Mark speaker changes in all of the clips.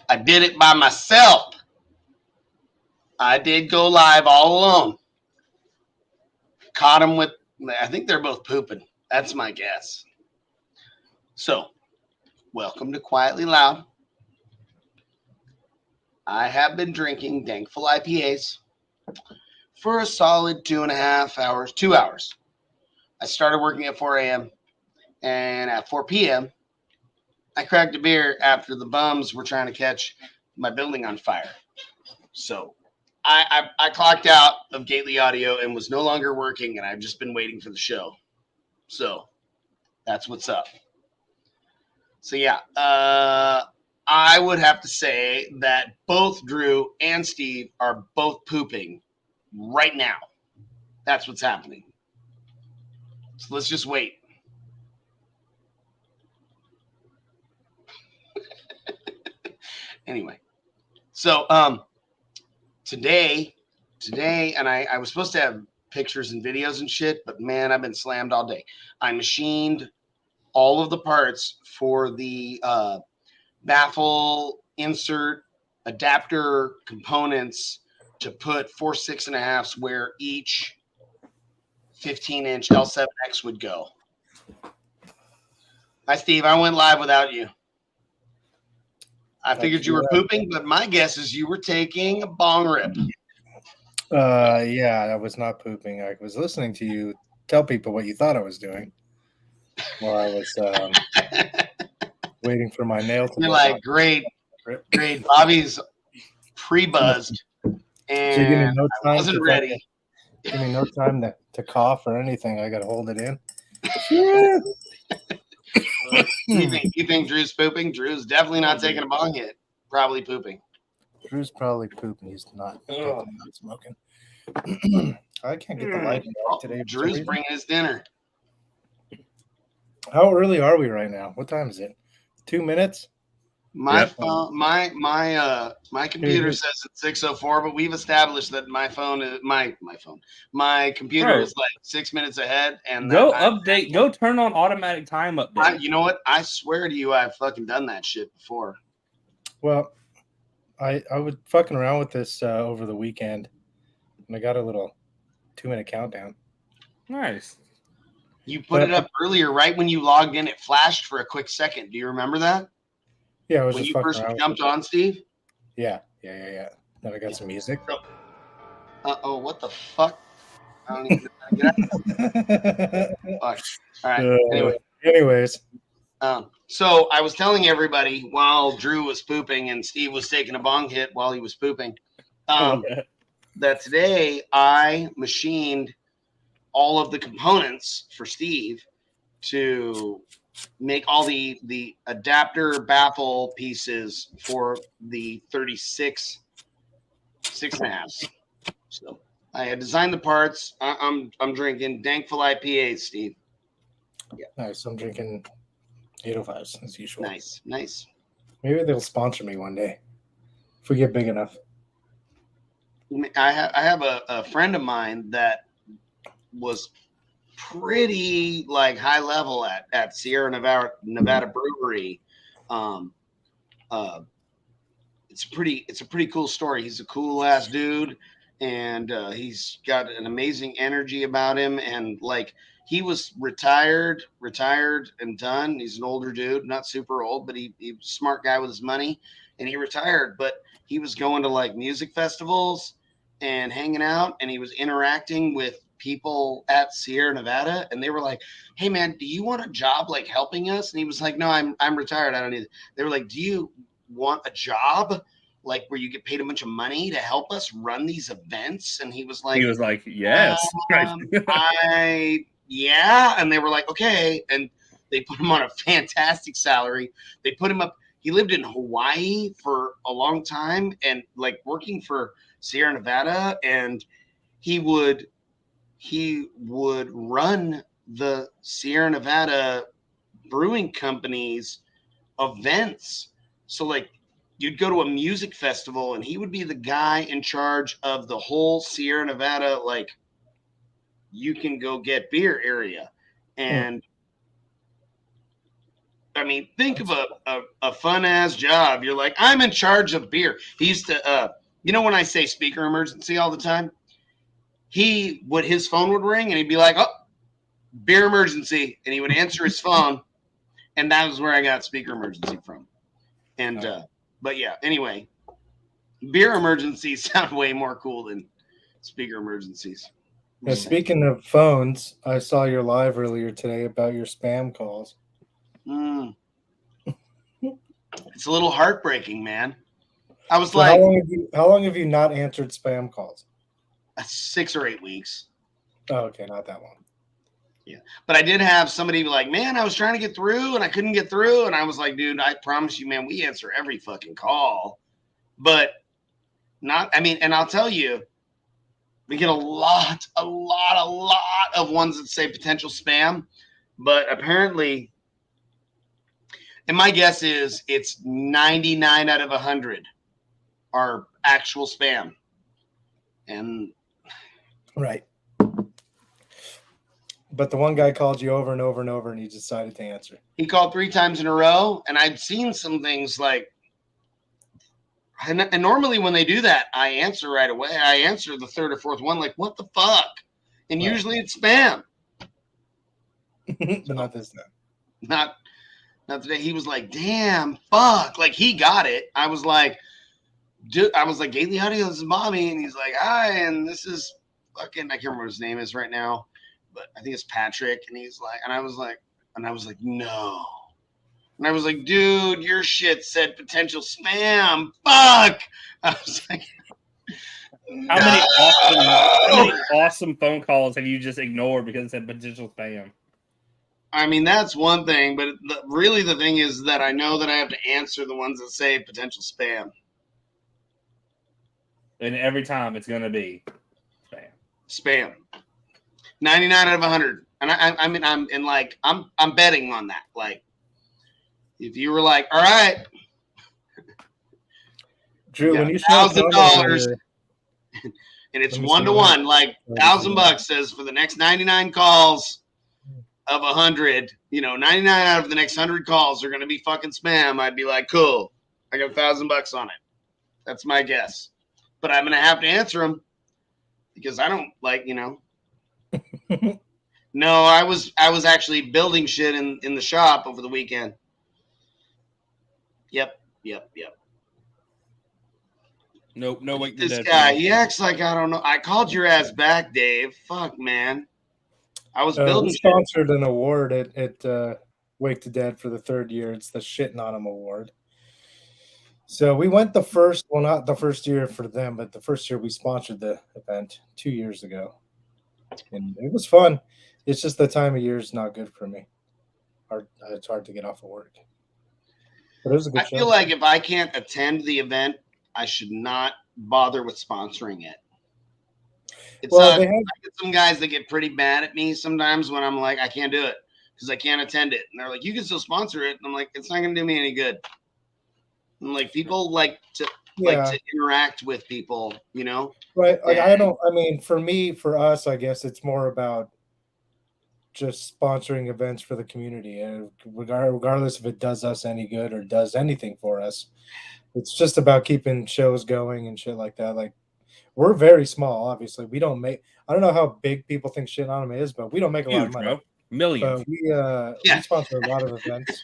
Speaker 1: I did it by myself. I did go live all alone. Caught them with, I think they're both pooping. That's my guess. So, welcome to Quietly Loud. I have been drinking Dankful IPAs for a solid 2.5 hours, 2 hours. I started working at 4 a.m. and at 4 p.m., I cracked a beer after the bums were trying to catch my building on fire. So I clocked out of Gately Audio and was no longer working, and I've just been waiting for the show. So that's what's up. So yeah, I would have to say that both Drew and Steve are both pooping right now. That's what's happening. So let's just wait. Anyway, so today, and I was supposed to have pictures and videos and shit, but man, I've been slammed all day. I machined all of the parts for the baffle insert adapter components to put 4 6.5s where each 15-inch L7X would go. Hi, Steve. I went live without you. I figured you were pooping, but my guess is you were taking a bong rip.
Speaker 2: Yeah, I was not pooping. I was listening to you tell people what you thought I was doing while I was waiting for my nail to
Speaker 1: You're like, great. Bobby's pre-buzzed, and so I wasn't ready.
Speaker 2: Give me no time to cough or anything. I got to hold it in.
Speaker 1: You think Drew's pooping? Drew's definitely not taking a bong hit. Probably pooping.
Speaker 2: Drew's probably pooping. He's not smoking. I can't get the light today.
Speaker 1: Drew's bringing his dinner.
Speaker 2: How early are we right now? What time is it? 2 minutes?
Speaker 1: My phone, my computer says it's 6:04, but we've established that my computer is like 6 minutes ahead. And
Speaker 3: go update, go turn on automatic time update.
Speaker 1: You know what? I swear to you, I've fucking done that shit before.
Speaker 2: Well, I was fucking around with this over the weekend, and I got a little 2-minute countdown.
Speaker 3: Nice.
Speaker 1: You put it up earlier, right when you logged in. It flashed for a quick second. Do you remember that?
Speaker 2: Yeah, I was
Speaker 1: when
Speaker 2: just
Speaker 1: you first jumped on, Steve.
Speaker 2: Yeah. Then I got some music.
Speaker 1: Oh, what the fuck? I don't even get out. Fuck. All right.
Speaker 2: Anyways.
Speaker 1: So I was telling everybody while Drew was pooping and Steve was taking a bong hit while he was pooping, that today I machined all of the components for Steve to make all the adapter baffle pieces for the 36 6.5s. So I had designed the parts. I'm drinking Dankful IPAs, Steve.
Speaker 2: Yeah. Nice. I'm drinking 805s as usual.
Speaker 1: Nice.
Speaker 2: Maybe they'll sponsor me one day if we get big enough.
Speaker 1: I have a friend of mine that was pretty like high level at Sierra Nevada Brewery. It's a pretty cool story. He's a cool ass dude, and he's got an amazing energy about him. And like he was retired and done. He's an older dude, not super old, but he's a smart guy with his money, and he retired. But he was going to like music festivals and hanging out, and he was interacting with people at Sierra Nevada, and they were like, "Hey man, do you want a job like helping us?" And he was like, "No, I'm retired. I don't need it." They were like, "Do you want a job like where you get paid a bunch of money to help us run these events?" And he was like,
Speaker 3: "Yes."
Speaker 1: Yeah. And they were like, "Okay." And they put him on a fantastic salary. They put him up. He lived in Hawaii for a long time and like working for Sierra Nevada, and he would run the Sierra Nevada Brewing Company's events. So like you'd go to a music festival and he would be the guy in charge of the whole Sierra Nevada, like you can go get beer area. And I mean, think of a fun ass job. You're like, I'm in charge of beer. He used to, when I say speaker emergency all the time, his phone would ring and he'd be like, oh, beer emergency. And he would answer his phone. And that was where I got speaker emergency from. And, but yeah, anyway, beer emergencies sound way more cool than speaker emergencies.
Speaker 2: Now, speaking of phones, I saw your live earlier today about your spam calls.
Speaker 1: It's a little heartbreaking, man. I was
Speaker 2: so
Speaker 1: like,
Speaker 2: how long have you not answered spam calls?
Speaker 1: 6 or 8 weeks.
Speaker 2: Oh, okay, not that long.
Speaker 1: Yeah, but I did have somebody be like, man, I was trying to get through and I couldn't get through. And I was like, dude, I promise you, man, we answer every fucking call. But and I'll tell you, we get a lot of ones that say potential spam. But apparently, and my guess is it's 99 out of 100 are actual spam. And
Speaker 2: right. But the one guy called you over and over and over, and you decided to answer.
Speaker 1: He called 3 times in a row, and I've seen some things like, and normally when they do that, I answer right away. I answer the 3rd or 4th one, like, what the fuck? And usually it's spam.
Speaker 2: But not this time.
Speaker 1: Not today. He was like, damn, fuck. Like, he got it. I was like, dude, Gately Audio, this is Bobby. And he's like, hi, and this is fucking, I can't remember what his name is right now, but I think it's Patrick. And he's like, and I was like, no. And I was like, dude, your shit said potential spam. Fuck. I was like,
Speaker 3: how many awesome phone calls have you just ignored because it said potential spam?
Speaker 1: I mean, that's one thing, but really the thing is that I know that I have to answer the ones that say potential spam.
Speaker 3: And every time it's going to be
Speaker 1: spam. 99 out of 100. And I'm betting on that. Like, if you were like, all right,
Speaker 2: Drew, when you
Speaker 1: $1,000, and it's 1-to-1, like $1,000 says for the next 99 calls of 100, 99 out of the next 100 calls are going to be fucking spam. I'd be like, cool, I got $1,000 on it. That's my guess. But I'm going to have to answer them because I don't No, I was actually building shit in the shop over the weekend. Yep.
Speaker 3: Nope, no wait.
Speaker 1: This guy, he acts like I don't know. I called your ass back, Dave. Fuck, man. I was building.
Speaker 2: We sponsored an award at Wake to Dead for the 3rd year. It's the Shitting on 'em Award. So we went not the first year for them, but the first year we sponsored the event 2 years ago. And it was fun. It's just the time of year is not good for me. It's hard to get off of work. But it was a good show.
Speaker 1: I feel like if I can't attend the event, I should not bother with sponsoring it. It's I get some guys that get pretty mad at me sometimes when I'm like, I can't do it because I can't attend it. And they're like, you can still sponsor it. And I'm like, it's not going to do me any good. And like, people like to interact with people,
Speaker 2: Right. Like, for us, I guess it's more about just sponsoring events for the community. And regardless if it does us any good or does anything for us, it's just about keeping shows going and shit like that. Like, we're very small, obviously. We don't make, I don't know how big people think Shit on 'em is, but we don't make a lot of money.
Speaker 3: Bro. Millions.
Speaker 2: But we sponsor a lot of events.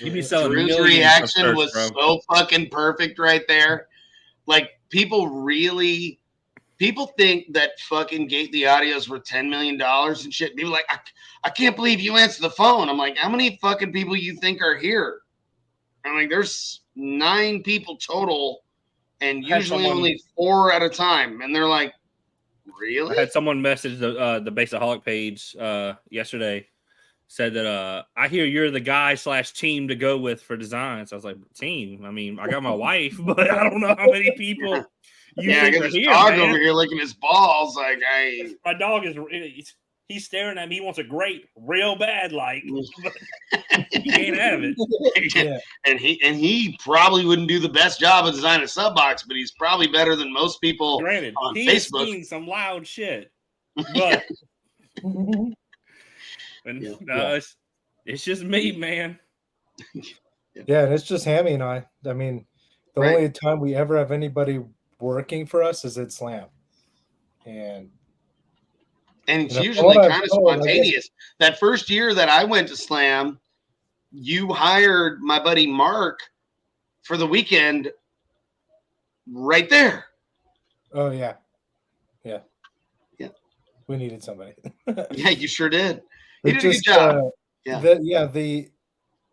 Speaker 3: You be selling
Speaker 1: Drew's reaction was so fucking perfect right there. Like, people think that fucking Gately Audios were $10 million and shit. People like, I can't believe you answered the phone. I'm like, how many fucking people you think are here? I'm like, there's 9 people total, and usually only 4 at a time. And they're like, really?
Speaker 3: I had someone message the Baseaholic page yesterday. Said that I hear you're the guy / team to go with for designs. I was like, team? I mean, I got my wife, but I don't know how many people you think are here.
Speaker 1: Dog over here licking his balls. Like,
Speaker 3: my dog he's staring at me. He wants a grape real bad, like, but he can't have it.
Speaker 1: Yeah. And he probably wouldn't do the best job of designing a sub box, but he's probably better than most people.
Speaker 3: Granted,
Speaker 1: on
Speaker 3: he's
Speaker 1: Facebook.
Speaker 3: seen some loud shit, but. It's just me, man.
Speaker 2: Yeah, and it's just Hammy and I. I mean, the
Speaker 1: Right.
Speaker 2: only time we ever have anybody working for us is at Slam. And
Speaker 1: it's
Speaker 2: from
Speaker 1: usually
Speaker 2: what I've
Speaker 1: kind of
Speaker 2: told, I guess-
Speaker 1: spontaneous. That first year that I went to Slam, you hired my buddy Mark for the weekend right there.
Speaker 2: Oh yeah.
Speaker 1: Yeah.
Speaker 2: We needed somebody.
Speaker 1: Yeah, you sure did. You
Speaker 2: It
Speaker 1: did
Speaker 2: just,
Speaker 1: a good job. Yeah.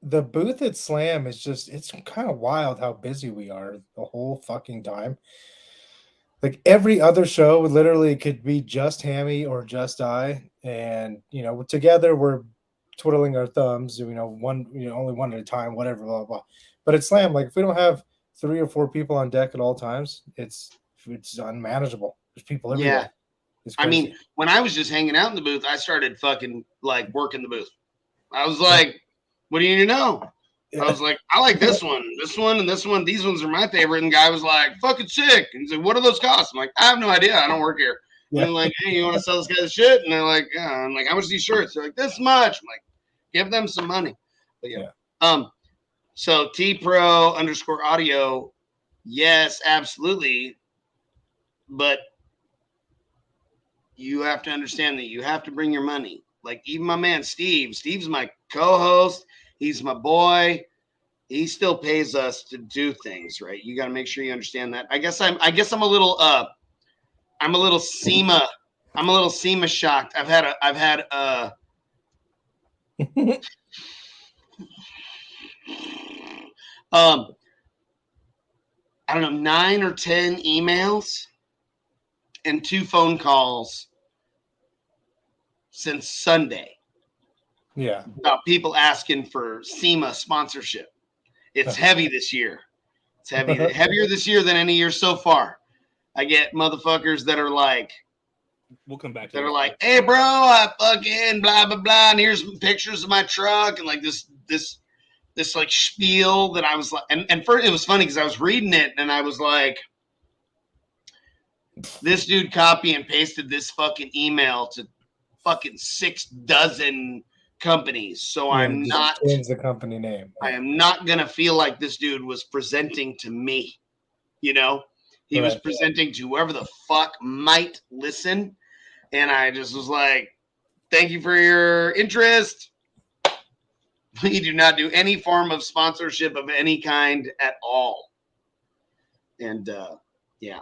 Speaker 2: The booth at Slam is just, it's kind of wild how busy we are the whole fucking time. Like every other show literally could be just Hammy or just I, and together we're twiddling our thumbs, only one at a time, whatever, blah, blah, blah. But at Slam, like if we don't have 3 or 4 people on deck at all times, it's unmanageable. There's people everywhere.
Speaker 1: Yeah.
Speaker 2: It's
Speaker 1: I
Speaker 2: crazy.
Speaker 1: mean, when I was just hanging out in the booth, I started fucking like working the booth. I was like, what do you know? I was like, I like this one, and this one. These ones are my favorite. And the guy was like, fucking sick. And he's like, what do those cost? I'm like, I have no idea. I don't work here.
Speaker 2: Yeah.
Speaker 1: And they're like, hey, you want to sell this guy the shit? And they're like, yeah. I'm like, how much are these shirts? They're like, this much. I'm like, give them some money. But yeah. So T-Pro_audio. Yes, absolutely. But you have to understand that you have to bring your money. Like even my man Steve's my co-host. He's my boy. He still pays us to do things, right? You got to make sure you understand that. I guess I'm a little SEMA. I'm a little SEMA shocked. I've had I don't know, 9 or 10 emails and 2 phone calls since Sunday.
Speaker 2: Yeah.
Speaker 1: About people asking for SEMA sponsorship. It's heavy this year. It's heavier this year than any year so far. I get motherfuckers that are like,
Speaker 3: we'll come back to
Speaker 1: that are like, hey bro, I fucking blah blah blah, and here's some pictures of my truck and like this like spiel that I was like, and first it was funny because I was reading it and I was like, this dude copy and pasted this fucking email to fucking 6 dozen companies. So I'm not
Speaker 2: change the company name.
Speaker 1: I am not gonna feel like this dude was presenting to me. He was presenting to whoever the fuck might listen. And I just was like, thank you for your interest. We do not do any form of sponsorship of any kind at all. And yeah.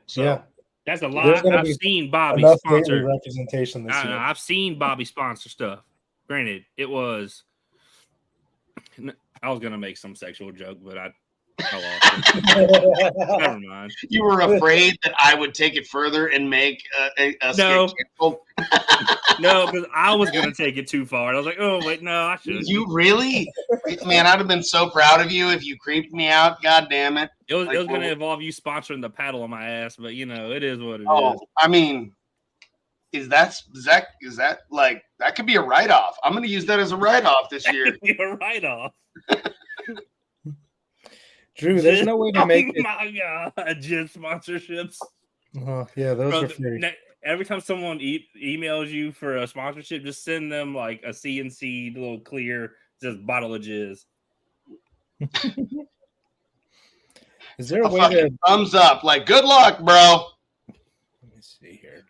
Speaker 1: So
Speaker 2: yeah.
Speaker 3: That's a lot. I've seen Bobby sponsor
Speaker 2: representation this year.
Speaker 3: I've seen Bobby sponsor stuff. Granted, I was gonna make some sexual joke, but I lost it. Never mind.
Speaker 1: You were afraid that I would take it further and make a
Speaker 3: no,
Speaker 1: no,
Speaker 3: because I was gonna take it too far. I was like, oh wait, no, I shouldn't.
Speaker 1: You really, man? I'd have been so proud of you if you creeped me out. God damn it!
Speaker 3: It was gonna involve you sponsoring the paddle on my ass, but it is what it is.
Speaker 1: I mean, is that like that could be a write-off? I'm gonna use that as a write-off this year.
Speaker 3: A write-off.
Speaker 2: Drew, there's no way to make it.
Speaker 3: My God, just sponsorships.
Speaker 2: Oh, yeah, those are free.
Speaker 3: Every time someone emails you for a sponsorship, just send them like a CNC little clear, just bottle of jizz.
Speaker 2: Is there a way to
Speaker 1: thumbs up? Like, good luck, bro.
Speaker 2: Let me see here.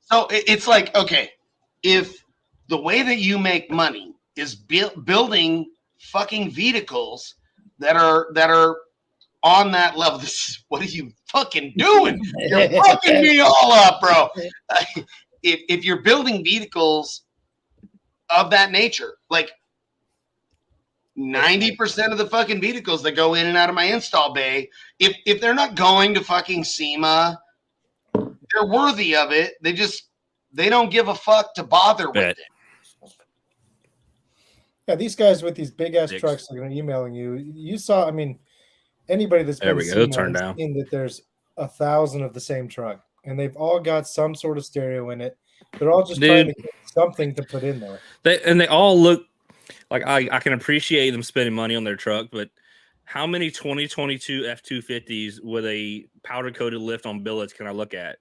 Speaker 1: So it's like, okay, if the way that you make money is building fucking vehicles that are on that level, what are you fucking doing? You're fucking me all up, bro. If you're building vehicles of that nature, like 90% of the fucking vehicles that go in and out of my install bay, if they're not going to fucking SEMA, they're worthy of it. They don't give a fuck to bother with it.
Speaker 2: Yeah, these guys with these big ass trucks are emailing you. You saw, I mean, anybody that's been
Speaker 3: turned down.
Speaker 2: Seen that there's 1,000 of the same truck, and they've all got some sort of stereo in it. They're all just trying to get something to put in there.
Speaker 3: They all look like I can appreciate them spending money on their truck, but how many 2022 F-250s with a powder coated lift on billets can I look at?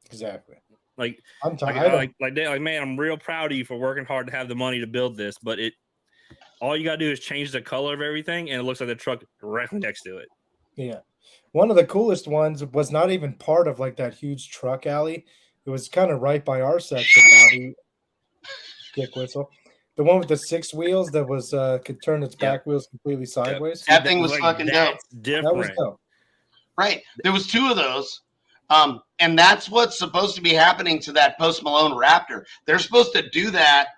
Speaker 2: Exactly.
Speaker 3: Like,
Speaker 2: I'm tired.
Speaker 3: man, I'm real proud of you for working hard to have the money to build this, but all you gotta do is change the color of everything, and it looks like the truck directly next to it.
Speaker 2: Yeah. One of the coolest ones was not even part of like that huge truck alley. It was kind of right by our section, Bobby. Dick whistle. The one with the 6 wheels that was could turn its back wheels completely sideways.
Speaker 1: That thing was fucking dope.
Speaker 3: That's different.
Speaker 2: That was dope.
Speaker 1: Right. There was 2 of those. And that's what's supposed to be happening to that Post Malone Raptor. They're supposed to do that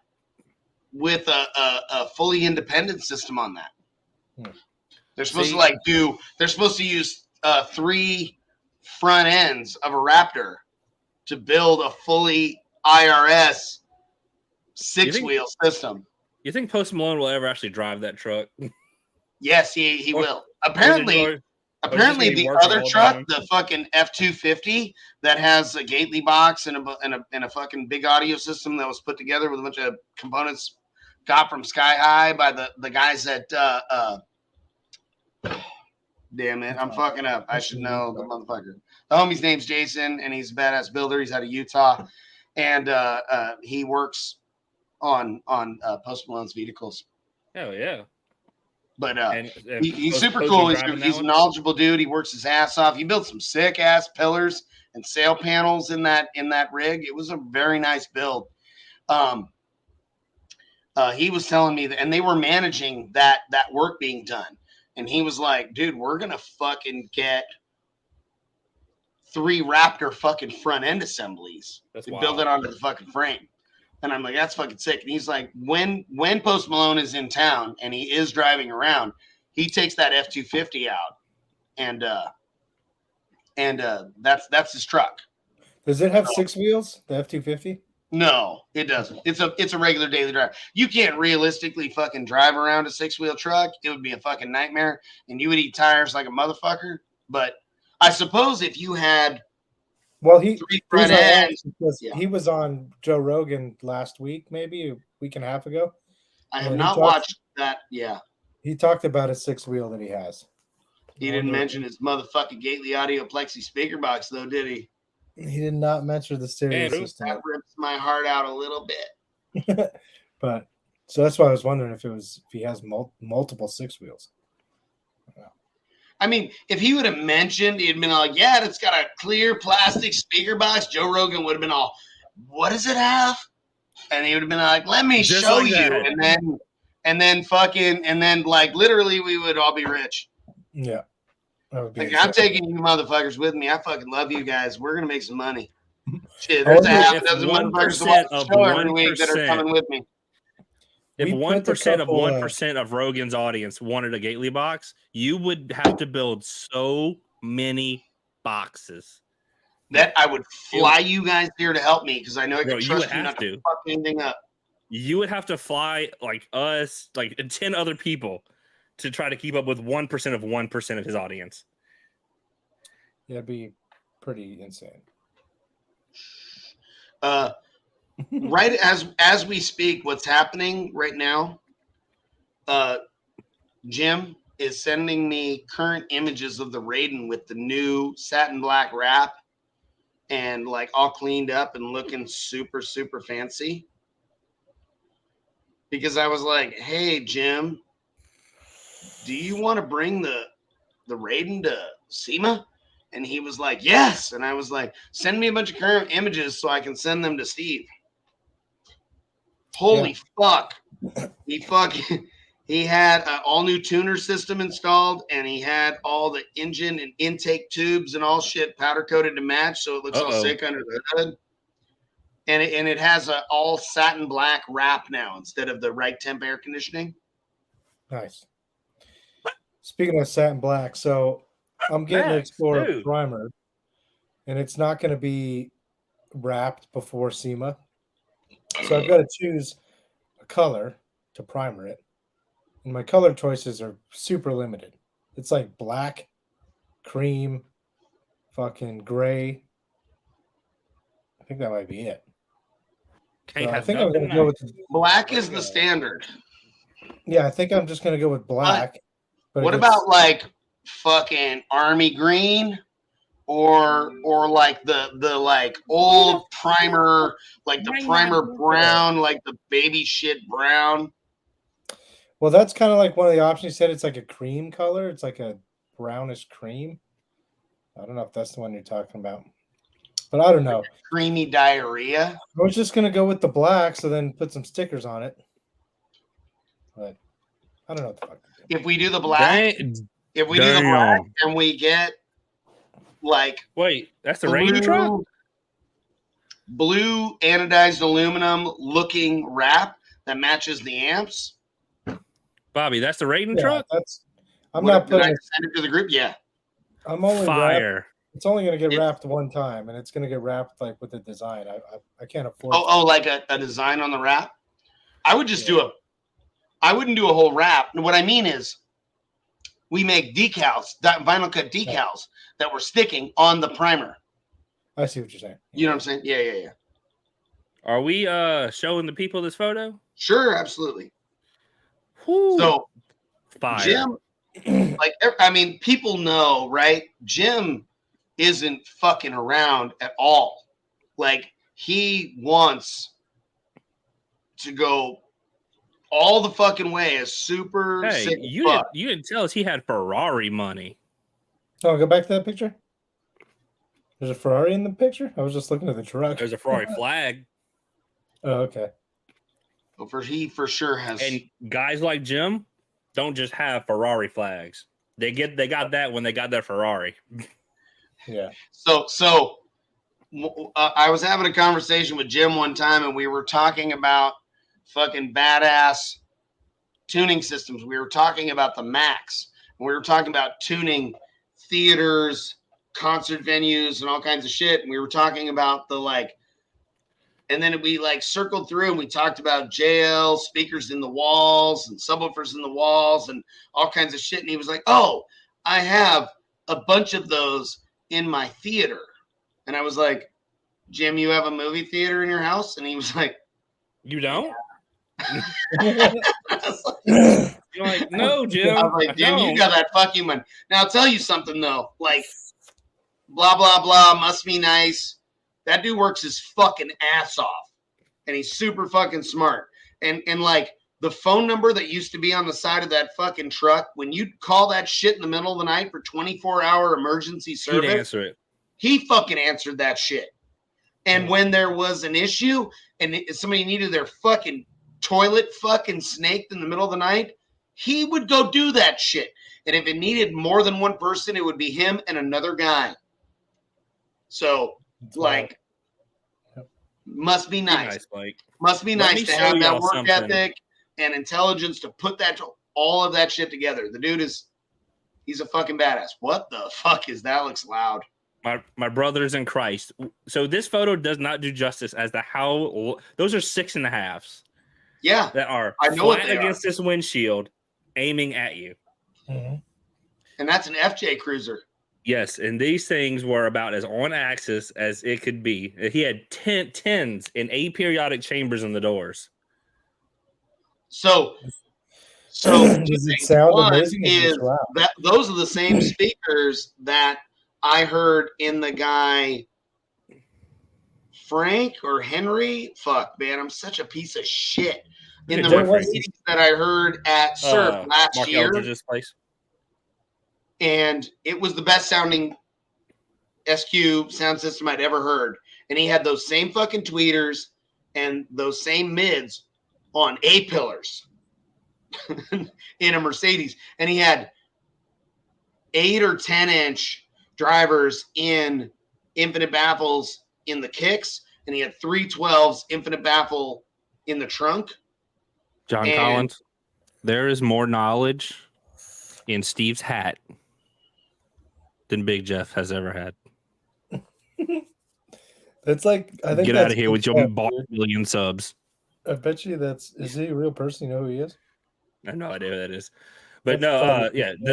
Speaker 1: with a fully independent system on that. They're supposed they're supposed to use 3 front ends of a Raptor to build a fully IRS 6-wheel system.
Speaker 3: You think Post Malone will ever actually drive that truck?
Speaker 1: Yes, he will. Apparently the other truck, the fucking F-250 that has a Gately box and a fucking big audio system that was put together with a bunch of components got from Sky High by the guys at damn it, I'm fucking up. I should know the motherfucker. The homie's name's Jason, and he's a badass builder. He's out of Utah, and he works on Post Malone's vehicles.
Speaker 3: Hell yeah.
Speaker 1: But he's super cool. He's a knowledgeable dude. He works his ass off. He built some sick ass pillars and sail panels in that rig. It was a very nice build. He was telling me that, and they were managing that work being done. And he was like, dude, we're gonna fucking get 3 Raptor fucking front end assemblies to build it onto the fucking frame. And I'm like, that's fucking sick. And he's like, when Post Malone is in town and he is driving around, he takes that F-250 out, and that's his truck.
Speaker 2: Does it have 6 wheels? The F-250?
Speaker 1: No, it doesn't. It's a regular daily drive. You can't realistically fucking drive around a 6-wheel truck. It would be a fucking nightmare, and you would eat tires like a motherfucker. But I suppose if you had
Speaker 2: he was on Joe Rogan last week, maybe a week and a half ago.
Speaker 1: I have not watched that. Yeah,
Speaker 2: he talked about a 6-wheel that he has.
Speaker 1: He didn't mention his motherfucking Gately Audio Plexi speaker box, though, did he?
Speaker 2: He did not mention the stereo system.
Speaker 1: That rips my heart out a little bit.
Speaker 2: But so that's why I was wondering if he has multiple 6 wheels.
Speaker 1: I mean, if he would have mentioned, he'd been like, yeah, it's got a clear plastic speaker box. Joe Rogan would have been all, what does it have? And he would have been like, let me show you. And then like literally we would all be rich.
Speaker 2: Yeah.
Speaker 1: Like, I'm taking you motherfuckers with me. I fucking love you guys. We're going to make some money. Shit, there's a half a dozen motherfuckers to watch the show every week that are coming with me.
Speaker 3: If 1% of 1% of Rogan's audience wanted a Gately box, you would have to build so many boxes.
Speaker 1: That I would fly you guys here to help me because I know I can trust you not to fuck anything up.
Speaker 3: You would have to fly like us, like 10 other people to try to keep up with 1% of 1% of his audience.
Speaker 2: Yeah, it'd be pretty insane.
Speaker 1: Right as we speak, what's happening right now, Jim is sending me current images of the Raiden with the new satin black wrap and like all cleaned up and looking super, super fancy. Because I was like, hey, Jim, do you want to bring the Raiden to SEMA? And he was like, yes. And I was like, send me a bunch of current images so I can send them to Steve. Holy fuck. He had an all new tuner system installed, and he had all the engine and intake tubes and all shit powder coated to match. So it looks all sick under the hood. And it has a all satin black wrap now instead of the right temp air conditioning.
Speaker 2: Nice. Speaking of satin black, so I'm getting an Explorer primer, and it's not going to be wrapped before SEMA. So I've got to choose a color to primer it. And my color choices are super limited. It's like black, cream, fucking gray. I think that might be it. So I think I'm going to go with
Speaker 1: black is the standard.
Speaker 2: Yeah, I think I'm just going to go with black.
Speaker 1: But what about like fucking army green or like the like old primer, like the primer brown, like the baby shit brown.
Speaker 2: Well, that's kind of like one of the options. You said it's like a cream color. It's like a brownish cream. I don't know if that's the one you're talking about, but I don't know.
Speaker 1: Creamy diarrhea.
Speaker 2: I was just gonna go with the black, so then put some stickers on it. But I don't know what the fuck to do.
Speaker 1: If we do the black, if we do the black and we get like
Speaker 3: that's the Raiden truck?
Speaker 1: Blue anodized aluminum looking wrap that matches the amps.
Speaker 3: Bobby, that's the Raiden truck?
Speaker 1: I'm not putting it. Send it to the group. Yeah.
Speaker 2: I'm only
Speaker 3: fire.
Speaker 2: It's only going to get wrapped one time, and it's going to get wrapped like with a design. I can't afford.
Speaker 1: Like a design on the wrap. I would just I wouldn't do a whole wrap. What I mean is, we make decals, vinyl cut decals that we're sticking on the primer.
Speaker 2: I see what you're saying.
Speaker 1: You know what I'm saying? Yeah.
Speaker 3: Are we showing the people this photo?
Speaker 1: Sure, absolutely.
Speaker 3: Whew.
Speaker 1: So,
Speaker 3: fire.
Speaker 1: Jim, people know, right? Jim isn't fucking around at all. Like, he wants to go all the fucking way. Is super sick.
Speaker 3: You didn't tell us he had Ferrari money.
Speaker 2: Oh, go back to that picture. There's a Ferrari in the picture? I was just looking at the truck.
Speaker 3: There's a Ferrari flag.
Speaker 2: Oh, okay.
Speaker 1: Well, he for sure has.
Speaker 3: And guys like Jim don't just have Ferrari flags. They got that when they got their Ferrari.
Speaker 2: Yeah.
Speaker 1: So I was having a conversation with Jim one time, and we were talking about fucking badass tuning systems. We were talking about the Max. And we were talking about tuning theaters, concert venues, and all kinds of shit. And we were talking about and then we circled through and we talked about JL speakers in the walls and subwoofers in the walls and all kinds of shit. And he was like, "Oh, I have a bunch of those in my theater." And I was like, "Jim, you have a movie theater in your house?" And he was like,
Speaker 3: "You don't?" You're like, "No, Jim."
Speaker 1: I was like, "Jim, you got that fucking money." Now I'll tell you something though, blah blah blah must be nice. That dude works his fucking ass off, and he's super fucking smart. And the phone number that used to be on the side of that fucking truck, when you'd call that shit in the middle of the night for 24-hour emergency service,
Speaker 3: he'd answer it.
Speaker 1: He fucking answered that shit. And when there was an issue and somebody needed their fucking toilet fucking snaked in the middle of the night, he would go do that shit. And if it needed more than one person, it would be him and another guy. So, must be nice. Must be nice to have that work ethic and intelligence to put all of that shit together. The dude he's a fucking badass. What the fuck is that? Looks loud.
Speaker 3: My brothers in Christ. So this photo does not do justice as to how those are 6.5s.
Speaker 1: Yeah,
Speaker 3: that are
Speaker 1: I know
Speaker 3: flat against this windshield, aiming at you.
Speaker 2: Mm-hmm.
Speaker 1: And that's an FJ Cruiser.
Speaker 3: Yes, and these things were about as on axis as it could be. He had 10s in aperiodic chambers in the doors.
Speaker 1: So
Speaker 2: does it sound amazing?
Speaker 1: Those are the same speakers that I heard in the guy Frank or Henry. Fuck, man, I'm such a piece of shit. In the Mercedes that I heard at Surf last
Speaker 3: Mark
Speaker 1: year.
Speaker 3: Eldridge's place.
Speaker 1: And it was the best sounding SQ sound system I'd ever heard. And he had those same fucking tweeters and those same mids on A-pillars in a Mercedes. And he had 8 or 10-inch drivers in infinite baffles in the kicks. And he had 312s infinite baffle in the trunk.
Speaker 3: John Collins, there is more knowledge in Steve's hat than Big Jeff has ever had.
Speaker 2: That's I think
Speaker 3: get out of here with your million subs.
Speaker 2: I bet you is he a real person? You know who he is?
Speaker 3: I have no idea who that is. But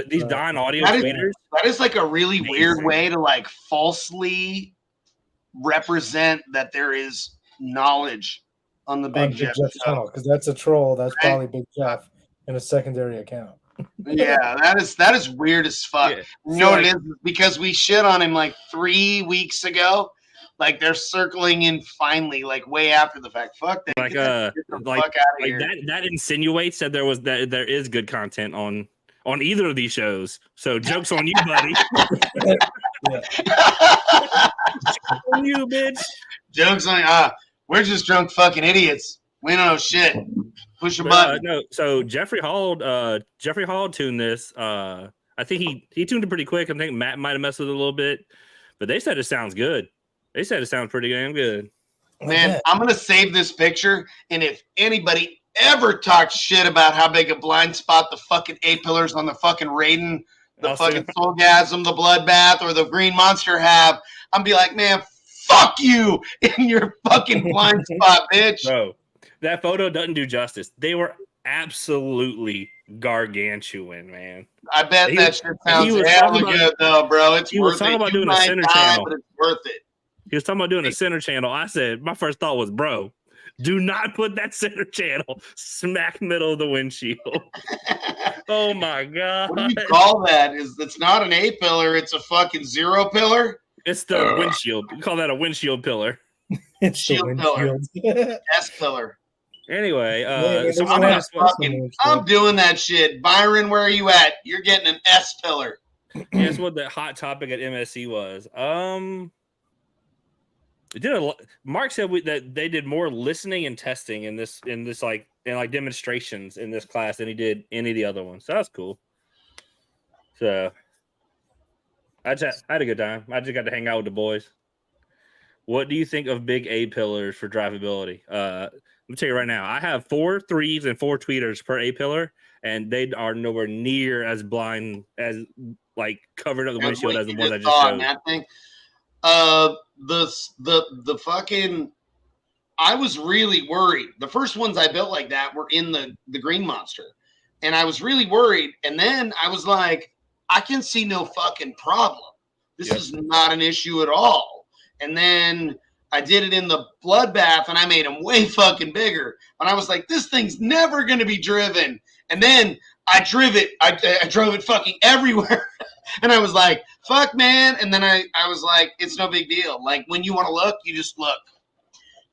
Speaker 3: these Don audio tweeters.
Speaker 1: That is a really weird way to falsely represent that there is knowledge on the Big Jeff channel.
Speaker 2: Because that's a troll. That's probably Big Jeff in a secondary account.
Speaker 1: Yeah, that is weird as fuck.
Speaker 3: Yeah.
Speaker 1: You
Speaker 3: So,
Speaker 1: know what
Speaker 3: like,
Speaker 1: it is? Because we shit on him like 3 weeks ago. Like they're circling in finally, like way after the fact. Fuck that.
Speaker 3: like
Speaker 1: Get that shit the
Speaker 3: like
Speaker 1: fuck out of
Speaker 3: like
Speaker 1: here.
Speaker 3: that insinuates that there is good content on either of these shows. So jokes on you, buddy. On you, bitch.
Speaker 1: Jokes on we're just drunk fucking idiots. We don't know shit. Push a button.
Speaker 3: No, so Jeffrey Hall tuned this. I think he tuned it pretty quick. I think Matt might have messed with it a little bit, but they said it sounds good. They said it sounds pretty damn good.
Speaker 1: Man, I'm gonna save this picture, and if anybody ever talks shit about how big a blind spot the fucking A-pillars on the fucking Raiden, the fucking Soulgasm, the Bloodbath, or the Green Monster have, I'm be like, man, fuck you in your fucking blind spot, bitch.
Speaker 3: Bro, that photo doesn't do justice. They were absolutely gargantuan, man.
Speaker 1: I bet that shit sounds hella good, though, bro. It's
Speaker 3: he
Speaker 1: worth
Speaker 3: was talking
Speaker 1: it.
Speaker 3: about
Speaker 1: You
Speaker 3: doing a
Speaker 1: might
Speaker 3: center
Speaker 1: die,
Speaker 3: channel.
Speaker 1: but it's worth it.
Speaker 3: He was talking about doing a center channel. I said, my first thought was, bro, do not put that center channel smack middle of the windshield. Oh my god!
Speaker 1: What do you call that? It's not an A pillar? It's a fucking zero pillar.
Speaker 3: It's the windshield. We call that a windshield pillar.
Speaker 2: It's
Speaker 1: Shield pillar. S pillar.
Speaker 3: Anyway,
Speaker 1: I'm doing that shit. Byron, where are you at? You're getting an S pillar.
Speaker 3: Guess what the hot topic at MSC was? Mark said that they did more listening and testing in this like demonstrations in this class than he did any of the other ones. So that's cool. So I had a good time. I just got to hang out with the boys. What do you think of big A pillars for drivability? Let me tell you right now, I have 4 3s and 4 tweeters per A pillar, and they are nowhere near as blind as like covered up the windshield as the one I just showed.
Speaker 1: That thing. The fucking, I was really worried. The first ones I built like that were in the Green Monster, and I was really worried. And then I was like, I can see no fucking problem. This is not an issue at all. And then I did it in the Bloodbath, and I made them way fucking bigger. And I was like, this thing's never going to be driven. And then I drove it. I drove it fucking everywhere. And I was like, fuck, man. And then I was like, it's no big deal. Like, when you want to look, you just look.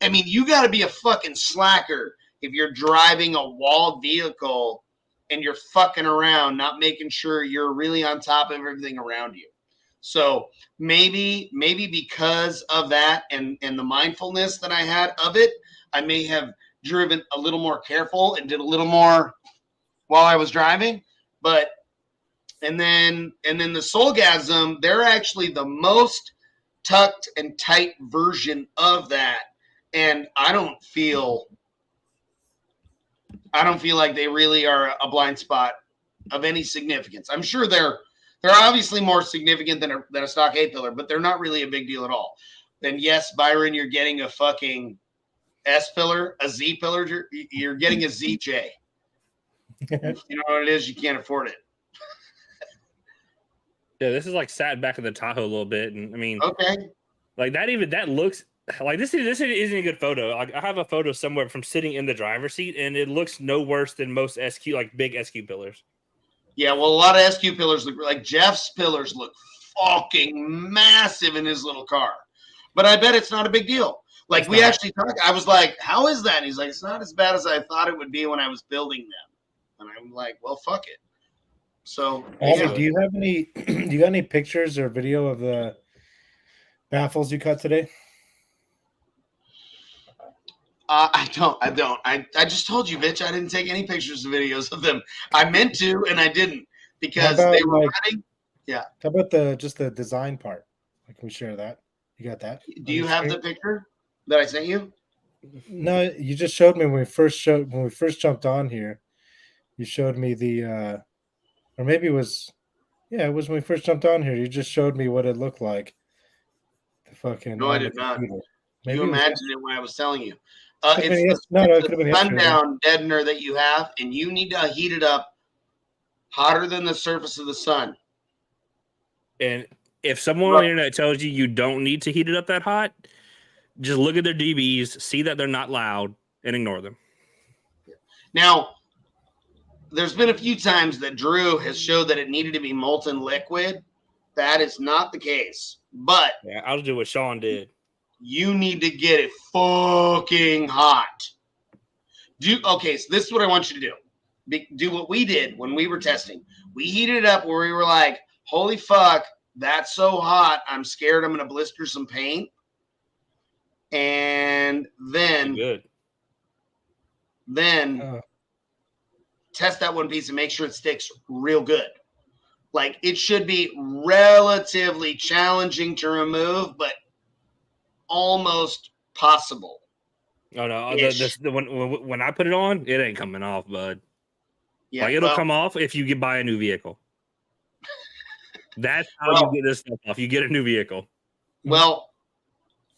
Speaker 1: I mean, you got to be a fucking slacker if you're driving a walled vehicle and you're fucking around, not making sure you're really on top of everything around you. So maybe because of that and the mindfulness that I had of it, I may have driven a little more careful and did a little more while I was driving. But and then the Soulgasm, they're actually the most tucked and tight version of that. And I don't feel like they really are a blind spot of any significance. I'm sure they're obviously more significant than a stock A pillar, but they're not really a big deal at all. Then yes, Byron, you're getting a fucking S pillar, a Z pillar. You're getting a ZJ. If you know what it is, you can't afford it.
Speaker 3: Yeah, this is like sat back in the Tahoe a little bit, and I mean,
Speaker 1: okay,
Speaker 3: like that looks like this isn't a good photo. I have a photo somewhere from sitting in the driver's seat, and it looks no worse than most SQ, like big SQ pillars.
Speaker 1: Yeah, well, a lot of SQ pillars look like Jeff's pillars look fucking massive in his little car, but I bet it's not a big deal. Like we actually talked. I was like, "How is that?" And he's like, "It's not as bad as I thought it would be when I was building them." And I'm like, "Well, fuck it." So,
Speaker 2: yeah. Do you have any? Do you got any pictures or video of the baffles you cut today?
Speaker 1: I don't. I just told you, bitch. I didn't take any pictures or videos of them. I meant to, and I didn't because they were running. Yeah.
Speaker 2: How about just the design part? Like, can we share that? You got that?
Speaker 1: Do you have the picture that I sent you?
Speaker 2: No, you just showed me when we first jumped on here. You showed me the, or maybe it was when we first jumped on here. You just showed me what it looked like. The fucking
Speaker 1: no, I did not.
Speaker 2: Maybe
Speaker 1: you imagined it when I was telling you.
Speaker 2: It's
Speaker 1: the sundown deadener that you have, and you need to heat it up hotter than the surface of the sun.
Speaker 3: And if someone on the internet tells you you don't need to heat it up that hot, just look at their DBs, see that they're not loud, and ignore them.
Speaker 1: Now, there's been a few times that Drew has showed that it needed to be molten liquid. That is not the case. But
Speaker 3: Yeah, I'll do what Sean did.
Speaker 1: you need to get it fucking hot. Okay, so this is what I want you to do. Do what we did when we were testing. We heated it up where we were like, holy fuck, that's so hot. I'm scared I'm going to blister some paint. And then test that one piece and make sure it sticks real good. Like, it should be relatively challenging to remove, but almost possible.
Speaker 3: Oh no! When I put it on, it ain't coming off, bud.
Speaker 1: Yeah,
Speaker 3: like it'll come off if you buy a new vehicle. That's how you get this stuff off. You get a new vehicle.
Speaker 1: Well,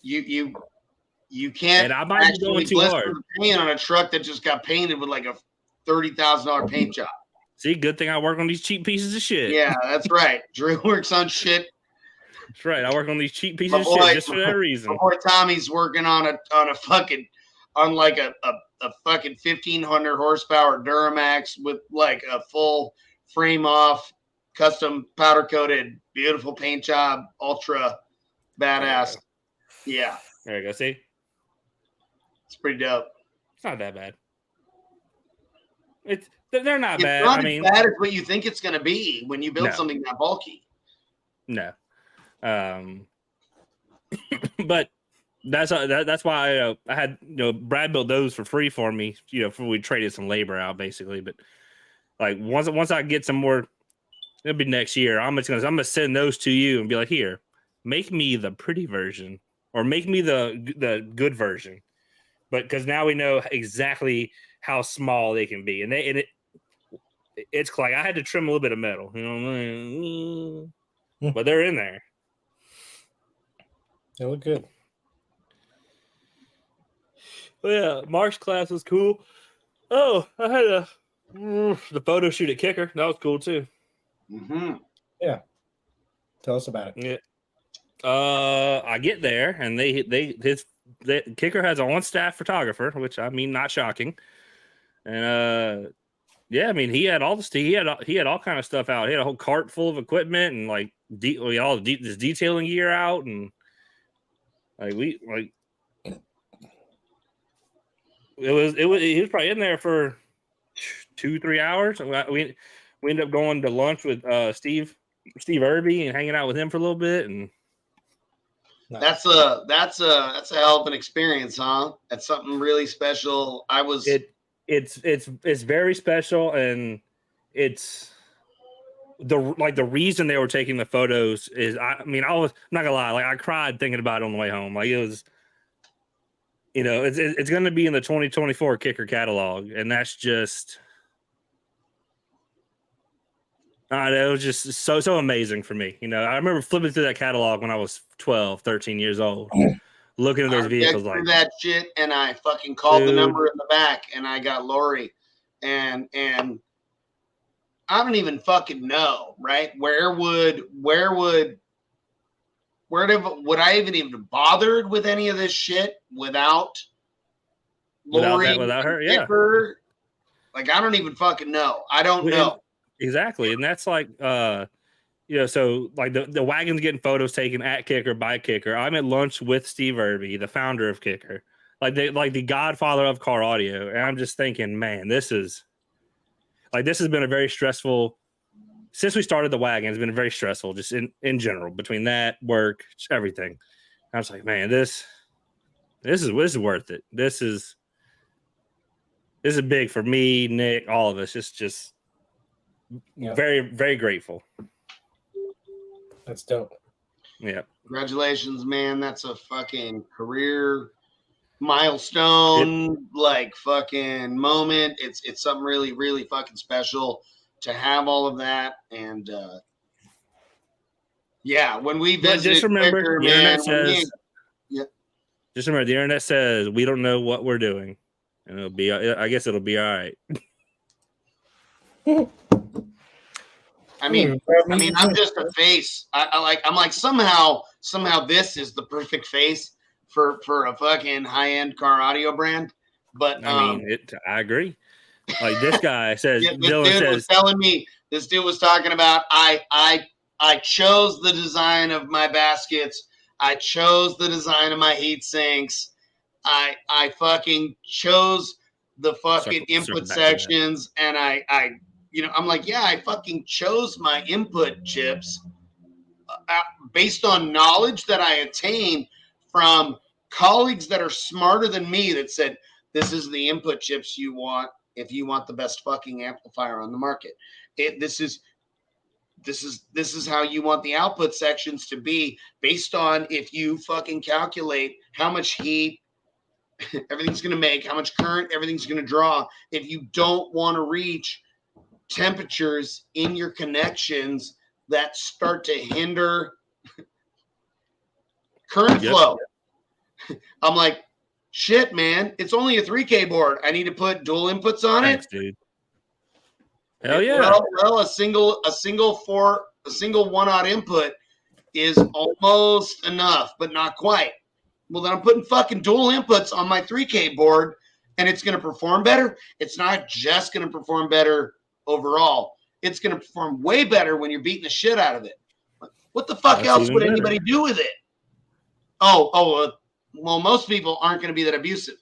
Speaker 1: you can't.
Speaker 3: And I might be going too hard.
Speaker 1: Paint on a truck that just got painted with like a $30,000 paint job.
Speaker 3: See, good thing I work on these cheap pieces of shit.
Speaker 1: Yeah, that's right. Drew works on shit.
Speaker 3: That's right. I work on these cheap pieces of shit just for that reason.
Speaker 1: Boy, Tommy's working on a fucking fucking 1,500 horsepower Duramax with like a full frame off, custom powder coated, beautiful paint job, ultra badass. Yeah.
Speaker 3: There you go. See,
Speaker 1: it's pretty dope.
Speaker 3: It's not that bad. They're not bad.
Speaker 1: Not as bad as what you think it's going to be when you build something that bulky.
Speaker 3: No. But that's why I had Brad built those for free for me. For we traded some labor out basically. But like once I get some more, it'll be next year. I'm gonna send those to you and be like, here, make me the pretty version or make me the good version. But because now we know exactly how small they can be, and it's like I had to trim a little bit of metal, but they're in there.
Speaker 2: They look good.
Speaker 3: Well, yeah, Mark's class was cool. Oh, I had the photo shoot at Kicker. That was cool too.
Speaker 1: Mm-hmm.
Speaker 2: Yeah. Tell us about it.
Speaker 3: Yeah. I get there and his Kicker has an on-staff photographer, which I mean, not shocking. And yeah, I mean, he had all this. He had all kind of stuff out. He had a whole cart full of equipment and like this detailing gear out and. He was probably in there for 2-3 hours. We ended up going to lunch with Steve Irby and hanging out with him for a little bit. And
Speaker 1: that's a hell of an experience, huh? That's something really special.
Speaker 3: It's very special, and it's the reason they were taking the photos is I'm not gonna lie, like I cried thinking about it on the way home. Like it was, it's going to be in the 2024 Kicker catalog, and that's just, it was just so amazing for me. I remember flipping through that catalog when I was 12, 13 years old, looking at those vehicles like
Speaker 1: that shit, and I fucking called the number in the back, and I got Lori, and I don't even fucking know, right? Would I even bothered with any of this shit without Lori?
Speaker 3: Without her, yeah.
Speaker 1: Like, I don't even fucking know. I don't know.
Speaker 3: Exactly. And that's like, so like the wagon's getting photos taken at Kicker by Kicker. I'm at lunch with Steve Irby, the founder of Kicker, like the godfather of car audio. And I'm just thinking, man, this has been a very stressful, since we started the wagon, it's been very stressful just in general, between that, work, everything. I was like, man, this is worth it. This is big for me, Nick, all of us. It's just very, very grateful.
Speaker 2: That's dope.
Speaker 3: Yeah.
Speaker 1: Congratulations, man. That's a fucking career milestone, like fucking moment. It's something really, really fucking special to have all of that. And when we visit,
Speaker 3: just remember,
Speaker 1: Kicker,
Speaker 3: the internet says, just remember, the internet says we don't know what we're doing, and I guess it'll be all right.
Speaker 1: I mean, I'm just a face. I'm like somehow this is the perfect face for a fucking high-end car audio brand. But
Speaker 3: I agree. Like this guy says,
Speaker 1: Yeah, this
Speaker 3: Dylan
Speaker 1: dude
Speaker 3: says,
Speaker 1: was telling me. This dude was talking about. I chose the design of my baskets. I chose the design of my heat sinks. I fucking chose the fucking
Speaker 3: circle
Speaker 1: input
Speaker 3: back to that.
Speaker 1: sections, and I'm like, yeah, I fucking chose my input chips based on knowledge that I attained from colleagues that are smarter than me that said, this is the input chips you want if you want the best fucking amplifier on the market. This is how you want the output sections to be based on if you fucking calculate how much heat everything's going to make, how much current everything's going to draw. If you don't want to reach temperatures in your connections that start to hinder current flow. I'm like, shit, man, it's only a 3K board. I need to put dual inputs on
Speaker 3: thanks,
Speaker 1: it.
Speaker 3: dude. Hell yeah.
Speaker 1: Well, a single 1-aught input is almost enough, but not quite. Well, then I'm putting fucking dual inputs on my 3K board, and it's going to perform better. It's not just going to perform better overall. It's going to perform way better when you're beating the shit out of it. What the fuck else would anybody do with it? Well, most people aren't going to be that abusive.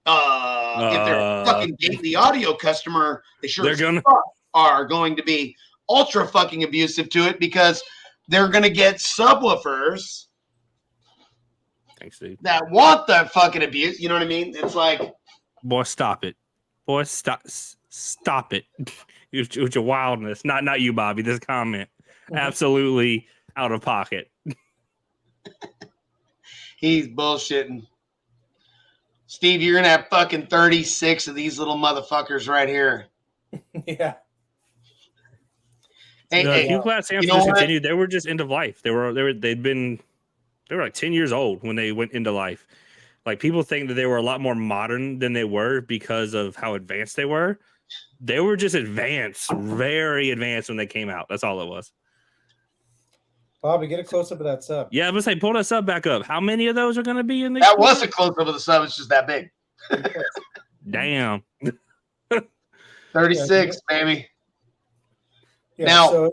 Speaker 1: If they're a fucking Gately Audio customer, they sure are going to be ultra fucking abusive to it because they're going to get subwoofers.
Speaker 3: Thanks, dude.
Speaker 1: That want the fucking abuse. You know what I mean? It's like,
Speaker 3: boy, stop it. Boy, stop it. With your wildness. Not you, Bobby. This comment. Absolutely out of pocket.
Speaker 1: He's bullshitting. Steve, you're going to have fucking 36 of these little motherfuckers right here.
Speaker 2: Yeah.
Speaker 3: The Q-Class amps discontinued. They were just end of life. They were like 10 years old when they went into life. Like people think that they were a lot more modern than they were because of how advanced they were. They were just advanced, very advanced when they came out. That's all it was.
Speaker 2: Bobby, get a close up of that sub.
Speaker 3: Yeah, I was saying, pull that sub back up. How many of those are going to be in the?
Speaker 1: That was a close up of the sub. It's just that big.
Speaker 3: Damn.
Speaker 1: 36, baby.
Speaker 2: Yeah,
Speaker 1: now,
Speaker 2: so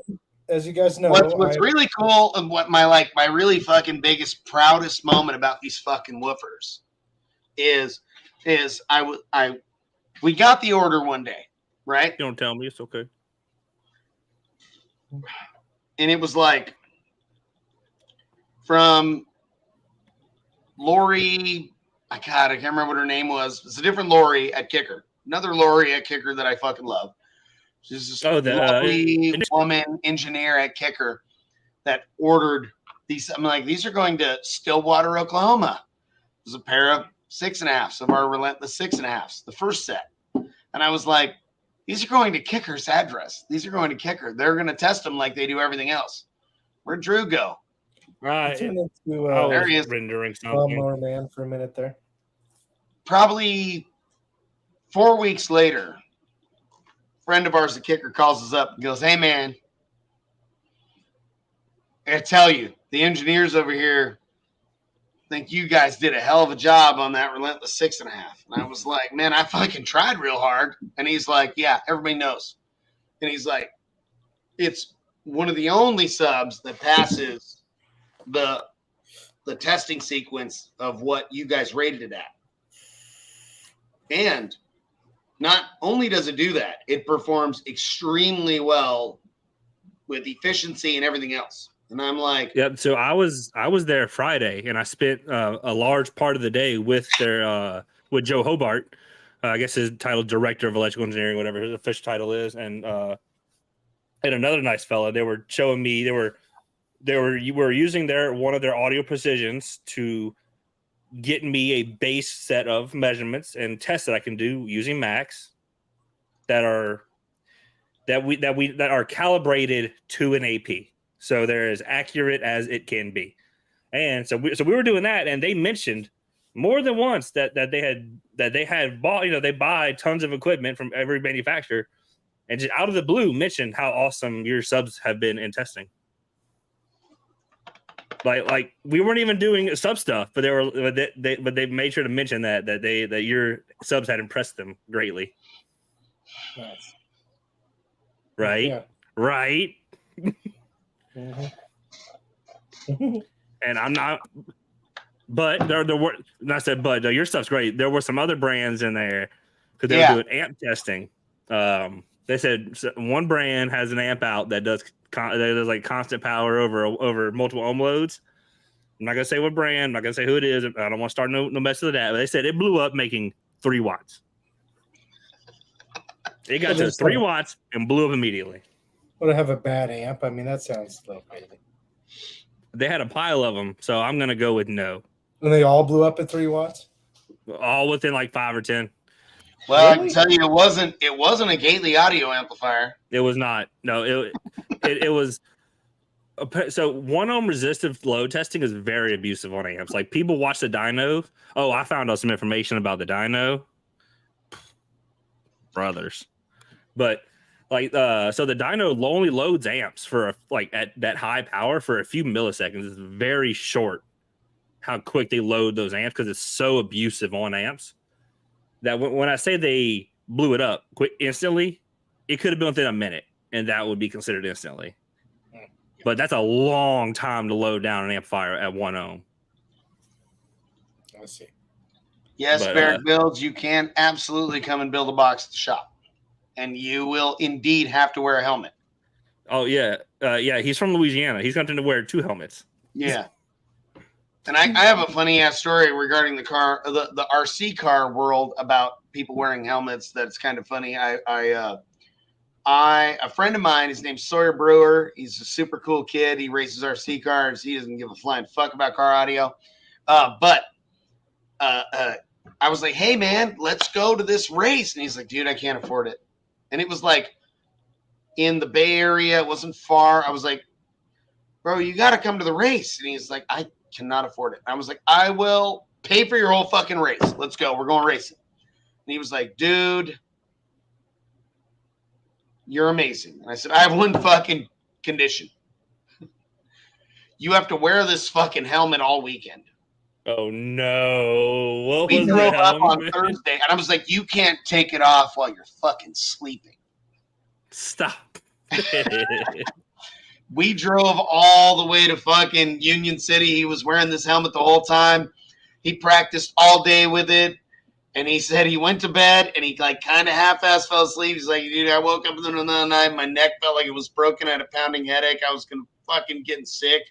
Speaker 2: as you guys know,
Speaker 1: what's really cool and what my really fucking biggest, proudest moment about these fucking woofers is we got the order one day, right?
Speaker 3: Don't tell me, it's okay.
Speaker 1: And it was like from Lori, I can't remember what her name was. It's a different Lori at Kicker. Another Lori at Kicker that I fucking love. She's this lovely woman engineer at Kicker that ordered these. I'm like, these are going to Stillwater, Oklahoma. There's a pair of 6.5s of our Relentless 6.5s, the first set. And I was like, these are going to Kicker's address. These are going to Kicker. They're going to test them like they do everything else. Where'd Drew go?
Speaker 3: Right. There he is. Rendering something.
Speaker 2: Lawnmower Man for a minute there.
Speaker 1: Probably 4 weeks later, a friend of ours, the Kicker, calls us up and goes, hey, man, I got to tell you, the engineers over here think you guys did a hell of a job on that Relentless 6.5. And I was like, man, I fucking tried real hard. And he's like, yeah, everybody knows. And he's like, it's one of the only subs that passes the testing sequence of what you guys rated it at. And not only does it do that, it performs extremely well with efficiency and everything else. And I'm like,
Speaker 3: yep. So I was there Friday, and I spent a large part of the day with their with Joe Hobart. I guess his title, Director of Electrical Engineering, whatever his official title is, and another nice fella. They were showing me you were using one of their audio precisions to get me a base set of measurements and tests that I can do using Macs that are calibrated to an AP. So they're as accurate as it can be. And so we were doing that, and they mentioned more than once that they had bought, they buy tons of equipment from every manufacturer, and just out of the blue mentioned how awesome your subs have been in testing. Like we weren't even doing sub stuff, but they made sure to mention that your subs had impressed them greatly.
Speaker 2: Nice.
Speaker 3: Right?
Speaker 2: Yeah.
Speaker 3: Right?
Speaker 2: Mhm.
Speaker 3: And I'm not, but there were, and I said, but no, your stuff's great. There were some other brands in there because they were doing amp testing. They said one brand has an amp out that does like constant power over multiple ohm loads. I'm not gonna say what brand. I'm not gonna say who it is. I don't want to start no mess with that. But they said it blew up making 3 watts. It got to 3 watts and blew up immediately.
Speaker 2: Would it have a bad amp? I mean, that sounds a little crazy.
Speaker 3: They had a pile of them, so I'm gonna go with no.
Speaker 2: And they all blew up at 3 watts?
Speaker 3: All within like 5 or 10.
Speaker 1: Well, really? I can tell you, it wasn't a Gately audio amplifier.
Speaker 3: It was not. No, it was. So 1 ohm resistive load testing is very abusive on amps. Like people watch the dyno. Oh, I found out some information about the dyno. Brothers, but like so the dyno only loads amps for at that high power for a few milliseconds. It's very short how quick they load those amps because it's so abusive on amps that when I say they blew it up quick instantly, it could have been within a minute and that would be considered instantly. But that's a long time to load down an amplifier at 1 ohm.
Speaker 2: I see.
Speaker 1: Yes, Barrett Builds, you can absolutely come and build a box at the shop. And you will indeed have to wear a helmet.
Speaker 3: Oh, yeah. Yeah, he's from Louisiana. He's going to wear 2 helmets.
Speaker 1: Yeah. And I have a funny-ass story regarding the RC car world about people wearing helmets that's kind of funny. A friend of mine, his name's Sawyer Brewer. He's a super cool kid. He races RC cars. He doesn't give a flying fuck about car audio. But I was like, hey, man, let's go to this race. And he's like, dude, I can't afford it. And it was like in the Bay Area. It wasn't far. I was like, bro, you got to come to the race. And he's like, I cannot afford it. And I was like, I will pay for your whole fucking race. Let's go. We're going racing. And he was like, dude, you're amazing. And I said, I have one fucking condition. You have to wear this fucking helmet all weekend.
Speaker 3: Oh, no. What
Speaker 1: we
Speaker 3: was
Speaker 1: drove up on Thursday, and I was like, you can't take it off while you're fucking sleeping.
Speaker 3: Stop.
Speaker 1: We drove all the way to fucking Union City. He was wearing this helmet the whole time. He practiced all day with it. And he said he went to bed, and he like kind of half-ass fell asleep. He's like, dude, I woke up in the middle of the night. My neck felt like it was broken. I had a pounding headache. I was fucking getting sick.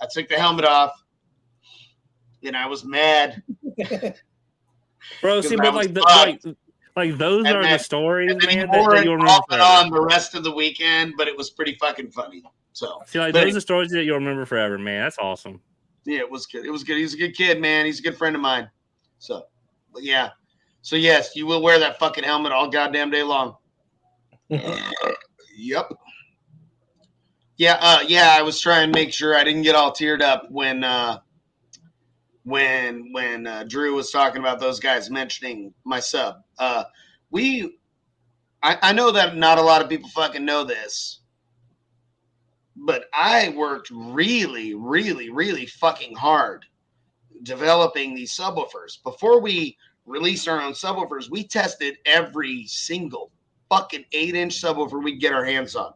Speaker 1: I took the helmet off. And I was mad.
Speaker 3: Bro, see, but like those are the stories, man, that you'll remember forever.
Speaker 1: On the rest of the weekend, but it was pretty fucking funny. So
Speaker 3: see, like those are stories that you'll remember forever, man. That's awesome.
Speaker 1: Yeah, it was good. It was good. He's a good kid, man. He's a good friend of mine. So, but yeah. So yes, you will wear that fucking helmet all goddamn day long. Yep. Yeah, I was trying to make sure I didn't get all teared up when Drew was talking about those guys mentioning my sub. I know that not a lot of people fucking know this, but I worked really, really, really fucking hard developing these subwoofers. Before we released our own subwoofers, we tested every single fucking 8-inch subwoofer we could get our hands on.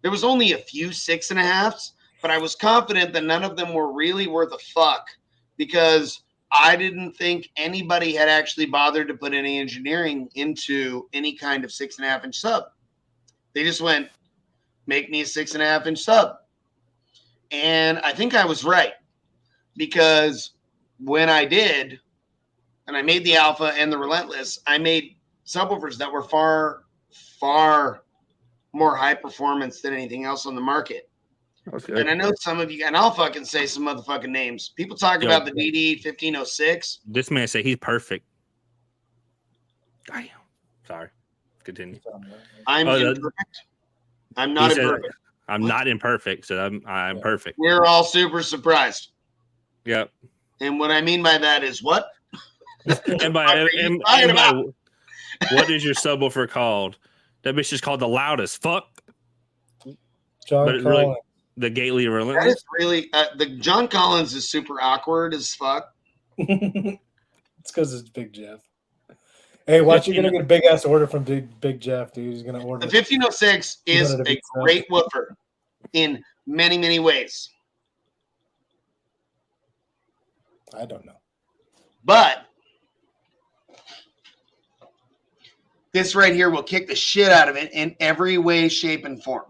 Speaker 1: There was only a few 6.5s, but I was confident that none of them were really worth a fuck, because I didn't think anybody had actually bothered to put any engineering into any kind of 6.5-inch sub. They just went, make me a 6.5-inch sub. And I think I was right, because when I did, and I made the Alpha and the Relentless, I made subwoofers that were far, far more high performance than anything else on the market. Okay. And I know some of you, and I'll fucking say some motherfucking names. People talk about the DD 1506.
Speaker 3: This man said he's perfect. Damn. Sorry. Continue.
Speaker 1: I'm imperfect. I'm not imperfect.
Speaker 3: I'm not imperfect, so I'm perfect.
Speaker 1: We're all super surprised.
Speaker 3: Yep.
Speaker 1: And what I mean by that is what?
Speaker 3: and by what is your subwoofer called? That bitch is called the loudest. Fuck.
Speaker 2: John Collins.
Speaker 3: Really, the Gately Relentless.
Speaker 1: That is really the John Collins is super awkward as fuck.
Speaker 2: It's because it's Big Jeff. Hey, watch, you're gonna get a big ass order from Big Jeff, dude. He's gonna order.
Speaker 1: The 1506 is a great woofer in many, many ways.
Speaker 2: I don't know.
Speaker 1: But this right here will kick the shit out of it in every way, shape, and form.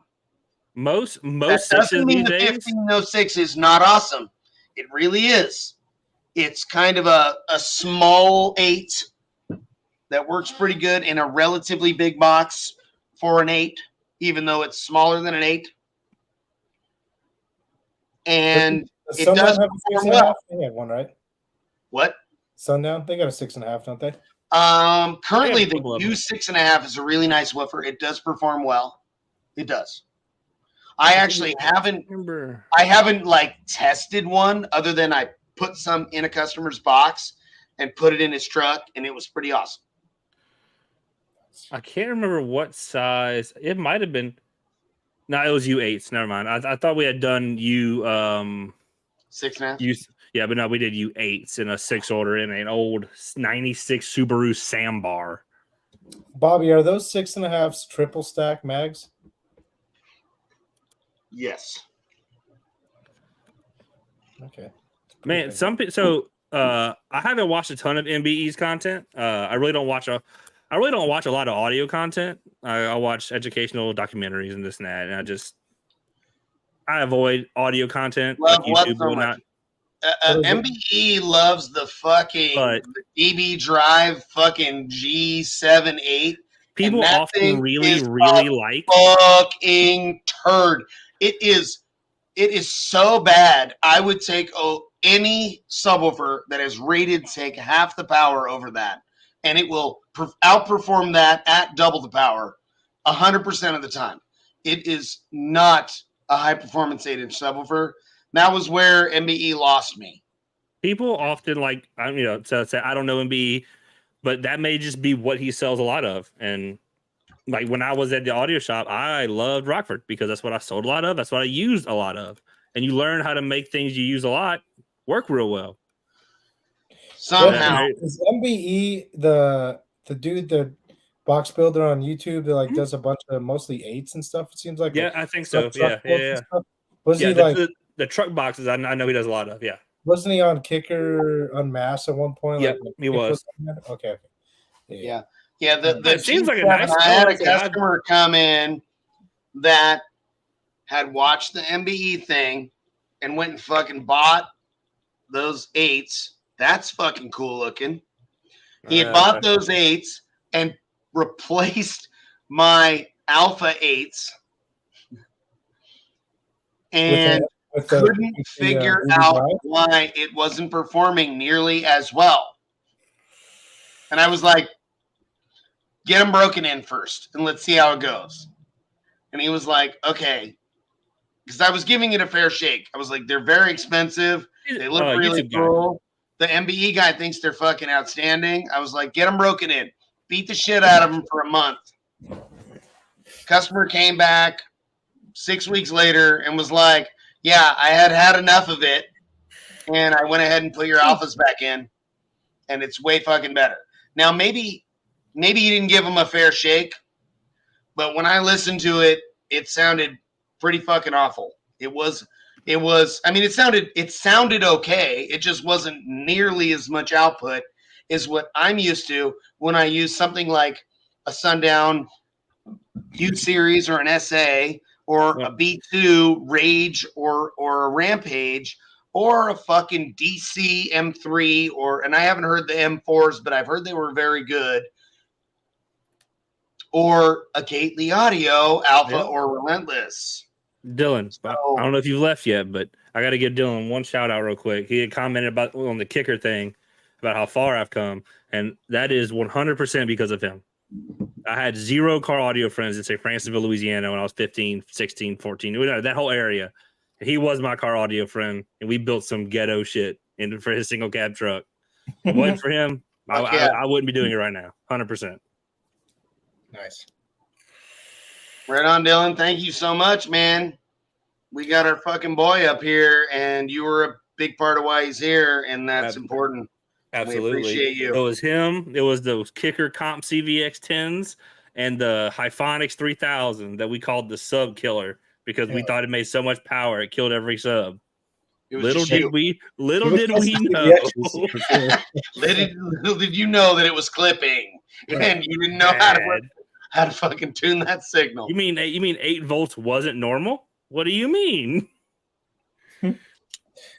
Speaker 3: Most
Speaker 1: that doesn't mean the 1506 is not awesome. It really is. It's kind of a small 8 that works pretty good in a relatively big box for an 8, even though it's smaller than an 8. And it does perform well.
Speaker 2: They have one, right?
Speaker 1: What?
Speaker 2: Sundown? They got a 6.5, don't they?
Speaker 1: Currently the U6.5 is a really nice woofer. It does perform well. It does. I actually haven't like tested one other than I put some in a customer's box and put it in his truck, and it was pretty awesome.
Speaker 3: I can't remember what size. It might have been. No, it was U8s. Never mind. I thought we had done
Speaker 1: U6.5.
Speaker 3: Yeah, but no, we did U8s in a 6 order in an old 96 Subaru Sambar.
Speaker 2: Bobby, are those 6.5s triple stack mags?
Speaker 1: Yes.
Speaker 2: Okay.
Speaker 3: Man, I haven't watched a ton of MBE's content. I really don't watch a lot of audio content. I watch educational documentaries and this and that, and I avoid audio content.
Speaker 1: Love like YouTube so much. MBE loves the fucking DB Drive fucking G78.
Speaker 3: People often really like
Speaker 1: fucking turd. It is so bad. I would take any subwoofer that is rated to take half the power over that, and it will outperform that at double the power 100% of the time. It is not a high performance 8-inch subwoofer. That was where MBE lost me.
Speaker 3: People often say I don't know MBE, but that may just be what he sells a lot of. And like when I was at the audio shop, I loved Rockford because that's what I sold a lot of. That's what I used a lot of. And you learn how to make things you use a lot work real well.
Speaker 1: Somehow.
Speaker 2: Is MBE the dude, the box builder on YouTube that does a bunch of mostly 8s and stuff? It seems like.
Speaker 3: Yeah, I think so. Yeah.
Speaker 2: Was he
Speaker 3: the truck boxes? I know he does a lot of. Yeah.
Speaker 2: Wasn't he on Kicker Unmasked at one point?
Speaker 3: Yeah, he was.
Speaker 2: Okay.
Speaker 1: Yeah. The
Speaker 3: it seems like a nice.
Speaker 1: I had a customer come in that had watched the MBE thing and went and fucking bought those 8s. That's fucking cool looking. He had bought those 8s and replaced my Alpha 8s and couldn't figure out why it wasn't performing nearly as well. And I was like, get them broken in first and let's see how it goes. And he was like, okay. Because I was giving it a fair shake. I was like, they're very expensive. They look really cool. The MBE guy thinks they're fucking outstanding. I was like, get them broken in. Beat the shit out of them for a month. Customer came back 6 weeks later and was like, yeah, I had enough of it. And I went ahead and put your alphas back in. And it's way fucking better. Now, maybe you didn't give them a fair shake. But when I listened to it, it sounded pretty fucking awful. It sounded okay. It just wasn't nearly as much output as what I'm used to when I use something like a Sundown U series or an SA or a B2 Rage or a Rampage or a fucking DC M3 and I haven't heard the M4s, but I've heard they were very good. Or a Gately Audio Alpha or Relentless.
Speaker 3: Dylan, I don't know if you've left yet, but I got to give Dylan one shout out real quick. He had commented on the kicker thing about how far I've come, and that is 100% because of him. I had 0 car audio friends in, say, Franceville, Louisiana when I was 15, 16, 14, that whole area. He was my car audio friend, and we built some ghetto shit for his single cab truck. If it wasn't for him, I wouldn't be doing it right now, 100%.
Speaker 2: Nice.
Speaker 1: Right on, Dylan. Thank you so much, man. We got our fucking boy up here, and you were a big part of why he's here, and that's important.
Speaker 3: Absolutely.
Speaker 1: We appreciate you.
Speaker 3: It was him. It was those Kicker Comp CVX 10s and the Hyphonics 3000 that we called the sub killer because we thought it made so much power it killed every sub. Little did we know.
Speaker 1: Little did you know that it was clipping, and you didn't know how to fucking tune that signal.
Speaker 3: You mean 8 volts wasn't normal? What do you mean?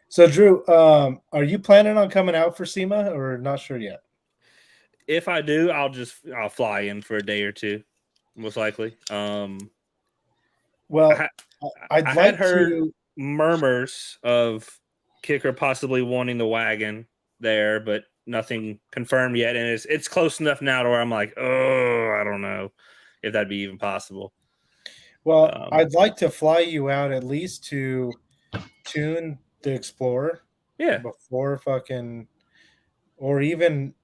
Speaker 2: So Drew, are you planning on coming out for SEMA or not sure yet?
Speaker 3: If I do, I'll fly in for a day or two, most likely.
Speaker 2: Well, I had
Speaker 3: heard murmurs of Kicker possibly wanting the wagon there, but nothing confirmed yet. And it's close enough now to where I'm like, oh, I don't know if that'd be even possible.
Speaker 2: Well, I'd like to fly you out at least to tune the Explorer.
Speaker 3: Yeah.
Speaker 2: Before fucking, or even,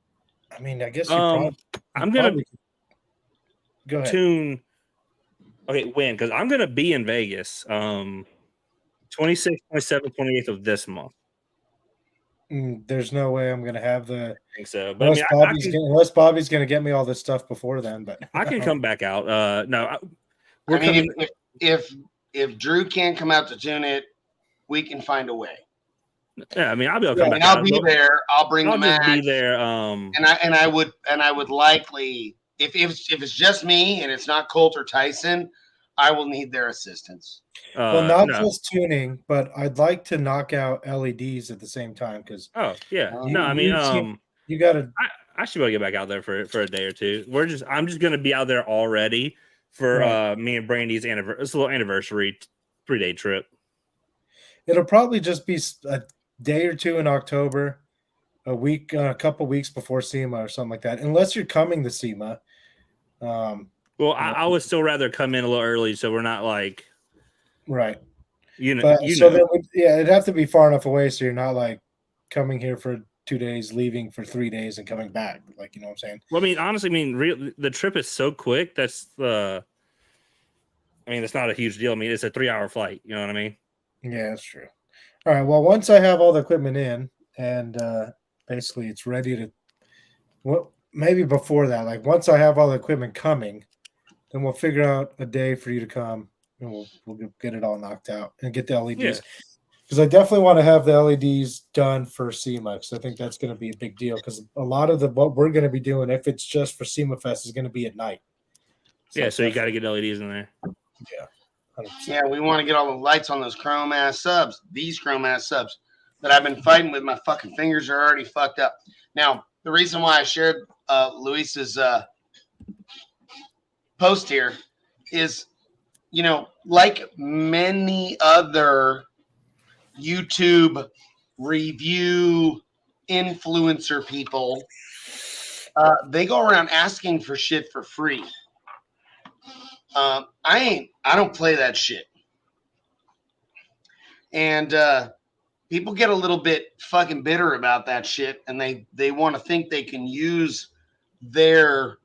Speaker 2: I mean, I guess
Speaker 3: I'm gonna
Speaker 2: go ahead.
Speaker 3: Tune. Okay, when? Because I'm gonna be in Vegas, 26th, 27th, 28th of this month.
Speaker 2: There's no way I'm gonna have the.
Speaker 3: I think so, but
Speaker 2: unless Bobby's gonna get me all this stuff before then, but
Speaker 3: I can come back out. No,
Speaker 1: if Drew can't come out to tune it, we can find a way.
Speaker 3: Yeah, I mean, I'll be able to come back.
Speaker 1: I'll be there. I'll bring the Mac.
Speaker 3: I'll just be there.
Speaker 1: And I would likely, if it's just me and it's not Colt or Tyson, I will need their assistance.
Speaker 2: Well, not just tuning, but I'd like to knock out LEDs at the same time because.
Speaker 3: Oh yeah, I mean,
Speaker 2: you gotta.
Speaker 3: I should be able to get back out there for a day or two. I'm just gonna be out there already for me and Brandy's anniversary. It's a little anniversary 3-day trip.
Speaker 2: It'll probably just be a day or two in October, a couple weeks before SEMA or something like that. Unless you're coming to SEMA.
Speaker 3: Well, I would still rather come in a little early so we're not like.
Speaker 2: Right.
Speaker 3: Then
Speaker 2: it'd have to be far enough away so you're not like coming here for 2 days, leaving for 3 days, and coming back. Like, you know what I'm saying?
Speaker 3: Well, I mean, honestly, the trip is so quick. That's it's not a huge deal. I mean, it's a 3-hour flight. You know what I mean?
Speaker 2: Yeah, that's true. All right. Well, once I have all the equipment in and basically it's ready to, well, maybe before that, like once I have all the equipment coming, then we'll figure out a day for you to come and we'll get it all knocked out and get the LEDs. Because I definitely want to have the LEDs done for SEMA because I think that's going to be a big deal because a lot of what we're going to be doing, if it's just for SEMA Fest, is going to be at night.
Speaker 3: So you got to get LEDs in there.
Speaker 2: Yeah. 100%.
Speaker 1: Yeah, we want to get all the lights on those chrome ass subs. These chrome ass subs that I've been fighting with. My fucking fingers are already fucked up. Now, the reason why I shared Luis's post here is, like many other YouTube review influencer people, they go around asking for shit for free. I don't play that shit. And people get a little bit fucking bitter about that shit, and they want to think they can use their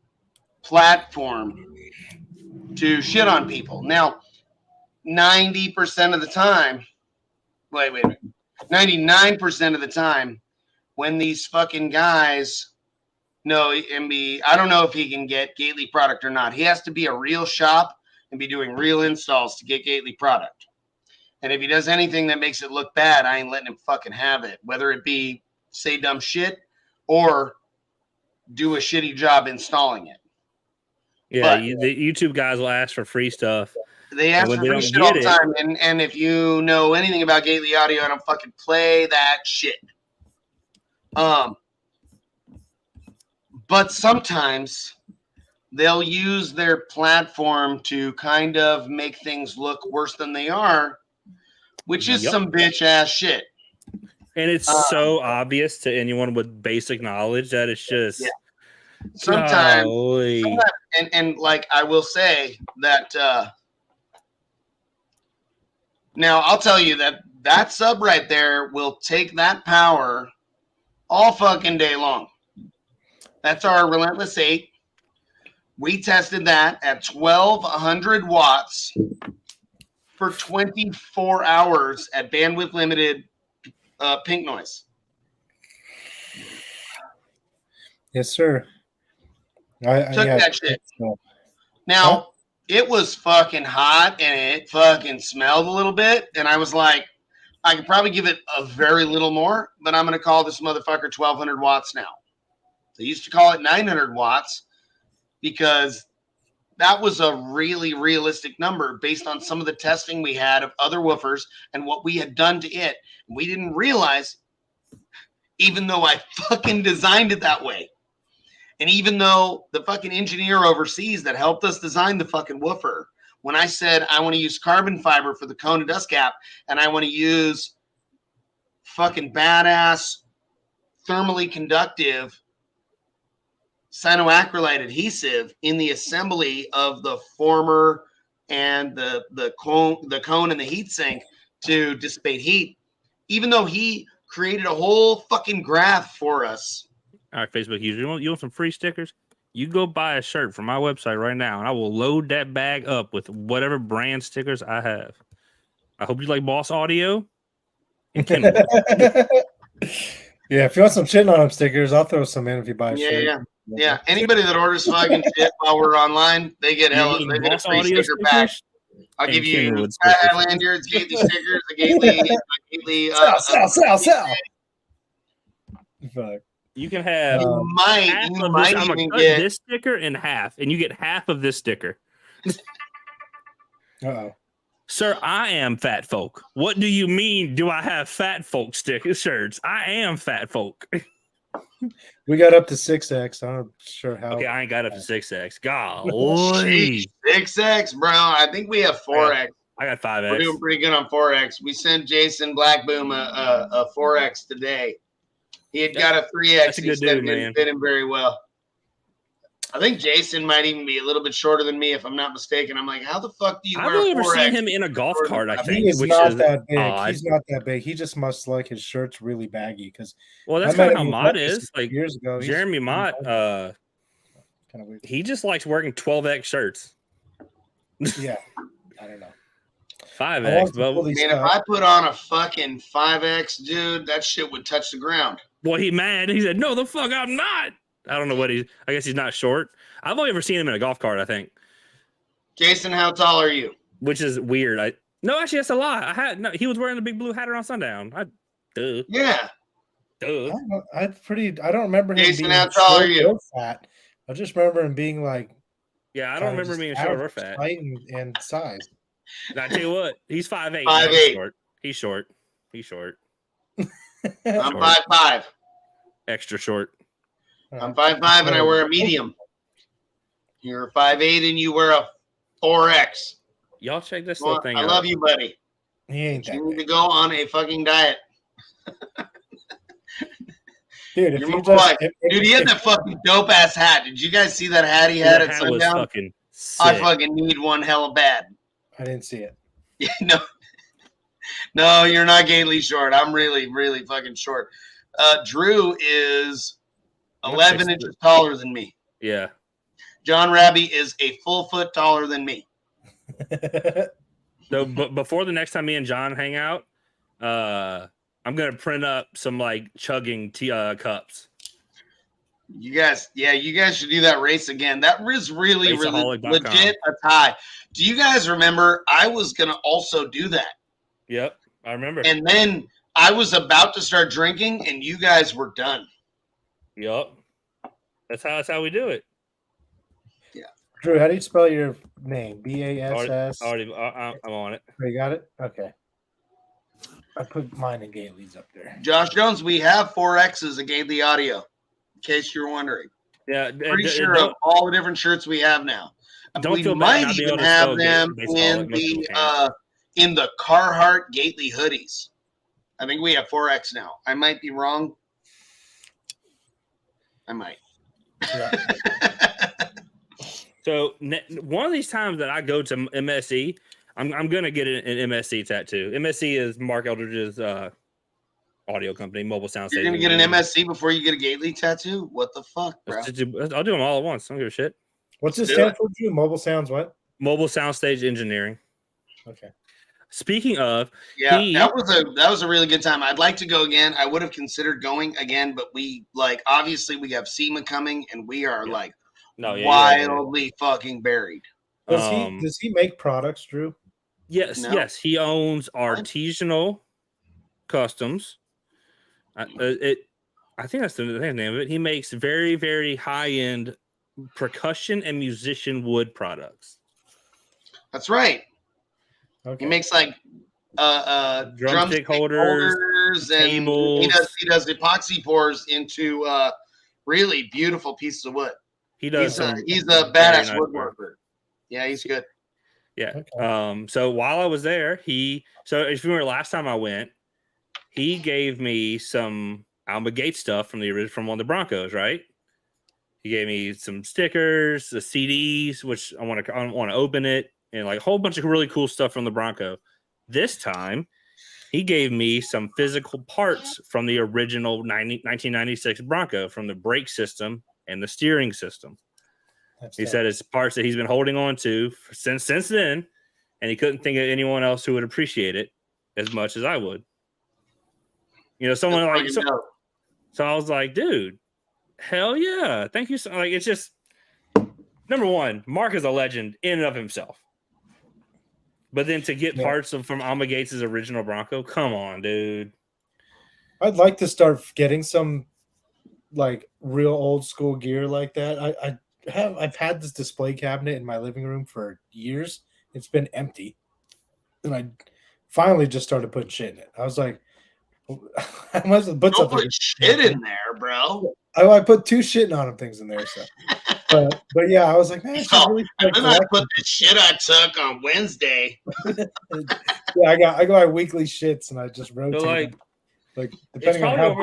Speaker 1: platform to shit on people. Now, 90% of the time, wait a minute, 99% of the time, when these fucking guys, I don't know if he can get Gately product or not. He has to be a real shop and be doing real installs to get Gately product. And if he does anything that makes it look bad, I ain't letting him fucking have it. Whether it be say dumb shit or do a shitty job installing it.
Speaker 3: Yeah, the YouTube guys will ask for free stuff.
Speaker 1: They ask for free shit all the time. And if you know anything about Gately Audio, I don't fucking play that shit. But sometimes they'll use their platform to kind of make things look worse than they are, which is some bitch ass shit.
Speaker 3: And it's so obvious to anyone with basic knowledge that it's just
Speaker 1: sometimes and like I will say that now I'll tell you that sub right there will take that power all fucking day long. That's our Relentless 8. We tested that at 1200 watts for 24 hours at bandwidth limited pink noise.
Speaker 2: Yes, sir.
Speaker 1: Took
Speaker 2: Yeah,
Speaker 1: that shit.
Speaker 2: so-
Speaker 1: Now,
Speaker 2: Huh?
Speaker 1: it was fucking hot and it fucking smelled a little bit. And I was like, I could probably give it a very little more, but I'm going to call this motherfucker 1200 watts now. They used to call it 900 watts because that was a really realistic number based on some of the testing we had of other woofers and what we had done to it. We didn't realize, even though I fucking designed it that way, and even though the fucking engineer overseas that helped us design the fucking woofer, when I said I want to use carbon fiber for the cone and dust cap and I want to use fucking badass thermally conductive cyanoacrylate adhesive in the assembly of the former and the cone and the heat sink to dissipate heat, even though he created a whole fucking graph for us.
Speaker 3: All right, Facebook user, you want some free stickers? You go buy a shirt from my website right now, and I will load that bag up with whatever brand stickers I have. I hope you like Boss Audio and Kenwood.
Speaker 2: Yeah, if you want some shitting on them stickers, I'll throw some in if you buy a shirt.
Speaker 1: Yeah. Anybody that orders fucking shit while we're online, they get hella. They get a free sticker pack. I'll give you Highlanders, Gately stickers, a Gately.
Speaker 2: Sell. Fuck.
Speaker 3: You can have
Speaker 1: You might even get
Speaker 3: this sticker in half, and you get half of this sticker.
Speaker 2: Uh-oh.
Speaker 3: Sir, I am fat folk. What do you mean? Do I have fat folk shirts? I am fat folk.
Speaker 2: We got up to 6X. I'm not sure how.
Speaker 3: Okay, I ain't got up to 6X. Golly.
Speaker 1: 6X, bro. I think we have 4X.
Speaker 3: I got 5X.
Speaker 1: We're doing pretty good on 4X. We sent Jason Blackboom a 4X today. He had got a 3X.
Speaker 3: That's a good dude, man.
Speaker 1: Fit him very well. I think Jason might even be a little bit shorter than me, if I'm not mistaken. I'm like, how the fuck do you wear a 4X?
Speaker 3: I've only ever seen him in a golf cart, I think.
Speaker 2: He is not that big. He's not that big. He just must like his shirts really baggy.
Speaker 3: Well, that's kind of how Mott is. Like
Speaker 2: years ago,
Speaker 3: Jeremy Mott,
Speaker 2: kind of weird.
Speaker 3: He just likes wearing 12X shirts.
Speaker 2: Yeah, I don't know.
Speaker 3: 5X, but
Speaker 1: man, if I put on a fucking 5X, dude, that shit would touch the ground.
Speaker 3: Boy, he mad. He said, "No, the fuck, I'm not." I don't know what I guess he's not short. I've only ever seen him in a golf cart, I think.
Speaker 1: Jason, how tall are you?
Speaker 3: Which is weird. No, actually, that's a lie. He was wearing the big blue hat around sundown.
Speaker 1: Yeah.
Speaker 3: Duh.
Speaker 2: I don't remember him
Speaker 1: Jason,
Speaker 2: being
Speaker 1: how tall are
Speaker 2: short
Speaker 1: you?
Speaker 2: or fat. I just remember him being like.
Speaker 3: Yeah, I don't remember him being short or fat.
Speaker 2: Height and size.
Speaker 3: I tell you what, he's 5'8".
Speaker 1: 5'8".
Speaker 3: He's short.
Speaker 1: I'm 5'5".
Speaker 3: Extra short.
Speaker 1: I'm 5'5" and I wear a medium. You're 5'8" and you wear a 4X.
Speaker 3: Y'all check this little thing out.
Speaker 1: I love you, buddy.
Speaker 2: He ain't that.
Speaker 1: You need to go on a fucking diet.
Speaker 2: Dude,
Speaker 1: Dude, he had that fucking dope ass hat. Did you guys see that hat he had at sundown?
Speaker 3: Fucking sick.
Speaker 1: I fucking need one hella bad.
Speaker 2: I didn't see it.
Speaker 1: No, you're not Gately short. I'm really, really fucking short. Drew is 11 inches taller than me.
Speaker 3: Yeah.
Speaker 1: John Raby is a full foot taller than me.
Speaker 3: So, but before the next time me and John hang out, I'm gonna print up some like chugging cups.
Speaker 1: You guys should do that race again. That was really legit a tie. Do you guys remember? I was gonna also do that.
Speaker 3: Yep, I remember.
Speaker 1: And then I was about to start drinking, and you guys were done.
Speaker 3: Yep, that's how we do it.
Speaker 1: Yeah,
Speaker 2: Drew, how do you spell your name? BASS.
Speaker 3: I'm on it.
Speaker 2: Oh, you got it. Okay. I put mine and Gately's up there.
Speaker 1: Josh Jones, we have 4X's of Gately Audio, in case you're wondering.
Speaker 3: Yeah,
Speaker 1: pretty sure of all the different shirts we have now.
Speaker 3: Don't feel
Speaker 1: bad.
Speaker 3: We might
Speaker 1: even have them in the Carhartt Gately hoodies. I think we have 4X now. I might be wrong. I might.
Speaker 2: Yeah.
Speaker 3: So one of these times that I go to MSE, I'm gonna get an MSC tattoo. MSC is Mark Eldridge's audio company, mobile sound stage.
Speaker 1: You're gonna get an MSC before you get a Gately tattoo? What the fuck, bro?
Speaker 3: I'll do them all at once. I don't give a shit.
Speaker 2: What's this stand for? You mobile sounds what?
Speaker 3: Mobile soundstage engineering.
Speaker 2: Okay.
Speaker 3: Speaking of,
Speaker 1: Yeah, that was a really good time. I'd like to go again. I would have considered going again, but we obviously we have SEMA coming, and we are wildly fucking buried.
Speaker 2: Does he make products, Drew?
Speaker 3: Yes,
Speaker 1: No?
Speaker 3: yes. He owns Artisanal Customs. I think that's the name of it. He makes very, very high-end percussion and musician wood products.
Speaker 1: That's right.
Speaker 2: Okay.
Speaker 1: He makes
Speaker 3: drumstick holders and
Speaker 1: tables. He does epoxy pours into really beautiful pieces of wood.
Speaker 3: He does.
Speaker 1: He's a badass woodworker. Yeah, he's good.
Speaker 3: Yeah. Okay. So while I was there, if you remember last time I went, he gave me some Alma Gates stuff from one of the Broncos, right? He gave me some stickers, the CDs, which I want to open it, and like a whole bunch of really cool stuff from the Bronco. This time, he gave me some physical parts from the original 1996 Bronco, from the brake system and the steering system. He said it's parts that he's been holding on to since then, and he couldn't think of anyone else who would appreciate it as much as I would. You know, someone like so I was like, dude, hell yeah, thank you. So like, it's just number one, Mark is a legend in and of himself. But then to get parts from Alma Gates' original Bronco, come on, dude.
Speaker 2: I'd like to start getting some like real old school gear like that. I've had this display cabinet in my living room for years. It's been empty. And I finally just started putting shit in it. I was like, I must have put something.
Speaker 1: Put shit in there, bro.
Speaker 2: I put 2 shitting on them things in there. So, but yeah, I was like, man,
Speaker 1: I put the shit I took on Wednesday.
Speaker 2: Yeah, I got my weekly shits, and I just rotate. Like depending on how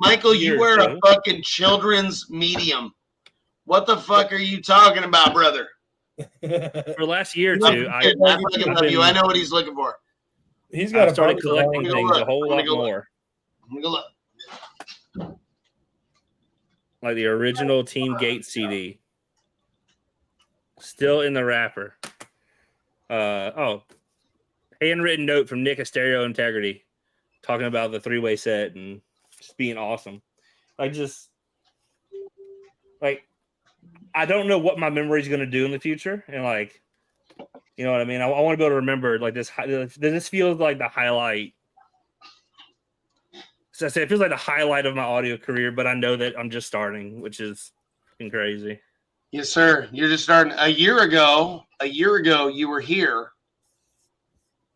Speaker 1: Michael, you wear a fucking children's medium. What the fuck are you talking about, brother?
Speaker 3: For last year or two,
Speaker 1: I fucking love you. I know what he's looking for.
Speaker 2: He's got
Speaker 3: started collecting things a whole lot more.
Speaker 1: I'm gonna go look.
Speaker 3: Like the original Team Gates CD, still in the wrapper. Handwritten note from Nick of Stereo Integrity, talking about the 3-way set and just being awesome. I don't know what my memory is going to do in the future, and you know what I mean. I want to be able to remember this. This feels like the highlight. So I say it feels like the highlight of my audio career, but I know that I'm just starting, which is crazy.
Speaker 1: Yes, sir. You're just starting. A year ago, you were here.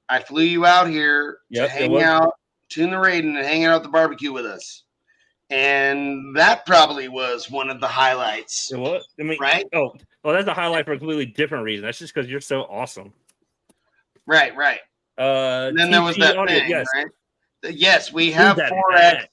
Speaker 1: I flew you out here to hang out, tune the Raiden, and hang out at the barbecue with us. And that probably was one of the highlights.
Speaker 3: What? I mean,
Speaker 1: right?
Speaker 3: Oh, well, that's a highlight for a completely different reason. That's just because you're so awesome.
Speaker 1: Right. And then there was that audio, thing, yes. Right? Yes, we have 4X.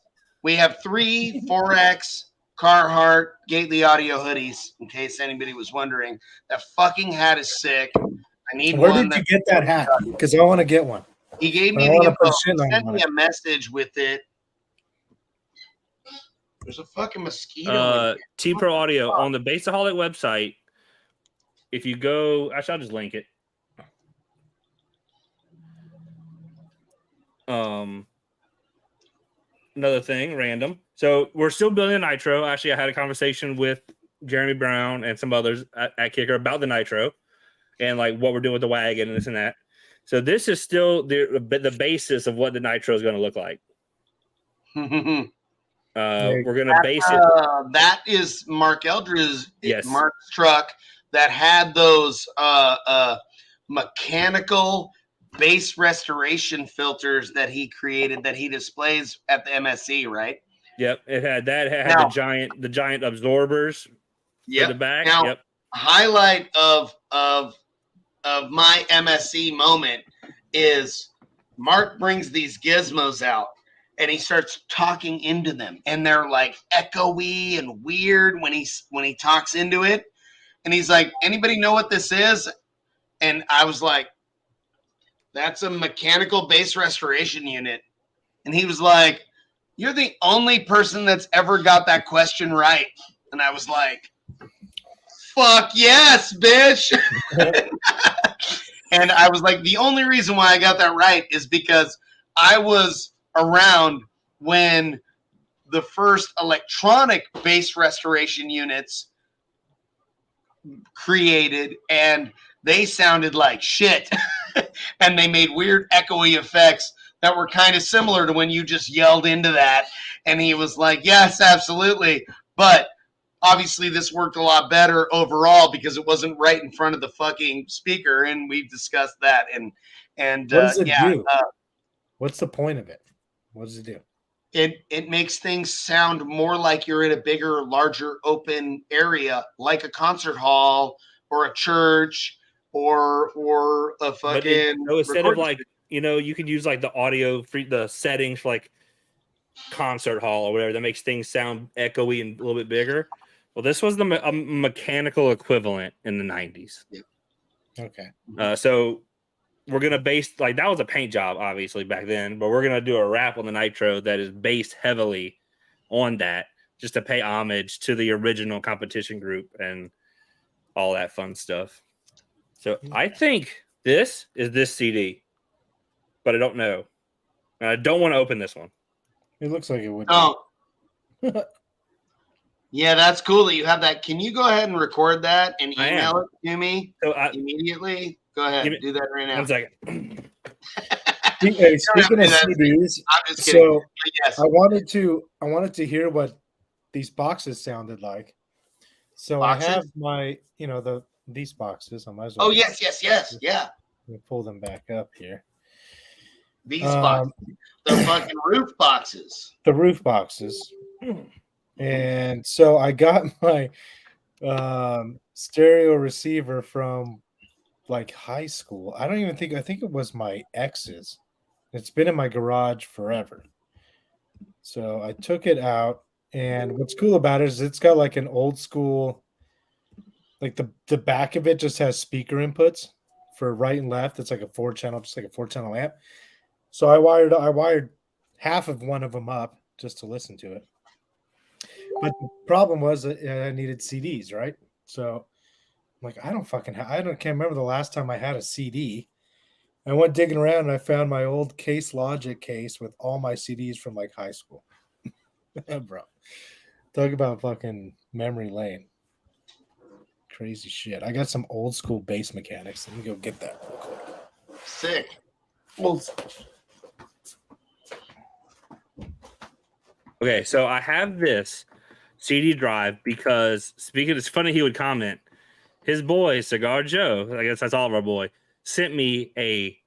Speaker 1: We have 3 4X Carhartt Gately audio hoodies, in case anybody was wondering. That fucking hat is sick. I need
Speaker 2: Where
Speaker 1: one.
Speaker 2: Where did you get that hat? Because I want to get one.
Speaker 1: He gave me the info. He sent me a message with it. There's a fucking mosquito.
Speaker 3: T-Pro Audio on the Bassaholic website. If you go, actually, I'll just link it. Another thing, random. So we're still building a Nitro. Actually, I had a conversation with Jeremy Brown and some others at Kicker about the Nitro and like what we're doing with the wagon and this and that. So this is still the basis of what the Nitro is going to look like. We're going to base it.
Speaker 1: That is Mark Eldridge's Mark's truck that had those mechanical bass restoration filters that he created that he displays at the MSC, right?
Speaker 3: Yep, it had that. It had the giant absorbers for the back.
Speaker 1: Now, highlight of my MSC moment is Mark brings these gizmos out and he starts talking into them, and they're like echoey and weird when he talks into it, and he's like, "Anybody know what this is?" And I was like, "That's a mechanical bass restoration unit." And he was like, "You're the only person that's ever got that question right." And I was like, "Fuck yes, bitch." And I was like, the only reason why I got that right is because I was around when the first electronic bass restoration units created, and they sounded like shit. And they made weird echoey effects that were kind of similar to when you just yelled into that. And he was like, yes, absolutely. But obviously this worked a lot better overall because it wasn't right in front of the fucking speaker. And we've discussed that. And
Speaker 2: What does it
Speaker 1: yeah,
Speaker 2: do? What's the point of it? What does it do?
Speaker 1: it makes things sound more like you're in a bigger, larger, open area, like a concert hall or a church or a fucking.
Speaker 3: So instead of
Speaker 1: recording
Speaker 3: like, you can use like the audio for the settings for like concert hall or whatever that makes things sound echoey and a little bit bigger. Well, this was the mechanical equivalent in the 90s.
Speaker 1: Yeah.
Speaker 2: Okay.
Speaker 3: So we're gonna base like that was a paint job, obviously back then, but we're gonna do a rap on the Nitro that is based heavily on that, just to pay homage to the original competition group and all that fun stuff. So I think this is this CD, but I don't know, and I don't want to open this one.
Speaker 2: It looks like it would.
Speaker 1: Oh, yeah, that's cool that you have that. Can you go ahead and record that and email it to me immediately? Go ahead, do that right now.
Speaker 3: 1 second.
Speaker 2: Hey, speaking of CDs,
Speaker 1: I'm just kidding.
Speaker 2: so
Speaker 1: yes.
Speaker 2: I wanted to hear what these boxes sounded like. So
Speaker 1: Boxes?
Speaker 2: I have my, these boxes. I might as well.
Speaker 1: Oh yes, yeah.
Speaker 2: Let me pull them back up here.
Speaker 1: These boxes, the fucking roof boxes.
Speaker 2: The roof boxes. And so I got my stereo receiver from like high school. I think it was my ex's. It's been in my garage forever. So I took it out, and what's cool about it is it's got like an old school, like the back of it just has speaker inputs for right and left. It's like a 4-channel, just like a 4-channel amp. So I wired half of one of them up just to listen to it. But the problem was that I needed CDs, right? So I'm like, can't remember the last time I had a CD. I went digging around and I found my old Case Logic case with all my CDs from like high school. Bro, talk about fucking memory lane. Crazy shit. I got some old school bass mechanics. Let me go get that real quick.
Speaker 1: Sick.
Speaker 2: Old.
Speaker 3: Okay, so I have this CD drive because it's funny he would comment. His boy, Cigar Joe, I guess that's all of our boy, sent me a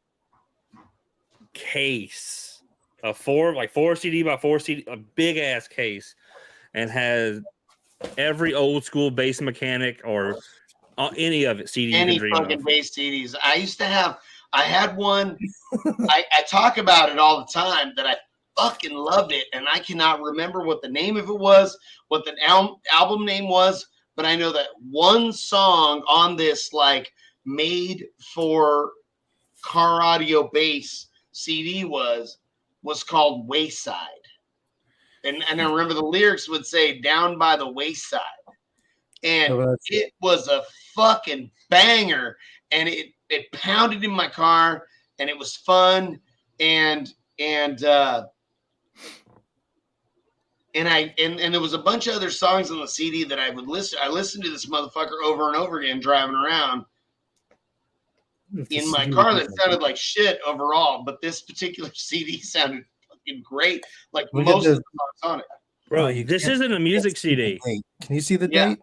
Speaker 3: case, a 4 CD by 4 CD, a big ass case, and has every old school bass mechanic or any of it CD.
Speaker 1: Any fucking bass CDs. I had one. I talk about it all the time that I fucking loved it, and I cannot remember what the name of it was, what the album name was, but I know that one song on this like made for car audio bass CD was called Wayside. And I remember the lyrics would say down by the wayside. And it was a fucking banger, and it pounded in my car, and it was fun, and there was a bunch of other songs on the CD that I would listen. I listened to this motherfucker over and over again driving around in my car that sounded like shit overall, but this particular CD sounded fucking great. Like most of the songs on it.
Speaker 3: Bro, this isn't a music CD.
Speaker 2: Can you see the date?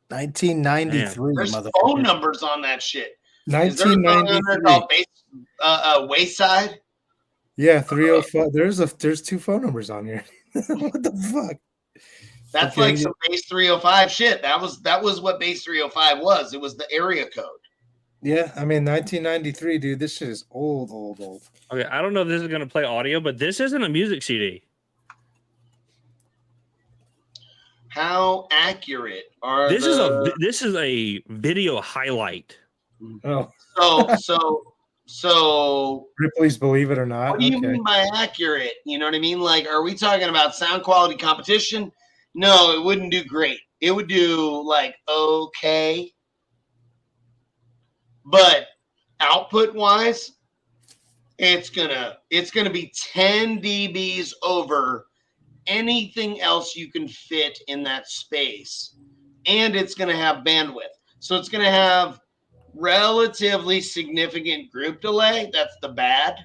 Speaker 2: 1993.
Speaker 1: There's phone numbers on that shit.
Speaker 2: 1993.
Speaker 1: Wayside.
Speaker 2: Yeah, 305. There's 2 phone numbers on here. What the fuck?
Speaker 1: That's like some base 305 shit. That was what base 305 was. It was the area code.
Speaker 2: Yeah, I mean 1993, dude. This shit is old.
Speaker 3: Okay, I don't know if this is gonna play audio, but this isn't a music CD.
Speaker 1: How accurate are
Speaker 3: this is a video highlight.
Speaker 2: Oh.
Speaker 1: So
Speaker 2: Ripley's Believe It or Not.
Speaker 1: What do you mean by accurate? You know what I mean? Like, are we talking about sound quality competition? No, it wouldn't do great. It would do like okay. But output wise, it's gonna be 10 dBs over anything else you can fit in that space, and it's gonna have bandwidth. So it's gonna have relatively significant group delay. That's the bad.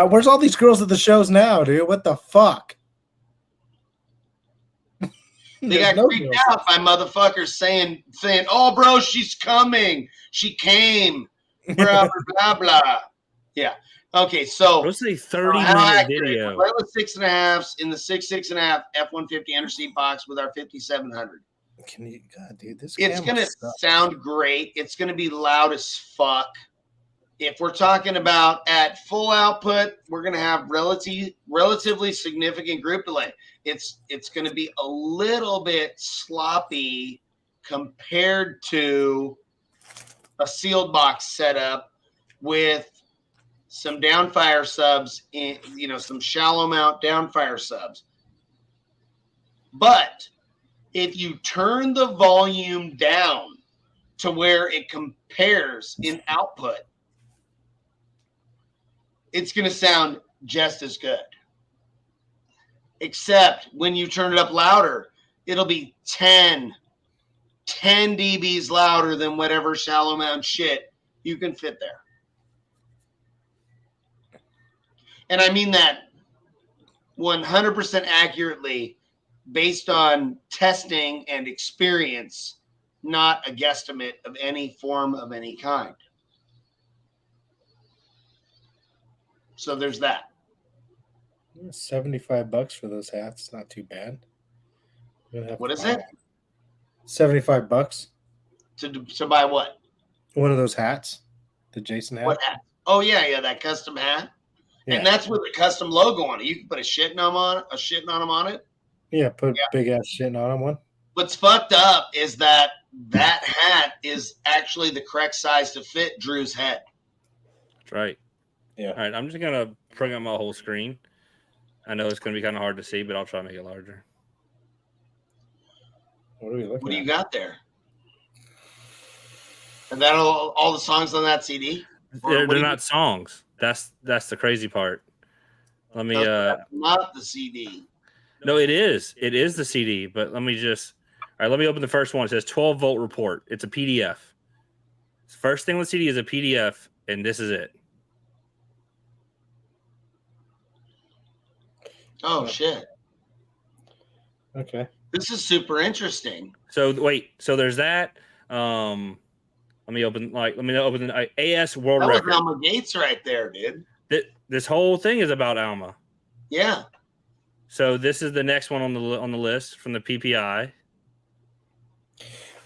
Speaker 2: Where's all these girls at the shows now, dude? What the fuck?
Speaker 1: They got creeped out by motherfuckers saying, "Oh, bro, she's coming. She came." Blah blah blah. Yeah. Okay. So
Speaker 3: What's a 30-minute video?
Speaker 1: Wireless 6.5s in the 6.5 F-150 underseat box with our 5700.
Speaker 2: Can you, God, dude, this
Speaker 1: It's gonna sound great. It's gonna be loud as fuck. If we're talking about at full output, we're gonna have relatively significant group delay. It's going to be a little bit sloppy compared to a sealed box setup with some downfire subs, in, some shallow mount downfire subs. But if you turn the volume down to where it compares in output, it's going to sound just as good. Except when you turn it up louder, it'll be 10 dBs louder than whatever shallow mount shit you can fit there. And I mean that 100% accurately based on testing and experience, not a guesstimate of any form of any kind. So there's that.
Speaker 2: $75 for those hats. Not too bad.
Speaker 1: What is it?
Speaker 2: $75
Speaker 1: to buy what?
Speaker 2: One of those hats, the Jason hat.
Speaker 1: What hat? Oh yeah, that custom hat. Yeah. And that's with the custom logo on it. You can put a shitting on it.
Speaker 2: Yeah, put big ass shitting on one.
Speaker 1: What's fucked up is that hat is actually the correct size to fit Drew's head.
Speaker 3: That's right.
Speaker 2: Yeah.
Speaker 3: All right, I'm just gonna bring up my whole screen. I know it's gonna be kind of hard to see, but I'll try to make it larger.
Speaker 2: What are we looking at?
Speaker 1: What do you got there? And that all the songs on that CD?
Speaker 3: They're not songs. That's the crazy part. Let me
Speaker 1: not the CD.
Speaker 3: No, it is. It is the CD, but let me open the first one. It says 12-volt report. It's a PDF. First thing on the CD is a PDF, and this is it.
Speaker 1: Oh shit.
Speaker 2: Okay.
Speaker 1: This is super interesting.
Speaker 3: So wait, so there's that. Let me open the AS World Record.
Speaker 1: That was Alma Gates right there, dude.
Speaker 3: This whole thing is about Alma.
Speaker 1: Yeah.
Speaker 3: So this is the next one on the list from the PPI.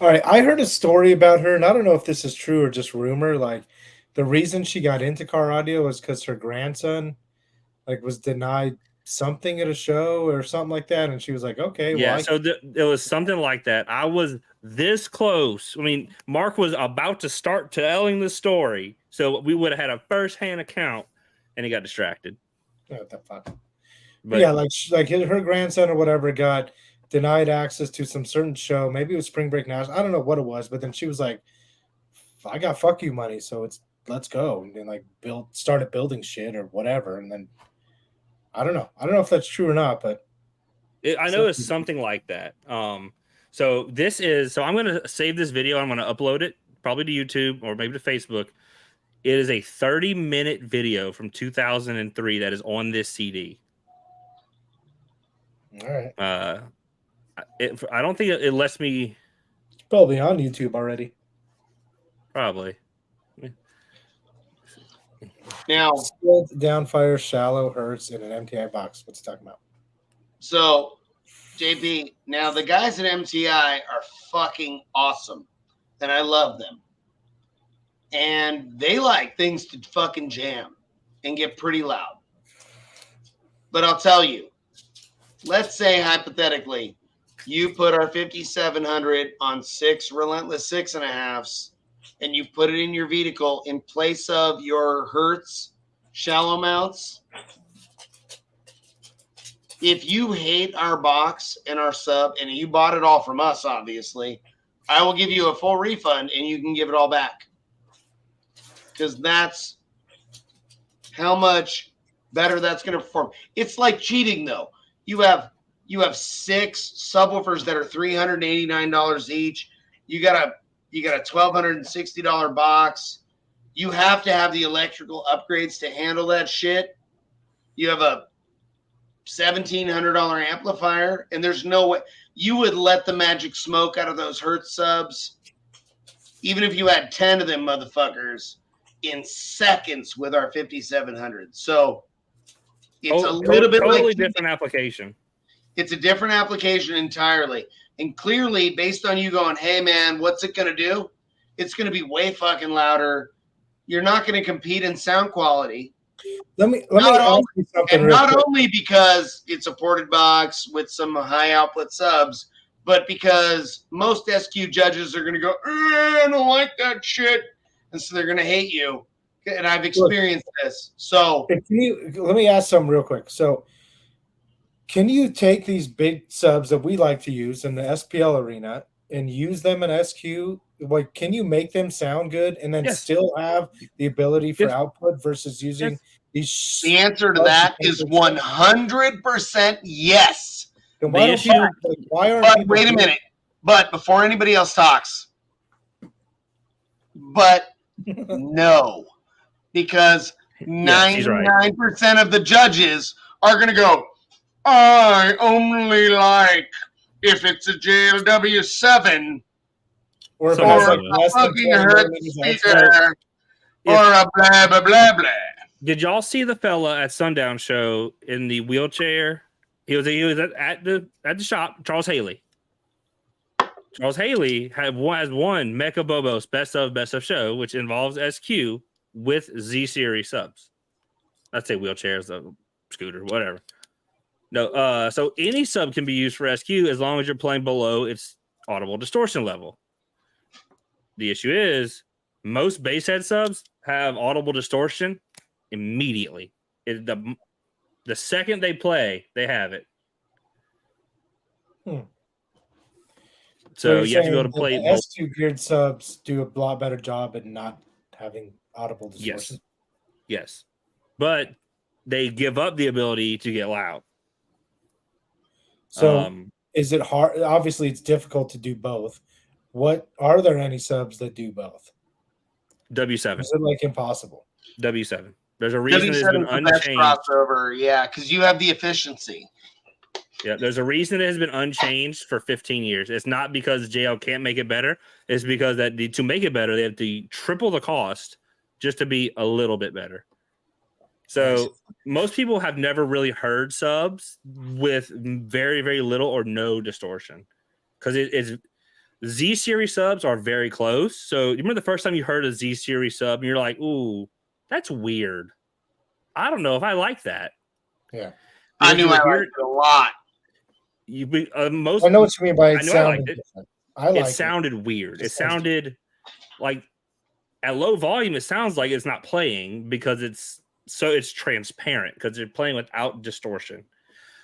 Speaker 2: All right, I heard a story about her, and I don't know if this is true or just rumor. Like, the reason she got into car audio was because her grandson, was denied something at a show or something like that, and she was like, "Okay,
Speaker 3: yeah." So it was something like that. I was this close. I mean, Mark was about to start telling the story, so we would have had a first-hand account, and he got distracted.
Speaker 2: What the fuck?
Speaker 3: But
Speaker 2: yeah, like her grandson or whatever got denied access to some certain show. Maybe it was Spring Break National. I don't know what it was, but then she was like, "I got fuck you money, so let's go," and then started building shit or whatever, and then. I don't know if that's true or not, but
Speaker 3: I know it's something like that. So I'm going to save this video. I'm going to upload it probably to YouTube or maybe to Facebook. It is a 30-minute video from 2003 that is on this CD.
Speaker 2: All right.
Speaker 3: I don't think it lets me.
Speaker 2: It's probably on YouTube already.
Speaker 3: Probably.
Speaker 1: Now,
Speaker 2: downfire, shallow, hertz in an MTI box. What's he talking about?
Speaker 1: So, JP, now the guys at MTI are fucking awesome, and I love them. And they like things to fucking jam and get pretty loud. But I'll tell you, let's say hypothetically, you put our 5700 on 6 relentless 6.5s. And you put it in your vehicle in place of your Hertz shallow mounts. If you hate our box and our sub, and you bought it all from us, obviously, I will give you a full refund and you can give it all back. because that's how much better that's going to perform. It's like cheating, though. You have 6 subwoofers that are $389 each. You got a $1,260 box. You have to have the electrical upgrades to handle that shit. You have a $1,700 amplifier, and there's no way you would let the magic smoke out of those Hertz subs, even if you had 10 of them motherfuckers, in seconds with our 5700. So it's a little bit
Speaker 3: totally
Speaker 1: like
Speaker 3: different application.
Speaker 1: It's a different application entirely. And clearly, based on you going, hey, man, what's it going to do? It's going to be way fucking louder. You're not going to compete in sound quality.
Speaker 2: Let me ask you something.
Speaker 1: And not only because it's a ported box with some high output subs, but because most SQ judges are going to go, I don't like that shit. And so they're going to hate you. And I've experienced this. So
Speaker 2: let me ask something real quick. So can you take these big subs that we like to use in the SPL arena and use them in SQ? Like, can you make them sound good and then still have the ability for output versus using these?
Speaker 1: The answer to that is 100% yes.
Speaker 2: Then why aren't
Speaker 1: but wait a minute. But before anybody else talks, but no, because 99% of the judges are going to go, I only like if it's a JLW7
Speaker 2: or
Speaker 1: a fucking Hertz speaker or a blah, blah, blah, blah.
Speaker 3: Did y'all see the fella at Sundown Show in the wheelchair? He was at the shop, Charles Haley. Charles Haley has won Mecha Bobo's best of show, which involves SQ with Z series subs. I'd say wheelchairs, a scooter, whatever. No, so any sub can be used for SQ as long as you're playing below its audible distortion level. The issue is most bass head subs have audible distortion immediately. The second they play, they have it. So you have to be able to play
Speaker 2: the S2 geared subs do a lot better job at not having audible distortion.
Speaker 3: Yes. But they give up the ability to get loud.
Speaker 2: So is it hard? Obviously, it's difficult to do both. What are there any subs that do both?
Speaker 3: W7.
Speaker 2: Is it like impossible?
Speaker 3: W7. There's a reason it's been unchanged.
Speaker 1: Crossover, yeah, because you have the efficiency.
Speaker 3: Yeah, there's a reason it has been unchanged for 15 years. It's not because JL can't make it better. It's because that to make it better, they have to triple the cost just to be a little bit better. So most people have never really heard subs with very, very little or no distortion because it's Z series subs are very close. So you remember the first time you heard a Z series sub and you're like, ooh, that's weird. I don't know if I like that.
Speaker 2: Yeah.
Speaker 1: I knew I liked it a lot.
Speaker 2: I know what you mean by it sounded different.
Speaker 3: It sounded weird. It sounded like at low volume, it sounds like it's not playing because it's transparent because they're playing without distortion.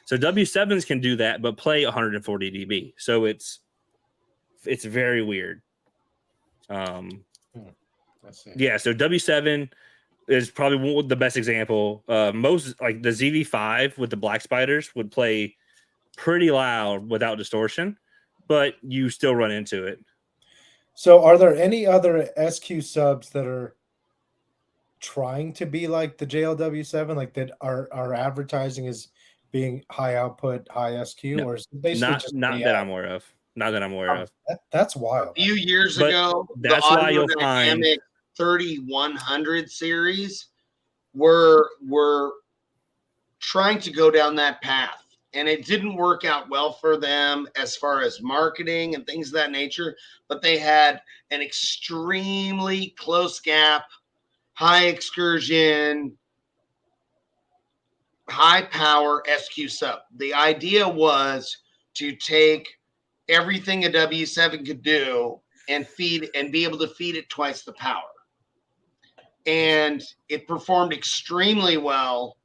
Speaker 3: So W7s can do that, but play 140 dB. So it's very weird. So W7 is probably the best example. Most like the ZV5 with the black spiders would play pretty loud without distortion, but you still run into it.
Speaker 2: So are there any other SQ subs that are trying to be like the JLW7, like that are advertising as being high output, high SQ, or is it basically
Speaker 3: not that I'm aware of. Not that I'm aware of.
Speaker 2: That's wild.
Speaker 1: A few years ago,
Speaker 3: that's why you'll find
Speaker 1: 3100 series were trying to go down that path, and it didn't work out well for them as far as marketing and things of that nature. But they had an extremely close gap, high excursion, high power SQ sub. The idea was to take everything a W7 could do and be able to feed it twice the power. And it performed extremely well,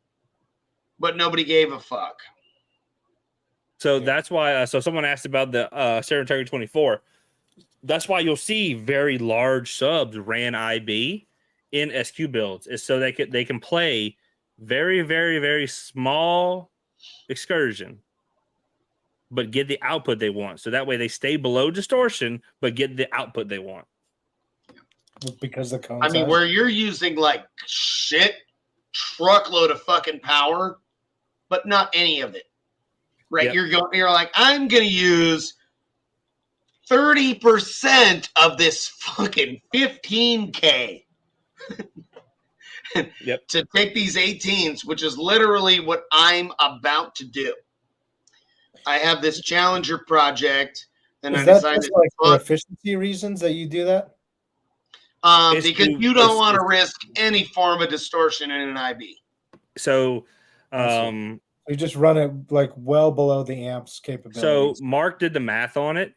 Speaker 1: but nobody gave a fuck.
Speaker 3: So that's why. So someone asked about the Saratoga 24. That's why you'll see very large subs ran IB in SQ builds is so they can play very, very, very small excursion, but get the output they want. So that way they stay below distortion, but get the output they want.
Speaker 2: Because the cone
Speaker 1: I mean,
Speaker 2: size?
Speaker 1: where you're using like shit, truckload of fucking power, but not any of it. Right?
Speaker 3: Yep.
Speaker 1: You're like, I'm gonna use 30% of this fucking 15K
Speaker 3: Yep.
Speaker 1: to take these 18s, which is literally what I'm about to do. I have this Challenger project, and
Speaker 2: Is
Speaker 1: I
Speaker 2: that
Speaker 1: decided
Speaker 2: just like for efficiency reasons that you do that?
Speaker 1: because you don't want to risk any form of distortion in an IB.
Speaker 3: So,
Speaker 2: you just run it like well below the amp's capabilities.
Speaker 3: So Mark did the math on it.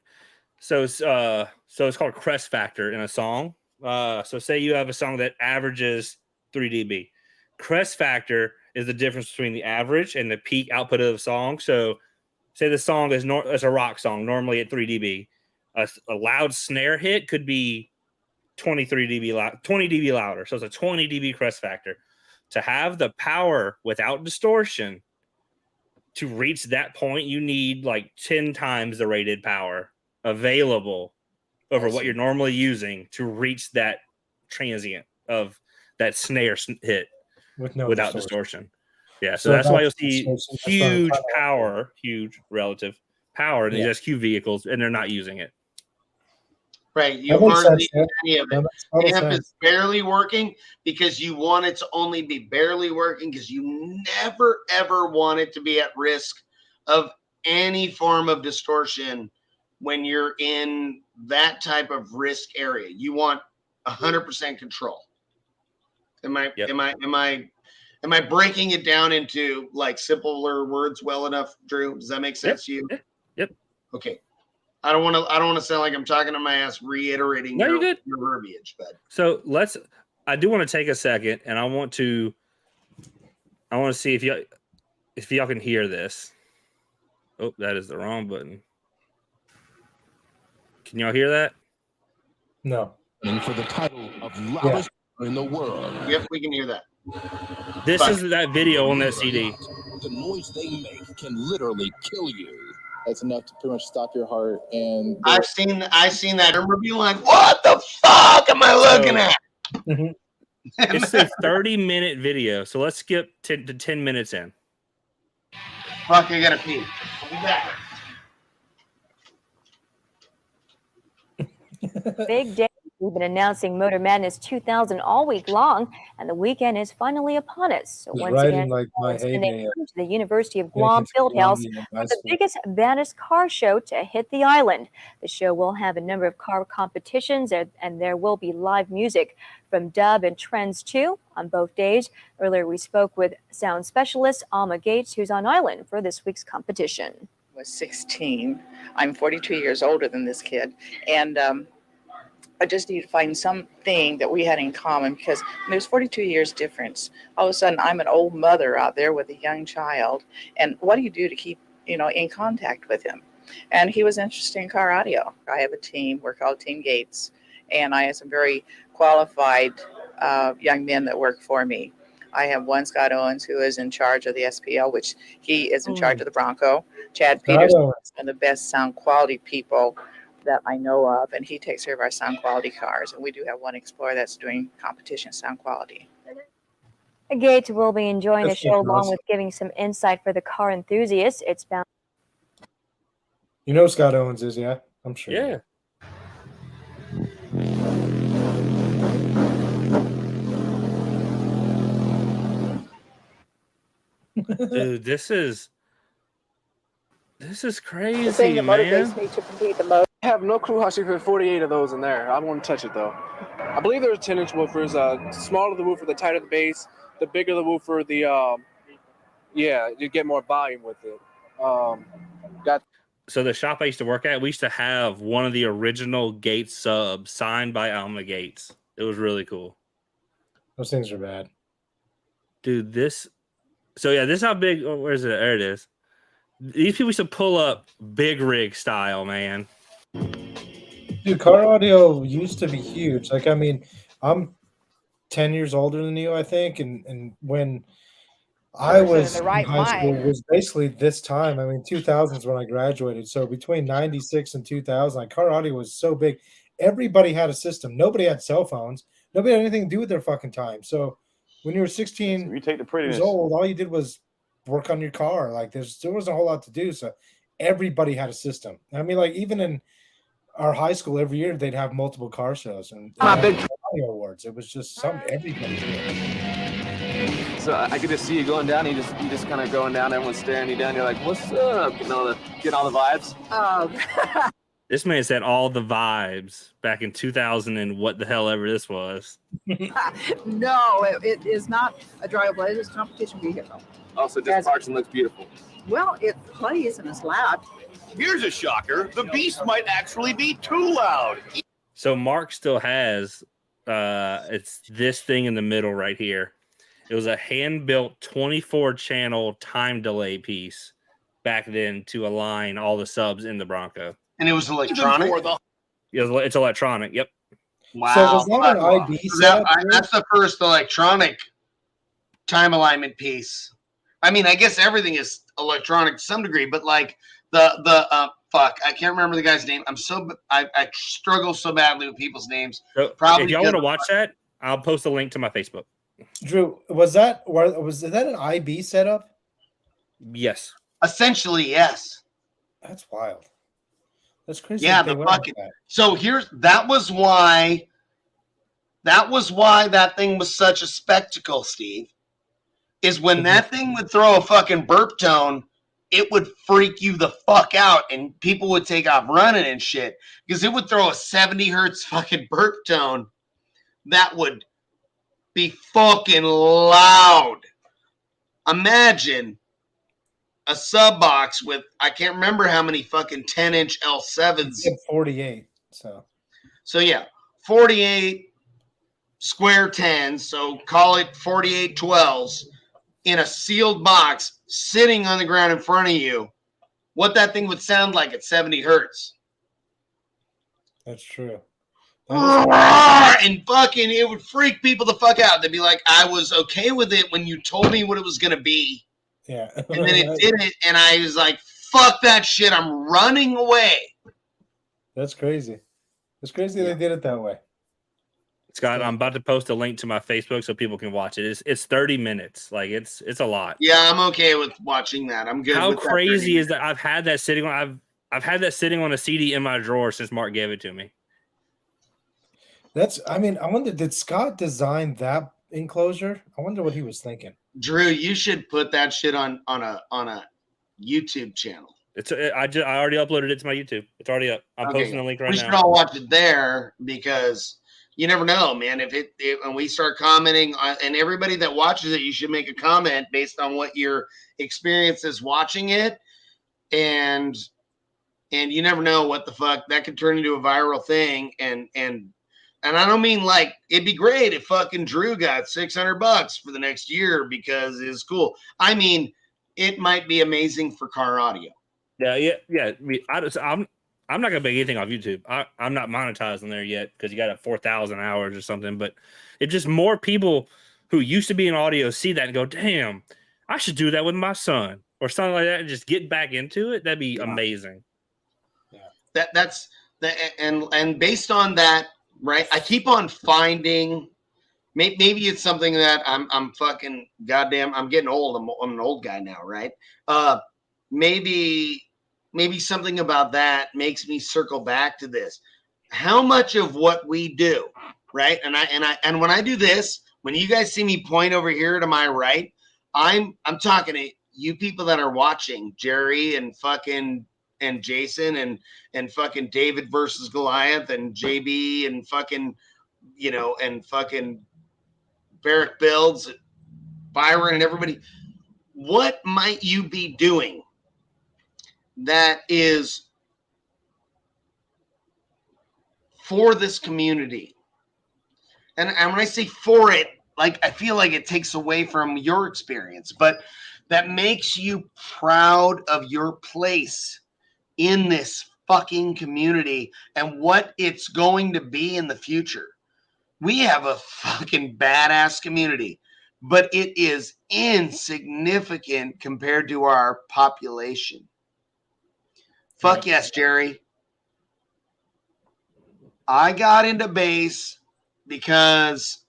Speaker 3: So it's called crest factor in a song. So say you have a song that averages 3 dB. Crest factor is the difference between the average and the peak output of the song. So say the song is a rock song, normally at 3 dB. A loud snare hit could be 23 dB loud, 20 dB louder. So it's a 20 dB crest factor. To have the power without distortion to reach that point, you need like 10 times the rated power available over what you're normally using to reach that transient of that snare hit without distortion. Yeah, so that's why you'll see huge power, huge relative power in these SQ vehicles, and they're not using it.
Speaker 1: Right, you hardly need any of it. The amp is barely working because you want it to only be barely working because you never, ever want it to be at risk of any form of distortion when you're in that type of risk area. You want 100% control. Am I breaking it down into like simpler words well enough, Drew? Does that make sense to you?
Speaker 3: Yep.
Speaker 1: Okay. I don't want to sound like I'm talking to my ass reiterating your verbiage, but
Speaker 3: so I do want to take a second and I want to see if y'all can hear this. Oh, that is the wrong button. Can y'all hear that?
Speaker 2: No.
Speaker 4: And for the title of loudest in the world.
Speaker 1: Yep, we can hear that.
Speaker 3: This is that video on that CD.
Speaker 4: The noise they make can literally kill you.
Speaker 5: That's enough to pretty much stop your heart. And
Speaker 1: I've seen that. I remember being like, "What the fuck am I looking at?"
Speaker 3: It's a 30-minute video, so let's skip to 10 minutes in.
Speaker 1: Fuck, I gotta pee. I'll be back.
Speaker 6: Big day. We've been announcing Motor Madness 2000 all week long, and the weekend is finally upon us. So once again, to the University of Guam Fieldhouse for the biggest, baddest car show to hit the island. The show will have a number of car competitions, and there will be live music from Dub and Trends too on both days. Earlier, we spoke with sound specialist Alma Gates, who's on island for this week's competition.
Speaker 7: I was 16. I'm 42 years older than this kid, and I just need to find something that we had in common because there's 42 years difference. All of a sudden, I'm an old mother out there with a young child. And what do you do to keep, in contact with him? And he was interested in car audio. I have a team. We're called Team Gates. And I have some very qualified young men that work for me. I have one, Scott Owens, who is in charge of the SPL, which he is in charge of the Bronco. Chad Peters is one of the best sound quality people that I know of, and he takes care of our sound quality cars. And we do have one Explorer that's doing competition sound quality.
Speaker 6: Gates will be enjoying the show along with giving some insight for the car enthusiasts. It's bound.
Speaker 2: You know Scott Owens is, yeah? I'm sure.
Speaker 3: Yeah. Dude, this is crazy,
Speaker 8: the thing that motivates
Speaker 3: man.
Speaker 8: me to compete the most. I have no clue how she put 48 of those in there. I don't want to touch it though. I believe there's 10-inch woofers. Smaller the woofer, the tighter the bass. The bigger the woofer, you get more volume with it.
Speaker 3: So the shop I used to work at, we used to have one of the original Gates subs signed by Alma Gates. It was really cool.
Speaker 2: Those things are bad.
Speaker 3: Dude, this is how big. Oh, where is it? There it is. These people used to pull up big rig style, man.
Speaker 2: Dude, car audio used to be huge. Like, I mean, I'm 10 years older than you, I think. And when I was in high school was basically this time. I mean, 2000s when I graduated. So between 96 and 2000, like car audio was so big. Everybody had a system. Nobody had cell phones. Nobody had anything to do with their fucking time. So when you were 16
Speaker 9: you take the prettiness.
Speaker 2: years old, all you did was work on your car. Like there wasn't a whole lot to do. So everybody had a system. I mean, like even in our high school, every year they'd have multiple car shows and audio awards. It was just everybody did it.
Speaker 9: So I could just see you going down. You just kind of going down. Everyone's staring you down. You're like, "What's up?" Getting all the vibes.
Speaker 3: This man said all the vibes back in 2000 and what the hell ever this was.
Speaker 10: No, it is not a driveway. It is a competition vehicle.
Speaker 9: Also, just parks and looks beautiful.
Speaker 10: Well, it plays and it's loud.
Speaker 4: Here's a shocker. The beast might actually be too loud.
Speaker 3: So Mark still has it's this thing in the middle right here. It was a hand-built 24-channel time delay piece back then to align all the subs in the Bronco.
Speaker 1: And it was electronic?
Speaker 3: It's electronic, yep.
Speaker 1: Wow.
Speaker 2: So was that an IB setup?
Speaker 1: That's the first electronic time alignment piece. I mean, I guess everything is electronic to some degree, but like fuck, I can't remember the guy's name. I struggle so badly with people's names.
Speaker 3: So
Speaker 1: probably
Speaker 3: if y'all want to watch that, I'll post a link to my Facebook.
Speaker 2: Drew, was that an IB setup?
Speaker 3: Yes.
Speaker 1: Essentially, yes.
Speaker 2: That's wild. That's crazy.
Speaker 1: Yeah, the fucking. So that was why that thing was such a spectacle, Steve. Is when that thing would throw a fucking burp tone, it would freak you the fuck out, and people would take off running and shit because it would throw a 70 hertz fucking burp tone that would be fucking loud. Imagine a sub box with I can't remember how many fucking 10-inch L7s.
Speaker 2: 48. So
Speaker 1: yeah, 48 square 10s. So call it 48 12s in a sealed box sitting on the ground in front of you. What that thing would sound like at 70 hertz.
Speaker 2: That's true.
Speaker 1: And fucking, it would freak people the fuck out. They'd be like, I was okay with it when you told me what it was going to be.
Speaker 2: Yeah.
Speaker 1: And then it did it, and I was like, fuck that shit. I'm running away.
Speaker 2: That's crazy. It's crazy they did it that way.
Speaker 3: Scott, I'm about to post a link to my Facebook so people can watch it. It's 30 minutes. Like it's a lot.
Speaker 1: Yeah, I'm okay with watching that. I'm good.
Speaker 3: How
Speaker 1: with
Speaker 3: crazy is that? I've had that sitting on a CD in my drawer since Mark gave it to me.
Speaker 2: I wonder, did Scott design that enclosure? I wonder what he was thinking.
Speaker 1: Drew, you should put that shit on a YouTube channel.
Speaker 3: I already uploaded it to my YouTube. It's already up. I'm posting a link right now.
Speaker 1: We should all watch it there because you never know, man. If when we start commenting and everybody that watches it, you should make a comment based on what your experience is watching it, and you never know what the fuck that could turn into a viral thing. And I don't mean like it'd be great if fucking Drew got $600 for the next year because it's cool. I mean, it might be amazing for car audio.
Speaker 3: Yeah. I'm not gonna make anything off YouTube. I'm not monetizing there yet because you got 4,000 hours or something. But if just more people who used to be in audio see that and go, damn, I should do that with my son or something like that, and just get back into it, that'd be amazing.
Speaker 1: Yeah, that's and based on that. Right, I keep on finding. Maybe it's something that I'm fucking goddamn. I'm getting old. I'm an old guy now, right? Maybe something about that makes me circle back to this. How much of what we do, right? And when I do this, when you guys see me point over here to my right, I'm talking to you people that are watching, Jerry and fucking. And Jason and fucking David versus Goliath and JB and fucking, and fucking Barrick Builds, Byron and everybody. What might you be doing that is for this community? And when I say for it, like I feel like it takes away from your experience, but that makes you proud of your place in this fucking community and what it's going to be in the future. We have a fucking badass community, but it is insignificant compared to our population. Fuck yes, Jerry. I got into bass because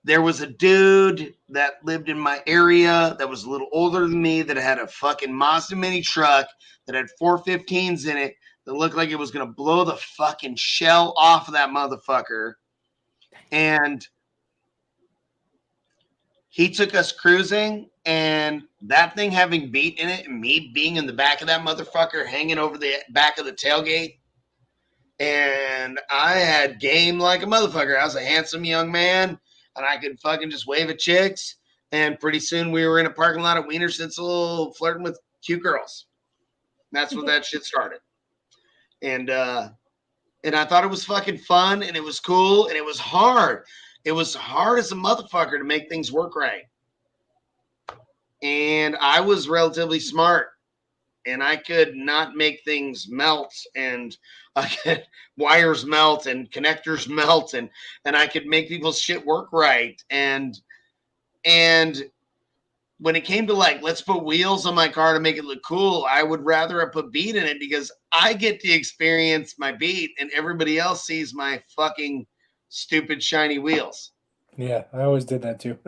Speaker 1: there was a dude that lived in my area that was a little older than me that had a fucking Mazda mini truck that had 415s in it that looked like it was going to blow the fucking shell off of that motherfucker. And he took us cruising, and that thing having beat in it and me being in the back of that motherfucker hanging over the back of the tailgate. And I had game like a motherfucker. I was a handsome young man, and I could fucking just wave at chicks. And pretty soon we were in a parking lot at Wiener Schnitzel flirting with cute girls. That's what that shit started. And I thought it was fucking fun, and it was cool, and it was hard. It was hard as a motherfucker to make things work right. And I was relatively smart, and I could not make things melt, and wires melt and connectors melt, and I could make people's shit work right. And when it came to like, let's put wheels on my car to make it look cool, I would rather have put beat in it because I get to experience my beat and everybody else sees my fucking stupid shiny wheels.
Speaker 2: Yeah, I always did that too.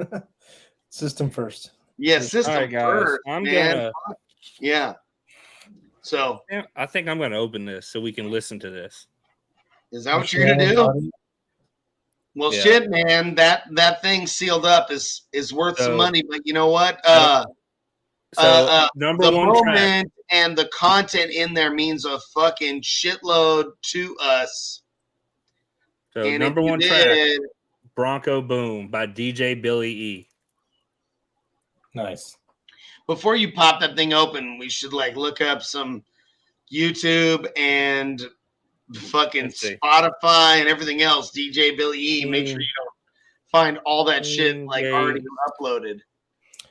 Speaker 2: System first.
Speaker 1: Yeah, system
Speaker 3: right, guys.
Speaker 1: first.
Speaker 3: I'm
Speaker 1: man.
Speaker 3: gonna.
Speaker 1: Yeah. So
Speaker 3: I think I'm gonna open this so we can listen to this.
Speaker 1: Is that what you're gonna do? Well, yeah. Shit, man. That thing sealed up is worth some money, but you know what?
Speaker 3: Number
Speaker 1: the
Speaker 3: one
Speaker 1: moment
Speaker 3: track
Speaker 1: and the content in there means a fucking shitload to us.
Speaker 3: So and number one track, Bronco Boom by DJ Billy E.
Speaker 2: Nice.
Speaker 1: Before you pop that thing open, we should like look up some YouTube and fucking Spotify and everything else. DJ Billy E. Make sure you don't find all that shit like already uploaded.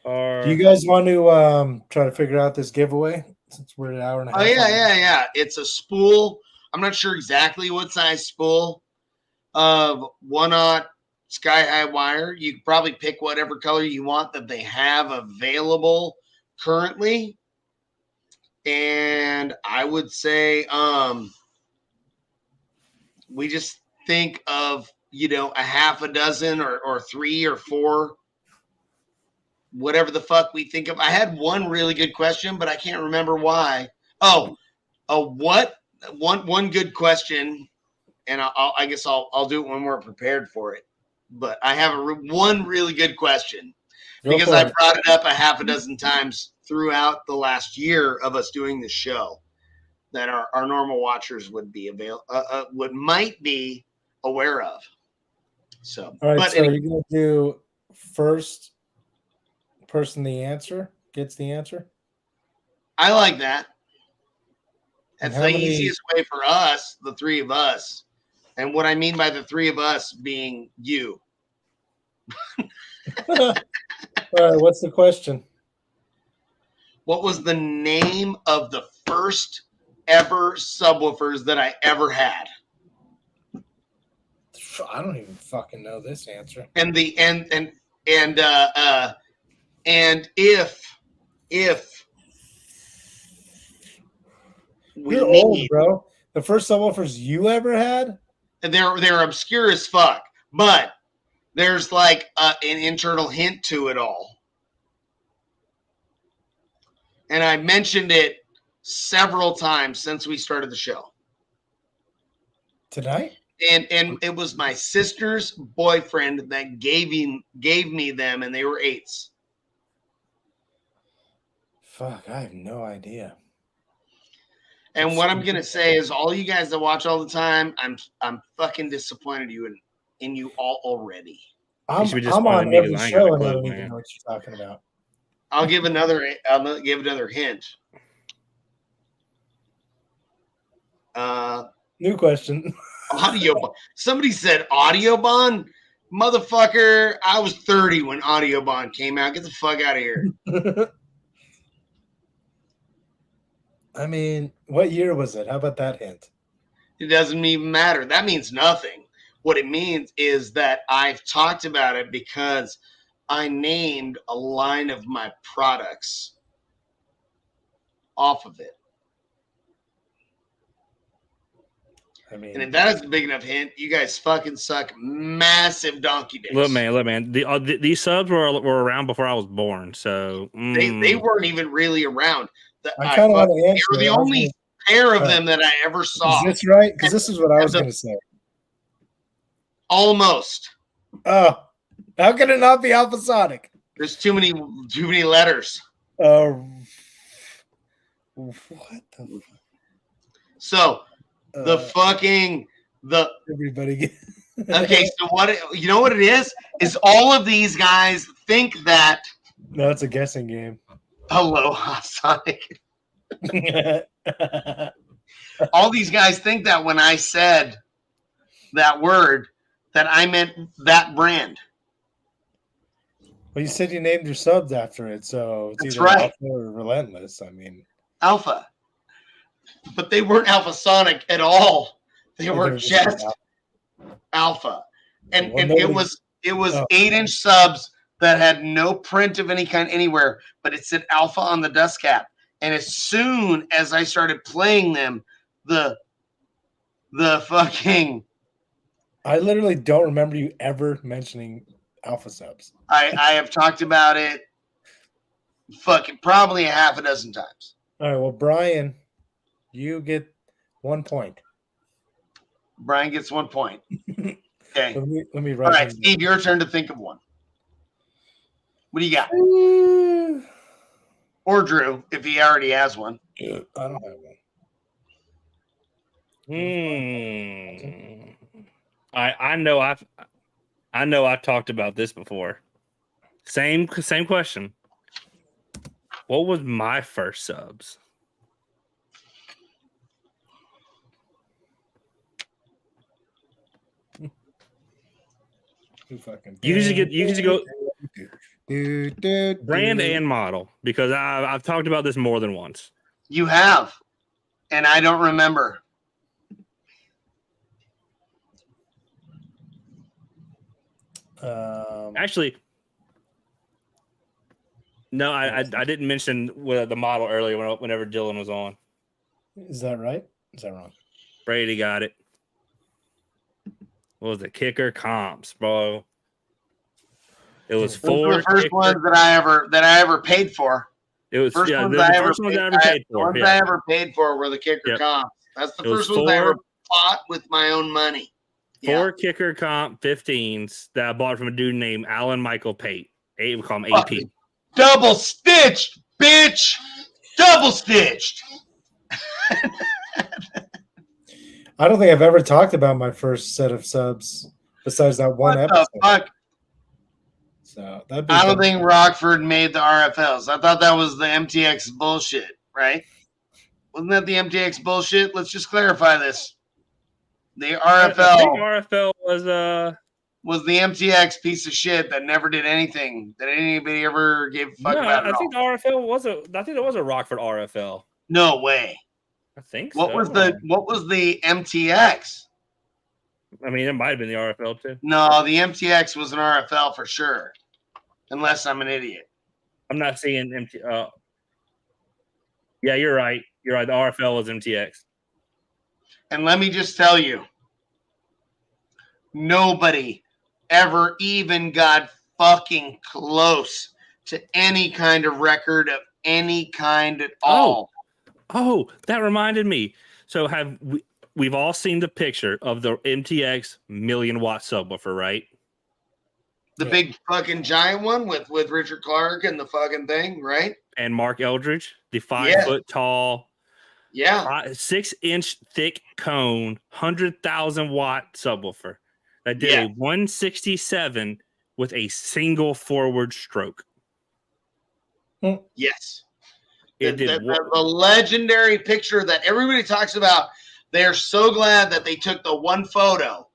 Speaker 2: Do you guys want to try to figure out this giveaway since we're an hour and a half?
Speaker 1: Oh yeah. It's a spool. I'm not sure exactly what size spool of 1/0 sky high wire. You can probably pick whatever color you want that they have available currently. And I would say we just think of, a half a dozen or 3 or 4, whatever the fuck we think of. I had one really good question, but I can't remember why. Oh, one good question, and I guess I'll do it when we're prepared for it. But I have one really good question because I brought it up a half a dozen times throughout the last year of us doing the show that our normal watchers would be might be aware of. So,
Speaker 2: all right. So you're gonna do first person gets the answer.
Speaker 1: I like that. That's the easiest way for us, the 3 of us. And what I mean by the 3 of us being you.
Speaker 2: All right, what's the question?
Speaker 1: What was the name of the first ever subwoofers that I ever had?
Speaker 2: I don't even fucking know this answer.
Speaker 1: And if
Speaker 2: you're old, bro. The first subwoofers you ever had?
Speaker 1: And they're obscure as fuck, but there's like an internal hint to it all. And I mentioned it several times since we started the show.
Speaker 2: Tonight?
Speaker 1: And it was my sister's boyfriend that gave me them, and they were 8s.
Speaker 2: Fuck, I have no idea.
Speaker 1: And what I'm gonna say is, all you guys that watch all the time, I'm fucking disappointed in you all already.
Speaker 2: I'm on every show and I don't even know what you're talking about.
Speaker 1: I'll give another hint.
Speaker 2: New question.
Speaker 1: Audiobound. Somebody said Audiobound. Motherfucker, I was 30 when Audiobound came out. Get the fuck out of here.
Speaker 2: I mean, what year was it? How about that hint?
Speaker 1: It doesn't even matter. That means nothing. What it means is that I've talked about it because I named a line of my products off of it.
Speaker 2: I mean,
Speaker 1: and if that is a big enough hint, you guys fucking suck massive donkey dicks.
Speaker 3: Look, man. These subs were around before I was born, so
Speaker 1: they weren't even really around.
Speaker 2: I kind of want to answer.
Speaker 1: They were the only pair of them that I ever saw.
Speaker 2: Is this right? Because this is what I was going to say.
Speaker 1: Almost.
Speaker 2: Oh, how can it not be alphasonic?
Speaker 1: There's too many letters.
Speaker 2: What the?
Speaker 1: So the
Speaker 2: everybody get
Speaker 1: okay. So what you know what it is all of these guys think that.
Speaker 2: No, it's a guessing game.
Speaker 1: Aloha Sonic. All these guys think that when I said that word, that I meant that brand.
Speaker 2: Well, you said you named your subs after it, so it's
Speaker 1: That's
Speaker 2: either
Speaker 1: right.
Speaker 2: Alpha or Relentless. I mean,
Speaker 1: Alpha. But they weren't Alpha Sonic at all. They were just Alpha. And it was 8-inch subs that had no print of any kind anywhere, but it said Alpha on the dust cap. And as soon as I started playing them, the fucking
Speaker 2: I literally don't remember you ever mentioning Alpha subs.
Speaker 1: I have talked about it fucking probably a half a dozen times.
Speaker 2: All right, well, Brian, you get 1 point.
Speaker 1: Brian gets 1 point. Okay.
Speaker 2: Let me write.
Speaker 1: All right, Steve, your turn to think of one. What do you got? Or Drew, if he already has one.
Speaker 2: I don't have one.
Speaker 3: I know I've talked about this before. Same question. What was my first subs? You usually go brand and model, because I've talked about this more than once.
Speaker 1: You have, and I don't remember.
Speaker 3: Actually, no, I didn't mention the model earlier whenever Dylan was on.
Speaker 2: Is that right? Is that wrong?
Speaker 3: Brady got it. What was it? Kicker comps, bro. It was four.
Speaker 1: The first ones that I ever paid for.
Speaker 3: It was
Speaker 1: first
Speaker 3: the
Speaker 1: ones
Speaker 3: first ones I ever paid for.
Speaker 1: The ones I ever paid for were the kicker comps. That's the first ones I ever bought with my own money.
Speaker 3: Four kicker comp 15s that I bought from a dude named Alan Michael Pate. We call him AP.
Speaker 1: Double stitched, bitch. Double stitched.
Speaker 2: I don't think I've ever talked about my first set of subs besides that one episode.
Speaker 1: The fuck?
Speaker 2: So
Speaker 1: I don't think Rockford made the RFLs. I thought that was the MTX bullshit, right? Wasn't that the MTX bullshit? Let's just clarify this. The RFL.
Speaker 3: I think RFL
Speaker 1: was the MTX piece of shit that never did anything that anybody ever gave a fuck about.
Speaker 3: I think the RFL was I think it was a Rockford RFL.
Speaker 1: No way.
Speaker 3: I think
Speaker 1: what was the MTX?
Speaker 3: I mean, it might have been the RFL too.
Speaker 1: No, the MTX was an RFL for sure. Unless I'm an idiot.
Speaker 3: I'm not seeing MT. Yeah, you're right. You're right. The RFL was MTX.
Speaker 1: And let me just tell you, nobody ever even got fucking close to any kind of record of any kind at all.
Speaker 3: Oh, that reminded me. So we've all seen the picture of the MTX 1,000,000-watt subwoofer, right?
Speaker 1: The big fucking giant one with Richard Clark and the fucking thing, right?
Speaker 3: And Mark Eldridge, the 5-foot tall, 6-inch thick cone, 100,000-watt subwoofer that did a 167 with a single forward stroke.
Speaker 1: Yes.
Speaker 3: The
Speaker 1: legendary picture that everybody talks about. They're so glad that they took the one photo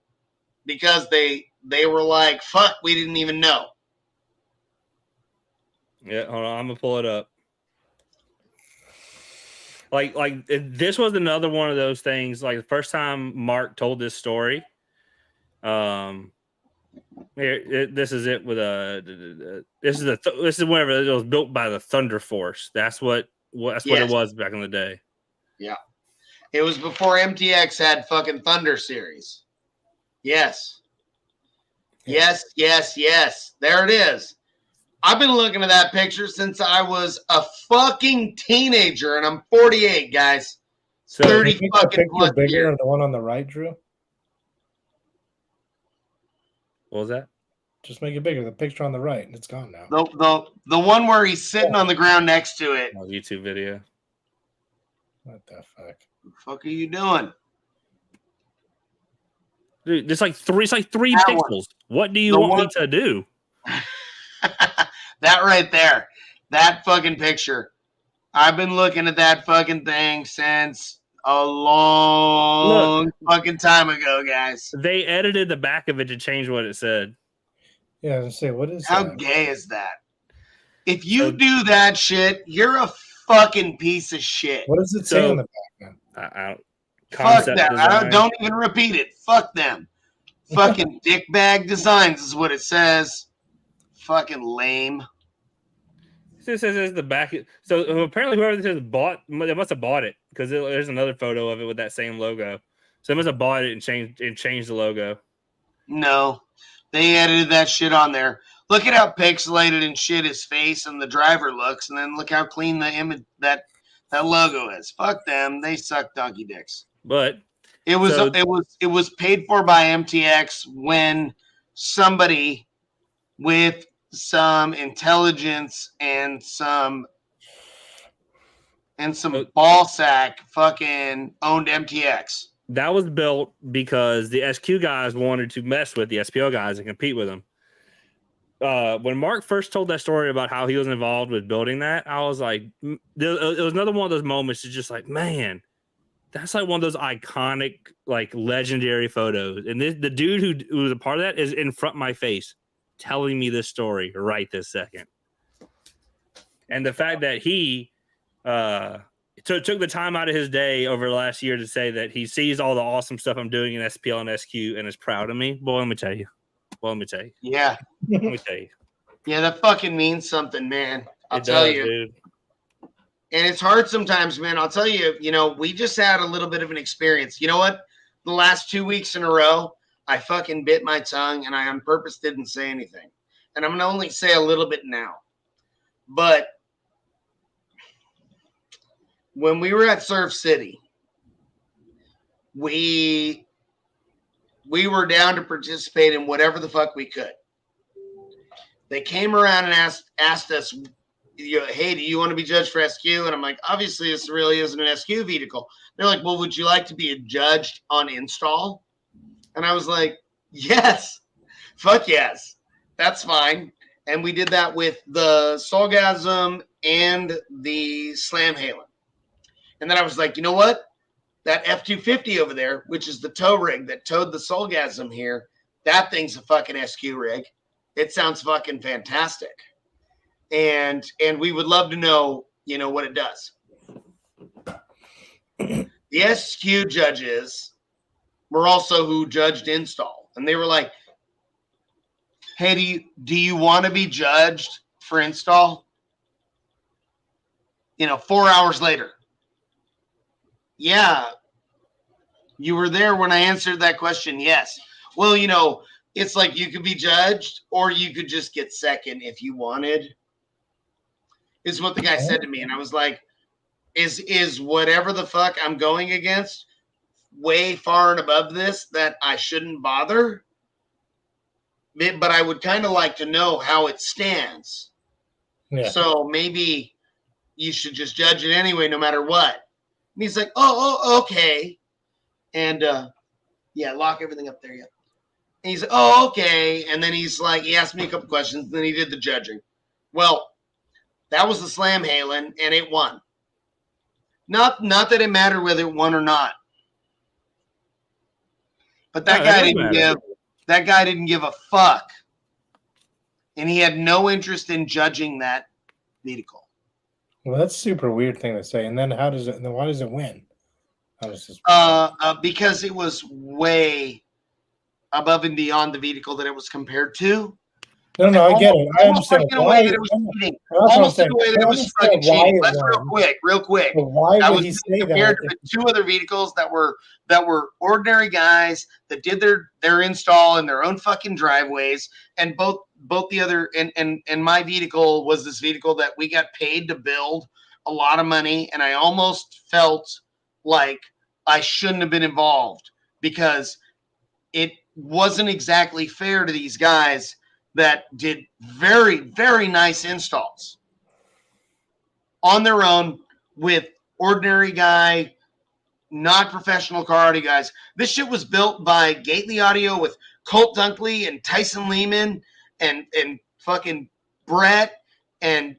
Speaker 1: because they were like, fuck, we didn't even know.
Speaker 3: Yeah, hold on, I'm gonna pull it up. Like this was another one of those things. Like the first time Mark told this story, Here, this is it with this is whenever it was built by the Thunder Force. That's what it was back in the day.
Speaker 1: Yeah. It was before MTX had fucking Thunder series. Yes. Yes. There it is. I've been looking at that picture since I was a fucking teenager, and I'm 48, guys.
Speaker 2: So
Speaker 1: 30 fucking plus
Speaker 2: bigger
Speaker 1: years.
Speaker 2: than the one on the right, Drew?
Speaker 3: What was that?
Speaker 2: Just make it bigger. The picture on the right, it's gone now.
Speaker 1: The one where he's sitting on the ground next to it.
Speaker 3: Oh, YouTube video.
Speaker 2: What the fuck?
Speaker 1: What the fuck are you doing?
Speaker 3: Dude, it's like three pixels. What do you want me to do?
Speaker 1: That right there. That fucking picture. I've been looking at that fucking thing since a long fucking time ago, guys.
Speaker 3: They edited the back of it to change what it said.
Speaker 2: Yeah, I was gonna say, what is
Speaker 1: How
Speaker 2: that?
Speaker 1: gay is that? If you do that shit, you're a fucking piece of shit.
Speaker 2: What does it say on the back
Speaker 3: then?
Speaker 1: Fuck that. Don't even repeat it. Fuck them. Fucking dickbag designs is what it says. Fucking lame.
Speaker 3: It says the back. So apparently, whoever this is they must have bought it because there's another photo of it with that same logo. So they must have bought it and changed the logo.
Speaker 1: No, they edited that shit on there. Look at how pixelated and shit his face and the driver looks, and then look how clean the image that logo is. Fuck them. They suck donkey dicks.
Speaker 3: But
Speaker 1: it was paid for by MTX when somebody with some intelligence and some ball sack fucking owned MTX.
Speaker 3: That was built because the SQ guys wanted to mess with the SPO guys and compete with them. When Mark first told that story about how he was involved with building that, I was like, it was another one of those moments. It's just like, man, that's like one of those iconic, like legendary photos. And the dude who was a part of that is in front of my face telling me this story right this second. And the fact that he took the time out of his day over the last year to say that he sees all the awesome stuff I'm doing in SPL and SQ and is proud of me. Boy, let me tell you.
Speaker 1: Yeah.
Speaker 3: Let me tell you.
Speaker 1: Yeah, that fucking means something, man. I'll tell you.
Speaker 3: Dude.
Speaker 1: And it's hard sometimes, man. I'll tell you, we just had a little bit of an experience. You know what? The last 2 weeks in a row, I fucking bit my tongue and I on purpose didn't say anything. And I'm going to only say a little bit now. But when we were at Surf City, we were down to participate in whatever the fuck we could. They came around and asked us, hey, do you want to be judged for SQ? And I'm like, obviously, this really isn't an SQ vehicle. They're like, well, would you like to be judged on install? And I was like, yes, fuck yes, that's fine. And we did that with the Soulgasm and the Slam Halen. And then I was like, you know what? That F-250 over there, which is the tow rig that towed the Soulgasm here, that thing's a fucking SQ rig. It sounds fucking fantastic. And we would love to know, what it does. The SQ judges were also who judged install. And they were like, hey, do you want to be judged for install? 4 hours later. Yeah. You were there when I answered that question. Yes. Well, it's like you could be judged or you could just get second if you wanted. Is what the guy said to me. And I was like, is whatever the fuck I'm going against way far and above this that I shouldn't bother? But I would kind of like to know how it stands. Yeah. So maybe you should just judge it anyway, no matter what. And he's like, oh, okay. And lock everything up there. Yeah. And he's like, oh, okay. And then he's like, he asked me a couple questions, and then he did the judging. Well, that was the Slam Halen, and it won. Not that it mattered whether it won or not. But that guy didn't give a fuck. And he had no interest in judging that vehicle.
Speaker 2: Well, that's a super weird thing to say. And then why does it win?
Speaker 1: Because it was way above and beyond the vehicle that it was compared to.
Speaker 2: No, I get it. I understand
Speaker 1: like in a
Speaker 2: why.
Speaker 1: way that it was cheating.
Speaker 2: That's
Speaker 1: Almost
Speaker 2: what
Speaker 1: in
Speaker 2: I'm
Speaker 1: a way
Speaker 2: saying.
Speaker 1: that
Speaker 2: I
Speaker 1: it was
Speaker 2: understand
Speaker 1: fucking
Speaker 2: why
Speaker 1: cheating.
Speaker 2: it
Speaker 1: Let's
Speaker 2: was.
Speaker 1: real quick.
Speaker 2: But why
Speaker 1: I
Speaker 2: would
Speaker 1: was
Speaker 2: he say
Speaker 1: compared
Speaker 2: that?
Speaker 1: to 2 other vehicles that were ordinary guys that did their install in their own fucking driveways, and both the other and my vehicle was this vehicle that we got paid to build a lot of money, and I almost felt like I shouldn't have been involved because it wasn't exactly fair to these guys that did very, very nice installs on their own with ordinary guy, not professional car audio guys. This shit was built by Gately Audio with Colt Dunkley and Tyson Lehman and fucking Brett and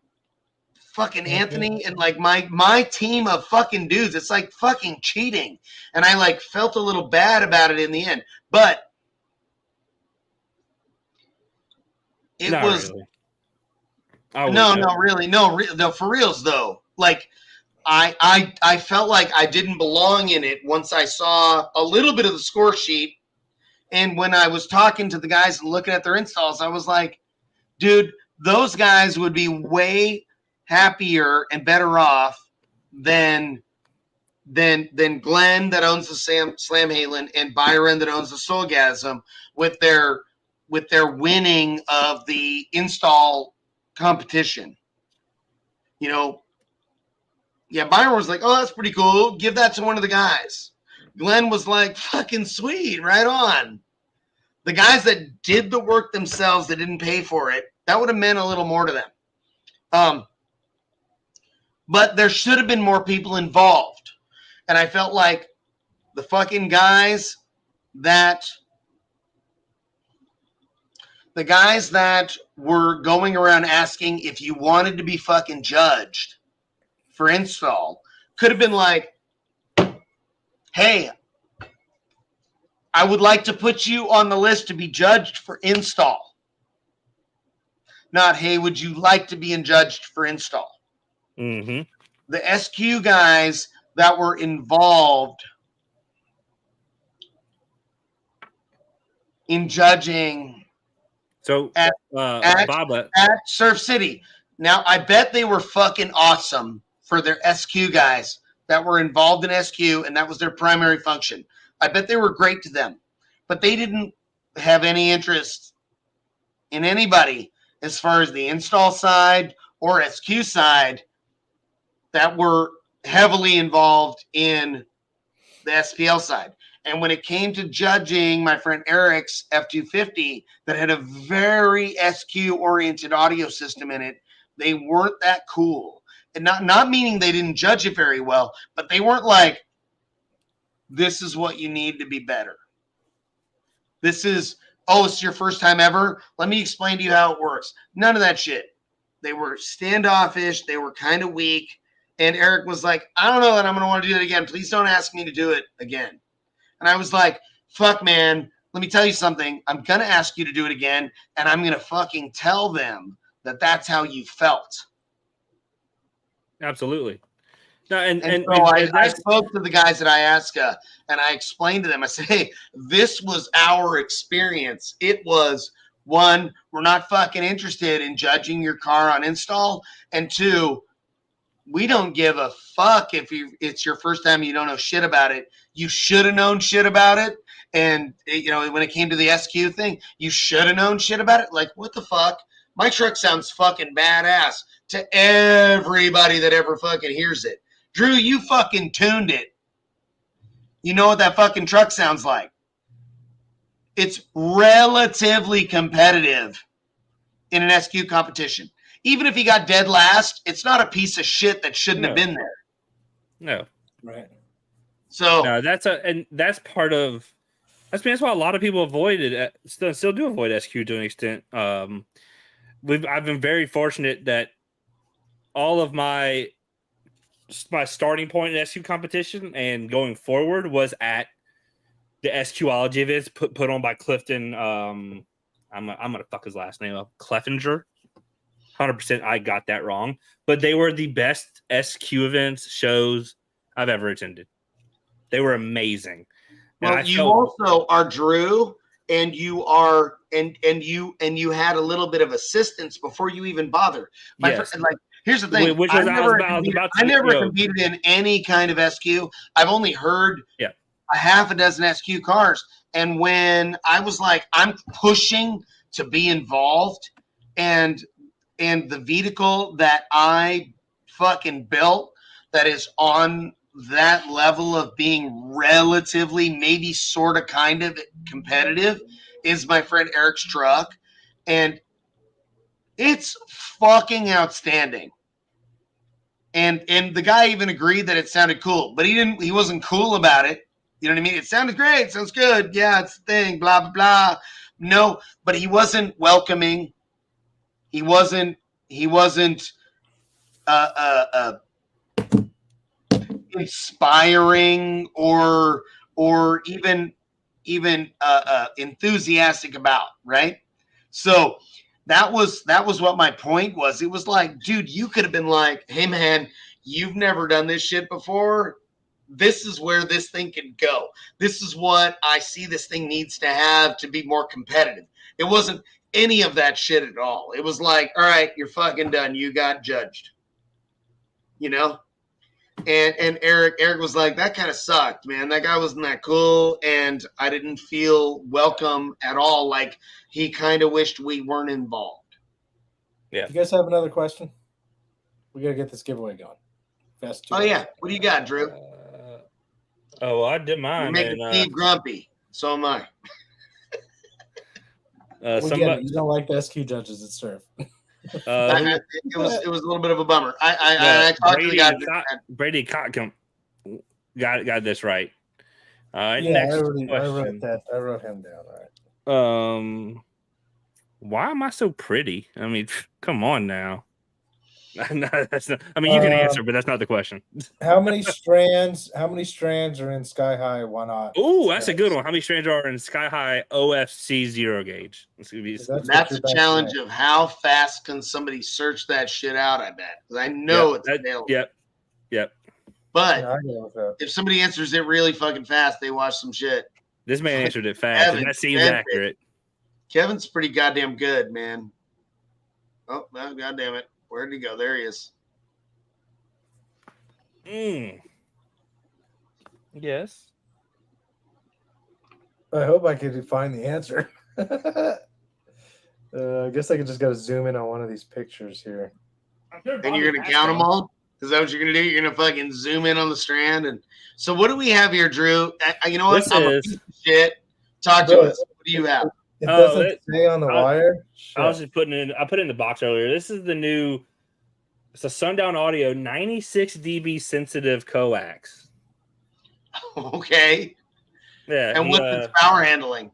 Speaker 1: fucking Anthony and like my team of fucking dudes. It's like fucking cheating. And I like felt a little bad about it in the end. But it
Speaker 3: Not
Speaker 1: was
Speaker 3: really.
Speaker 1: no, for reals though. Like I felt like I didn't belong in it once I saw a little bit of the score sheet, and when I was talking to the guys and looking at their installs, I was like, dude, those guys would be way happier and better off than Glenn that owns the Slam Halen and Byron that owns the Soulgasm with their winning of the install competition. You know, yeah, Byron was like, oh, that's pretty cool. Give that to one of the guys. Glenn was like, fucking sweet, right on. The guys that did the work themselves, that didn't pay for it, that would have meant a little more to them. But there should have been more people involved. And I felt like the fucking guys that were going around asking if you wanted to be fucking judged for install could have been like, hey, I would like to put you on the list to be judged for install. Not, hey, would you like to be judged for install?
Speaker 3: Mm-hmm.
Speaker 1: The SQ guys that were involved in judging at Surf City. Now, I bet they were fucking awesome for their SQ guys that were involved in SQ, and that was their primary function. I bet they were great to them, but they didn't have any interest in anybody as far as the install side or SQ side that were heavily involved in the SPL side. And when it came to judging my friend Eric's F-250 that had a very SQ-oriented audio system in it, they weren't that cool. And not meaning they didn't judge it very well, but they weren't like, this is what you need to be better. This is, oh, it's your first time ever? Let me explain to you how it works. None of that shit. They were standoffish. They were kind of weak. And Eric was like, I don't know that I'm going to want to do it again. Please don't ask me to do it again. And I was like, fuck, man, let me tell you something. I'm going to ask you to do it again, and I'm going to fucking tell them that that's how you felt.
Speaker 3: Absolutely. No,
Speaker 1: I spoke to the guys at IASCA, and I explained to them, I said, hey, this was our experience. It was, one, we're not fucking interested in judging your car on install, and two, we don't give a fuck if it's your first time and you don't know shit about it. You should have known shit about it. And, you know, when it came to the SQ thing, you should have known shit about it. Like, what the fuck? My truck sounds fucking badass to everybody that ever fucking hears it. Drew, you fucking tuned it. You know what that fucking truck sounds like. It's relatively competitive in an SQ competition. Even if he got dead last, it's not a piece of shit that shouldn't have been there.
Speaker 3: No.
Speaker 2: Right.
Speaker 3: So no, that's part of that's why a lot of people avoided still do avoid SQ to an extent. I've been very fortunate that all of my starting point in SQ competition and going forward was at the SQology events put on by Clifton. I'm gonna fuck his last name up. Cleffinger. 100% I got that wrong, but they were the best SQ events shows I've ever attended. They were amazing.
Speaker 1: Well, you also are Drew. and you are and you had a little bit of assistance before you even bother.
Speaker 3: Yes.
Speaker 1: Here's the thing.
Speaker 3: Which
Speaker 1: I
Speaker 3: was
Speaker 1: never
Speaker 3: I was about to
Speaker 1: competed in any kind of SQ. I've only heard a half a dozen SQ cars. And when I was like, I'm pushing to be involved, and the vehicle that I fucking built that is on that level of being relatively, maybe sort of kind of competitive is my friend Eric's truck. And it's fucking outstanding. And the guy even agreed that it sounded cool, but he wasn't cool about it. You know what I mean? It sounded great, sounds good. Yeah, it's the thing, blah, blah, blah. No, but he wasn't welcoming. He wasn't inspiring or even enthusiastic about, right? So that was what my point was. It was like, dude, you could have been like, hey man, you've never done this shit before. This is where this thing can go. This is what I see this thing needs to have to be more competitive. It wasn't any of that shit at all. It was like, all right, you're fucking done. You got judged. You know? And Eric was like, that kind of sucked, man. That guy wasn't that cool, and I didn't feel welcome at all. Like, he kind of wished we weren't involved.
Speaker 2: Yeah. You guys have another question? We got to get this giveaway going.
Speaker 1: Oh, yeah. What do you got, Drew?
Speaker 3: I did mine.
Speaker 1: You're making Steve grumpy. So am I.
Speaker 2: You don't like the SQ judges at Surf.
Speaker 1: It was a little bit of a bummer. I talked to the guy.
Speaker 3: Brady Cotcomb got this right.
Speaker 2: Next question. I wrote that. I wrote him down. All
Speaker 3: right. Why am I so pretty? I mean, come on now. No, that's not. I mean, you can answer, but that's not the question.
Speaker 2: How many strands? How many strands are in Sky High 1/0?
Speaker 3: Oh, that's a good one. How many strands are in Sky High OFC 0 gauge?
Speaker 1: That's a challenge of how fast can somebody search that shit out. I bet, because I know it's available.
Speaker 3: Yep.
Speaker 1: But if somebody answers it really fucking fast, they watch some shit.
Speaker 3: This man answered it fast, and that seems accurate.
Speaker 1: Kevin's pretty goddamn good, man. Oh, well, goddamn it. Where did he go? There he is.
Speaker 3: Yes.
Speaker 2: I hope I could find the answer. I guess I could just go zoom in on one of these pictures here.
Speaker 1: And you're going to count them all? Is that what you're going to do? You're going to fucking zoom in on the strand? And so what do we have here, Drew? You know what? I'm a piece of shit. Talk to us. What do you have?
Speaker 2: It doesn't say on the wire.
Speaker 3: I was just putting it in. I put it in the box earlier. This is the new. It's a Sundown Audio 96 dB sensitive coax.
Speaker 1: Okay.
Speaker 3: Yeah.
Speaker 1: And what's its power handling?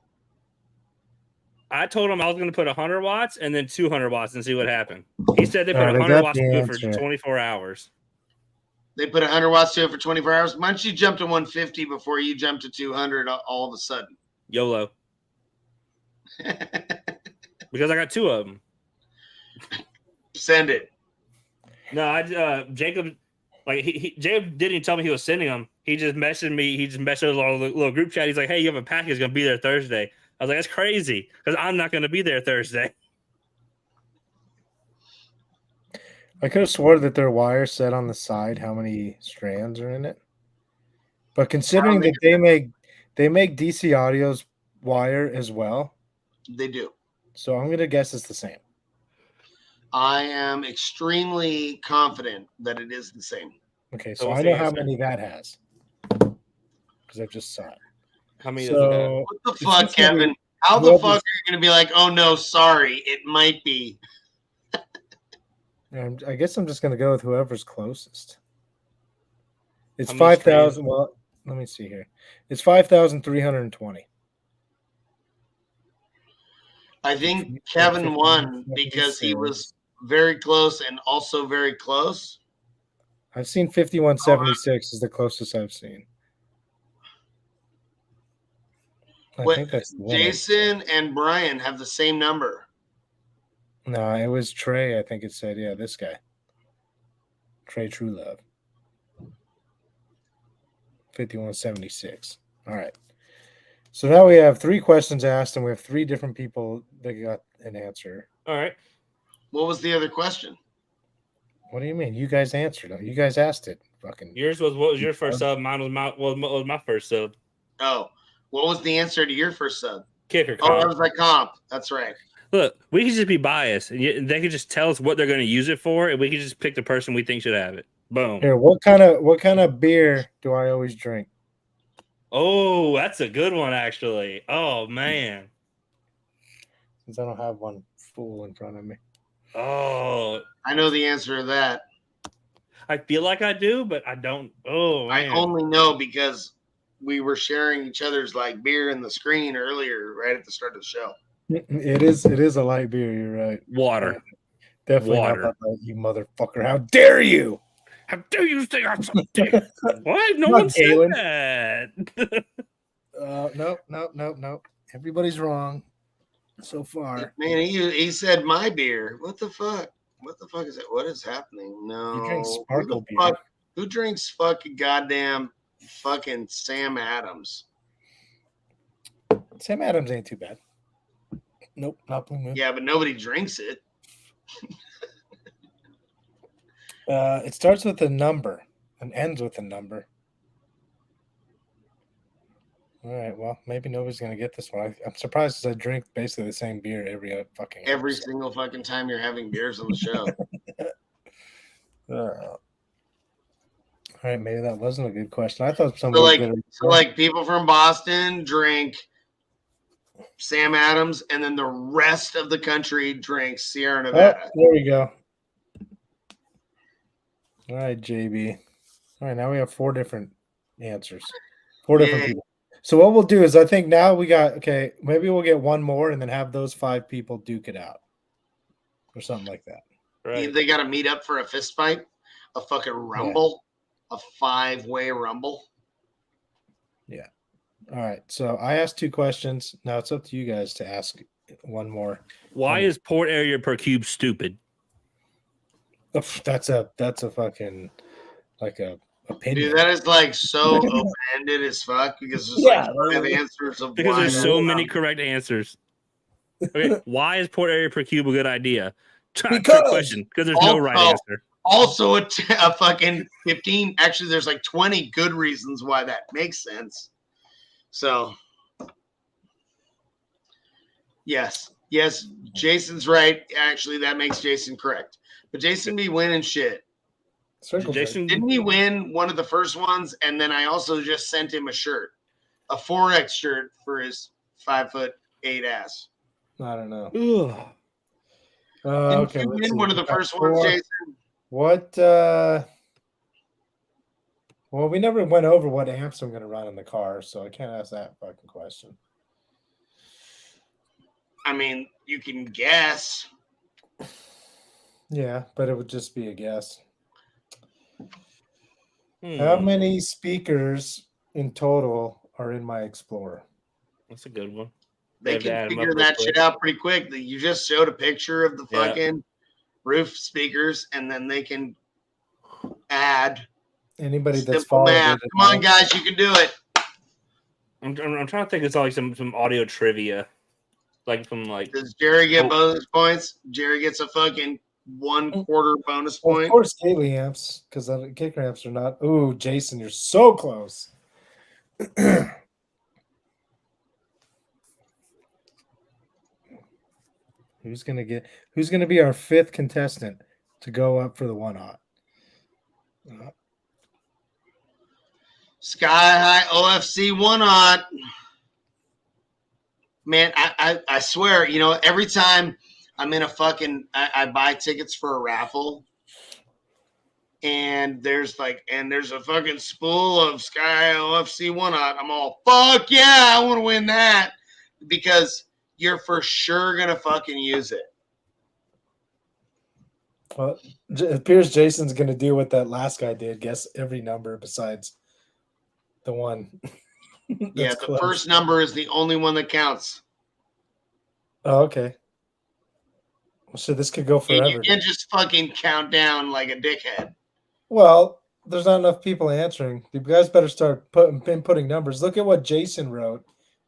Speaker 3: I told him I was going to put 100 watts and then 200 watts and see what happened. He said they put 100 watts to it for 24 hours.
Speaker 1: They put 100 watts to it for 24 hours. Why don't you jump to 150 before you jump to 200 all of a sudden?
Speaker 3: YOLO. Because I got two of them.
Speaker 1: Send it.
Speaker 3: No, Jacob, Jacob didn't even tell me he was sending them. He just messaged me. He just messaged our little group chat. He's like, "Hey, you have a package going to be there Thursday." I was like, "That's crazy," because I'm not going to be there Thursday.
Speaker 2: I could have swore that their wire said on the side how many strands are in it, but considering that they make DC Audio's wire as well,
Speaker 1: they do.
Speaker 2: So I'm going to guess it's the same.
Speaker 1: I am extremely confident that it is the same.
Speaker 2: Okay, so I know how many that has because I just saw it.
Speaker 3: How many does it have?
Speaker 1: What the fuck, Kevin? How the fuck are you going to be like, oh no, sorry, it might be?
Speaker 2: I guess I'm just going to go with whoever's closest. It's 5,000. Well, let me see here. It's 5,320.
Speaker 1: I think Kevin won because he was very close and also very close.
Speaker 2: I've seen 5176 is the closest I've seen. I think that's
Speaker 1: Jason and Brian have the same number.
Speaker 2: No, it was Trey. I think it said, yeah, this guy. Trey Truelove. 5176. All right. So now we have 3 questions asked, and we have 3 different people that got an answer.
Speaker 3: All right.
Speaker 1: What was the other question?
Speaker 2: What do you mean? You guys answered it. You guys asked it. Fucking.
Speaker 3: Yours was what was your first sub? Mine was my first sub.
Speaker 1: Oh, what was the answer to your first sub?
Speaker 3: Kicker
Speaker 1: Oh,
Speaker 3: comp.
Speaker 1: that was like comp. That's right.
Speaker 3: Look, we could just be biased, and they could just tell us what they're going to use it for, and we could just pick the person we think should have it. Boom.
Speaker 2: Here, what kind of beer do I always drink?
Speaker 3: Oh, that's a good one, actually. Oh man.
Speaker 2: Since I don't have one full in front of me.
Speaker 3: Oh,
Speaker 1: I know the answer to that.
Speaker 3: I feel like I do, but I don't. Oh, man.
Speaker 1: I only know because we were sharing each other's like beer in the screen earlier, right at the start of the show.
Speaker 2: It is a light beer. You're right.
Speaker 3: Water.
Speaker 2: Definitely
Speaker 3: Water.
Speaker 2: not that light, you motherfucker. How dare you?
Speaker 3: How dare you say I'm so dick? What? No
Speaker 2: Not
Speaker 3: one said
Speaker 2: Galen.
Speaker 3: that.
Speaker 2: Nope. Everybody's wrong so far.
Speaker 1: Man, he said my beer. What the fuck? What the fuck is it? What is happening? No.
Speaker 2: You drink sparkle beer.
Speaker 1: Who drinks fucking goddamn fucking Sam Adams?
Speaker 2: Sam Adams ain't too bad. Nope, not Blue Moon.
Speaker 1: Yeah, but nobody drinks it.
Speaker 2: It starts with a number and ends with a number. All right, well, maybe nobody's gonna get this one. I'm surprised because I drink basically the same beer every
Speaker 1: single fucking time you're having beers on the show.
Speaker 2: All right, maybe that wasn't a good question. I thought
Speaker 1: So
Speaker 2: somebody
Speaker 1: like people from Boston drink Sam Adams, and then the rest of the country drinks Sierra Nevada.
Speaker 2: Oh, there we go. All right, JB. All right, now we have 4 different answers. 4 different people. So what we'll do is I think now we got, okay, maybe we'll get one more and then have those 5 people duke it out or something like that.
Speaker 3: Right.
Speaker 1: They got to meet up for a fist fight, a fucking rumble, a 5-way rumble.
Speaker 2: Yeah. All right. So I asked 2 questions. Now it's up to you guys to ask one more.
Speaker 3: Why is port area per cube stupid?
Speaker 2: That's a fucking like a opinion.
Speaker 1: Dude, that is like so open-ended as fuck because there's like 5 answers of
Speaker 3: because
Speaker 1: why
Speaker 3: there's so many correct answers. Okay, why is port area per cube a good idea? Trick question because there's no right answer.
Speaker 1: Also, a fucking 15. Actually, there's like 20 good reasons why that makes sense. So, yes, Jason's right. Actually, that makes Jason correct. But Jason be winning shit.
Speaker 3: Jason,
Speaker 1: didn't he win one of the first ones? And then I also just sent him a shirt, a 4X shirt for his 5'8" ass.
Speaker 2: I don't know.
Speaker 1: Didn't you win one of the first ones, Jason?
Speaker 2: What? Well, we never went over what amps I'm going to run in the car, so I can't ask that fucking question.
Speaker 1: I mean, you can guess.
Speaker 2: Yeah, but it would just be a guess. How many speakers in total are in my Explorer?
Speaker 3: That's a good one.
Speaker 1: They can figure that shit out pretty quick. You just showed a picture of the fucking roof speakers, and then they can add.
Speaker 2: Anybody that's
Speaker 1: simple math. Come on, guys, you can do it.
Speaker 3: I'm trying to think. It's like some audio trivia, like from like.
Speaker 1: Does Jerry get bonus points? Jerry gets a fucking 1/4 bonus point.
Speaker 2: Of course, Gately amps, because the kicker amps are not. Ooh, Jason, you're so close. Who's gonna be our 5th contestant to go up for the 1-hot?
Speaker 1: Sky High OFC 1-hot. Man, I swear, every time I'm in a fucking, I buy tickets for a raffle, and there's a fucking spool of Sky OFC 1-hot. I'm all, fuck yeah, I want to win that, because you're for sure gonna fucking use it.
Speaker 2: Well, it appears Jason's gonna do what that last guy did, guess every number besides the one.
Speaker 1: Yeah, the close. First number is the only one that counts.
Speaker 2: Oh, okay. Well, so this could go forever.
Speaker 1: And you can't just fucking count down like a dickhead.
Speaker 2: Well, there's not enough people answering. You guys better start putting numbers. Look at what Jason wrote.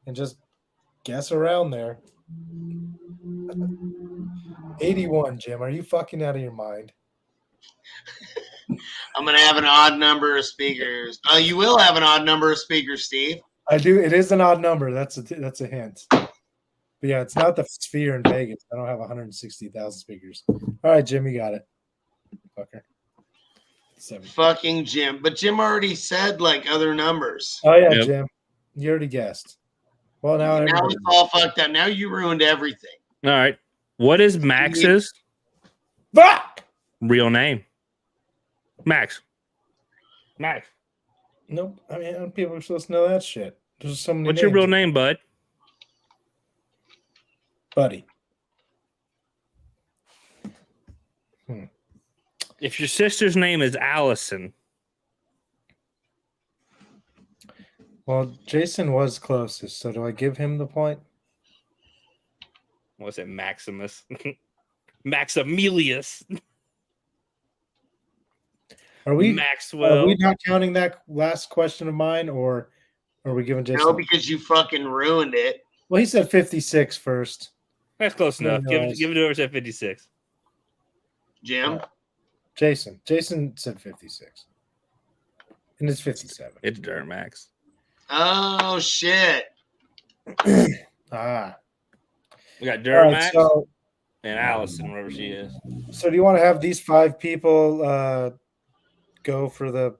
Speaker 2: and just guess around there. 81, Jim. Are you fucking out of your mind?
Speaker 1: I'm going to have an odd number of speakers. You will have an odd number of speakers, Steve.
Speaker 2: I do. It is an odd number. That's a hint. But yeah, it's not the Sphere in Vegas. I don't have 160,000 speakers. All right, Jim, you got it. Fucker. 7.
Speaker 1: Fucking Jim. But Jim already said like other numbers.
Speaker 2: Oh yeah,
Speaker 3: Yep.
Speaker 2: Jim. You already guessed. Well, now
Speaker 1: it's all fucked up. Now you ruined everything.
Speaker 3: All right. What is Max's real name? Max.
Speaker 2: Nope. I mean, people are supposed to know that shit. There's so many.
Speaker 3: What's your real name, bud?
Speaker 2: Buddy.
Speaker 3: If your sister's name is Allison.
Speaker 2: Well, Jason was closest, so do I give him the point?
Speaker 3: What's it, Maximus? Maximilius. Maxwell.
Speaker 2: Are we not counting that last question of mine, or are we giving Jason?
Speaker 1: No, because you fucking ruined it.
Speaker 2: Well, he said 56 first.
Speaker 3: That's close enough. Give it to whoever said 56.
Speaker 1: Jim?
Speaker 2: Jason said 56. And it's 57.
Speaker 3: It's Duramax.
Speaker 1: Oh, shit.
Speaker 3: We got Duramax and Allison, wherever she is.
Speaker 2: So do you want to have these 5 people go for the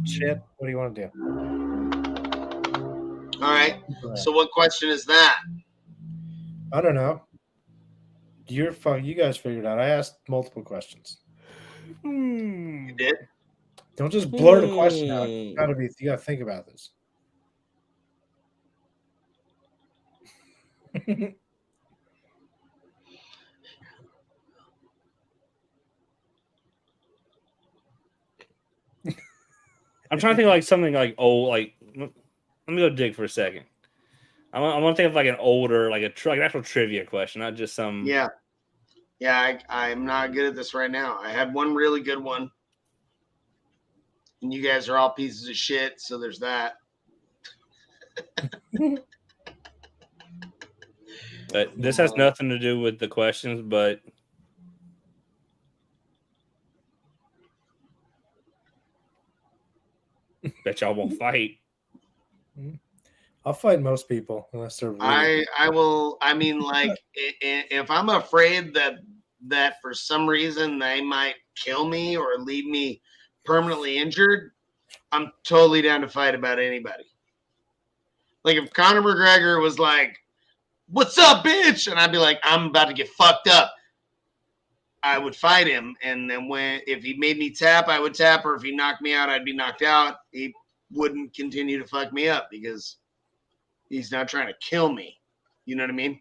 Speaker 2: shit? What do you want to do?
Speaker 1: All right. So what question is that?
Speaker 2: I don't know. You guys figured it out. I asked multiple questions.
Speaker 1: You did?
Speaker 2: Don't just blurt a question out. You gotta think about this.
Speaker 3: I'm trying to think of like something like old, like let me go dig for a second. I want to think of like an older, like an actual trivia question, not just some.
Speaker 1: Yeah. I'm not good at this right now. I had one really good one, and you guys are all pieces of shit. So there's that.
Speaker 3: But this has nothing to do with the questions, but bet y'all won't fight.
Speaker 2: I'll fight most people unless they're really
Speaker 1: I will. I mean, like, if I'm afraid that for some reason they might kill me or leave me permanently injured, I'm totally down to fight about anybody. Like if Conor McGregor was like, "What's up, bitch?" and I'd be like, "I'm about to get fucked up," I would fight him. And then if he made me tap, I would tap, or if he knocked me out, I'd be knocked out. He wouldn't continue to fuck me up because he's not trying to kill me. You know what I mean?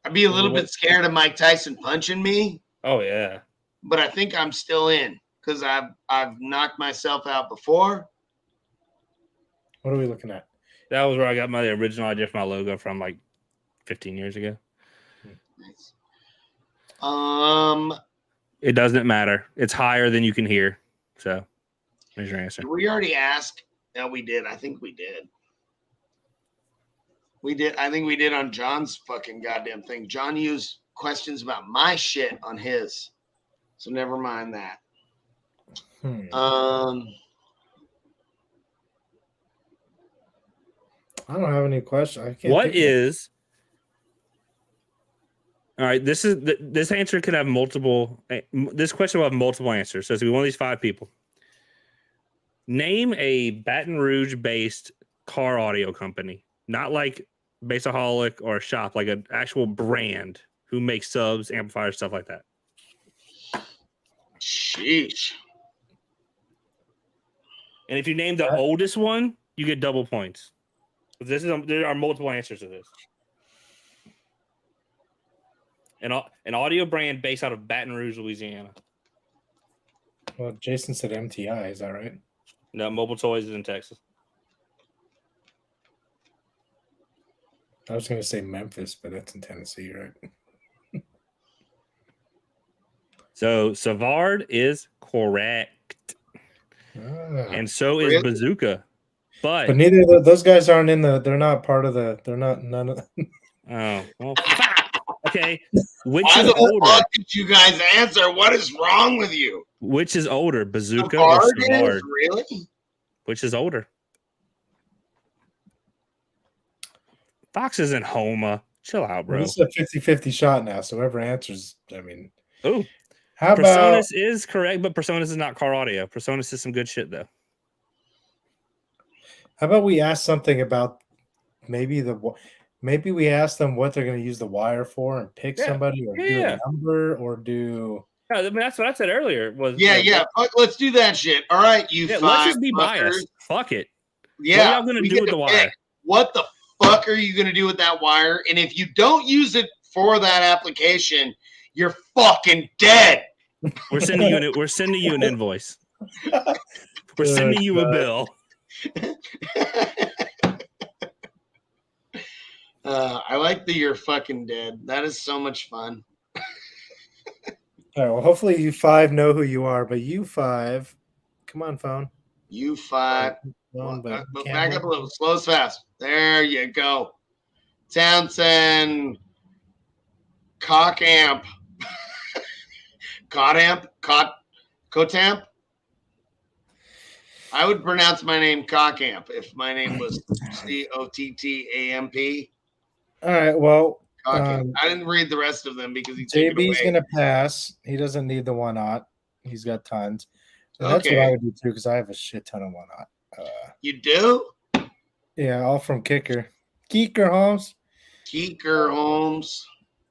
Speaker 1: I'd be a little bit scared of Mike Tyson punching me.
Speaker 3: Oh yeah.
Speaker 1: But I think I'm still in because I've knocked myself out before.
Speaker 2: What are we looking at?
Speaker 3: That was where I got my original idea for my logo from like 15 years ago.
Speaker 1: Nice.
Speaker 3: It doesn't matter. It's higher than you can hear. So there's your answer.
Speaker 1: Did we already asked? No, we did. I think we did. We did. I think we did on John's fucking goddamn thing. John used questions about my shit on his. So never mind that.
Speaker 2: I don't have any questions. I can't.
Speaker 3: What is? All right. This answer could have multiple. This question will have multiple answers. So it's gonna be one of these 5 people. Name a Baton Rouge-based car audio company, not like Bassaholic or a shop, like an actual brand who makes subs, amplifiers, stuff like that.
Speaker 1: Sheesh.
Speaker 3: And if you name the oldest one, you get double points. There are multiple answers to this. An audio brand based out of Baton Rouge, Louisiana.
Speaker 2: Well, Jason said MTI. Is that right?
Speaker 3: No, Mobile Toys is in Texas.
Speaker 2: I was going to say Memphis, but that's in Tennessee, right?
Speaker 3: So Savard is correct. And so is
Speaker 1: Really?
Speaker 3: Bazooka.
Speaker 2: But neither of those guys aren't in the. They're not part of the. They're not none of.
Speaker 3: Oh well, okay. Which
Speaker 1: Why
Speaker 3: is
Speaker 1: the
Speaker 3: older?
Speaker 1: fuck did you guys answer? What is wrong with you?
Speaker 3: Which is older, Bazooka or Savard?
Speaker 1: Really?
Speaker 3: Which is older? Fox isn't Homa. Chill out, bro.
Speaker 2: Well, this is a 50-50 shot now. So whoever answers, I mean.
Speaker 3: Oh,
Speaker 2: how about
Speaker 3: Personas is correct, but Personas is not car audio. Personas is some good shit though.
Speaker 2: How about we ask something about maybe we ask them what they're going to use the wire for and pick somebody or do a number or do.
Speaker 3: I mean, that's what I said earlier. Was
Speaker 1: Let's do that shit. All right, you five.
Speaker 3: Let's just be
Speaker 1: fuckers.
Speaker 3: biased. Fuck it.
Speaker 1: Yeah,
Speaker 3: what are y'all gonna do with the wire?
Speaker 1: What the fuck are you gonna do with that wire? And if you don't use it for that application, you're fucking dead.
Speaker 3: We're sending you an invoice. We're sending you a bill.
Speaker 1: I like that you're fucking dead. That is so much fun.
Speaker 2: All right, well, hopefully you five know who you are, but you five, come on, phone.
Speaker 1: You five. Back up a little. Slow as fast. There you go. Townsend. Cockamp. Cotamp. I would pronounce my name Cockamp if my name was Cottamp.
Speaker 2: All right, well,
Speaker 1: I didn't read the rest of them because
Speaker 2: JB's gonna pass. He doesn't need the 1-0. He's got tons. And that's what I would do too, because I have a shit ton of 1-0.
Speaker 1: You do?
Speaker 2: Yeah, all from Kicker Holmes.